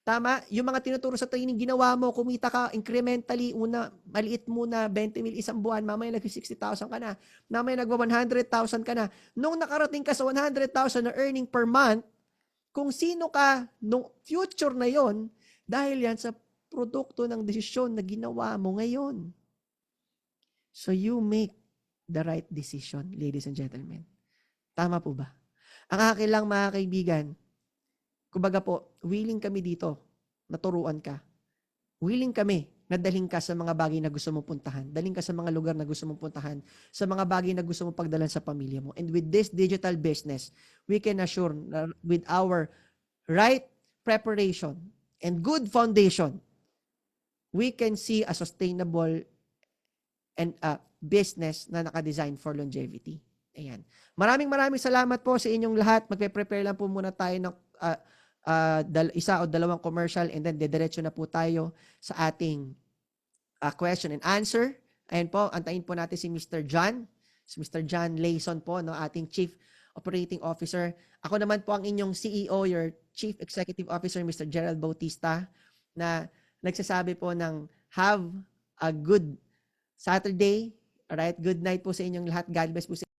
Tama? Yung mga tinuturo sa training, ginawa mo, kumita ka incrementally, una, maliit muna, 20 mil isang buwan, mamaya nag-60,000 ka na, mamaya nag-100,000 ka na. Nung nakarating ka sa 100,000 na earning per month, kung sino ka nung future na yon, dahil yan sa produkto ng desisyon na ginawa mo ngayon. So you make the right decision, ladies and gentlemen. Tama po ba? Ang akin lang mga kaibigan, kumbaga po, willing kami dito, naturuan ka. Willing kami na dalhin ka sa mga bagay na gusto mong puntahan. Dalhin ka sa mga lugar na gusto mong puntahan. Sa mga bagay na gusto mong pagdalan sa pamilya mo. And with this digital business, we can assure na with our right preparation and good foundation, we can see a sustainable and a business na nakadesign for longevity. Ayan. Maraming salamat po sa inyong lahat. Magpe-prepare lang po muna tayo ng isa o dalawang commercial and then dediretso na po tayo sa ating question and answer. Ayan po, antayin po natin si Mr. John. Si Mr. John Layson po, no, ating Chief Operating Officer. Ako naman po ang inyong CEO, your Chief Executive Officer, Mr. Gerald Bautista, na nagsasabi po ng have a good Saturday. Alright, good night po sa inyong lahat. God bless po sa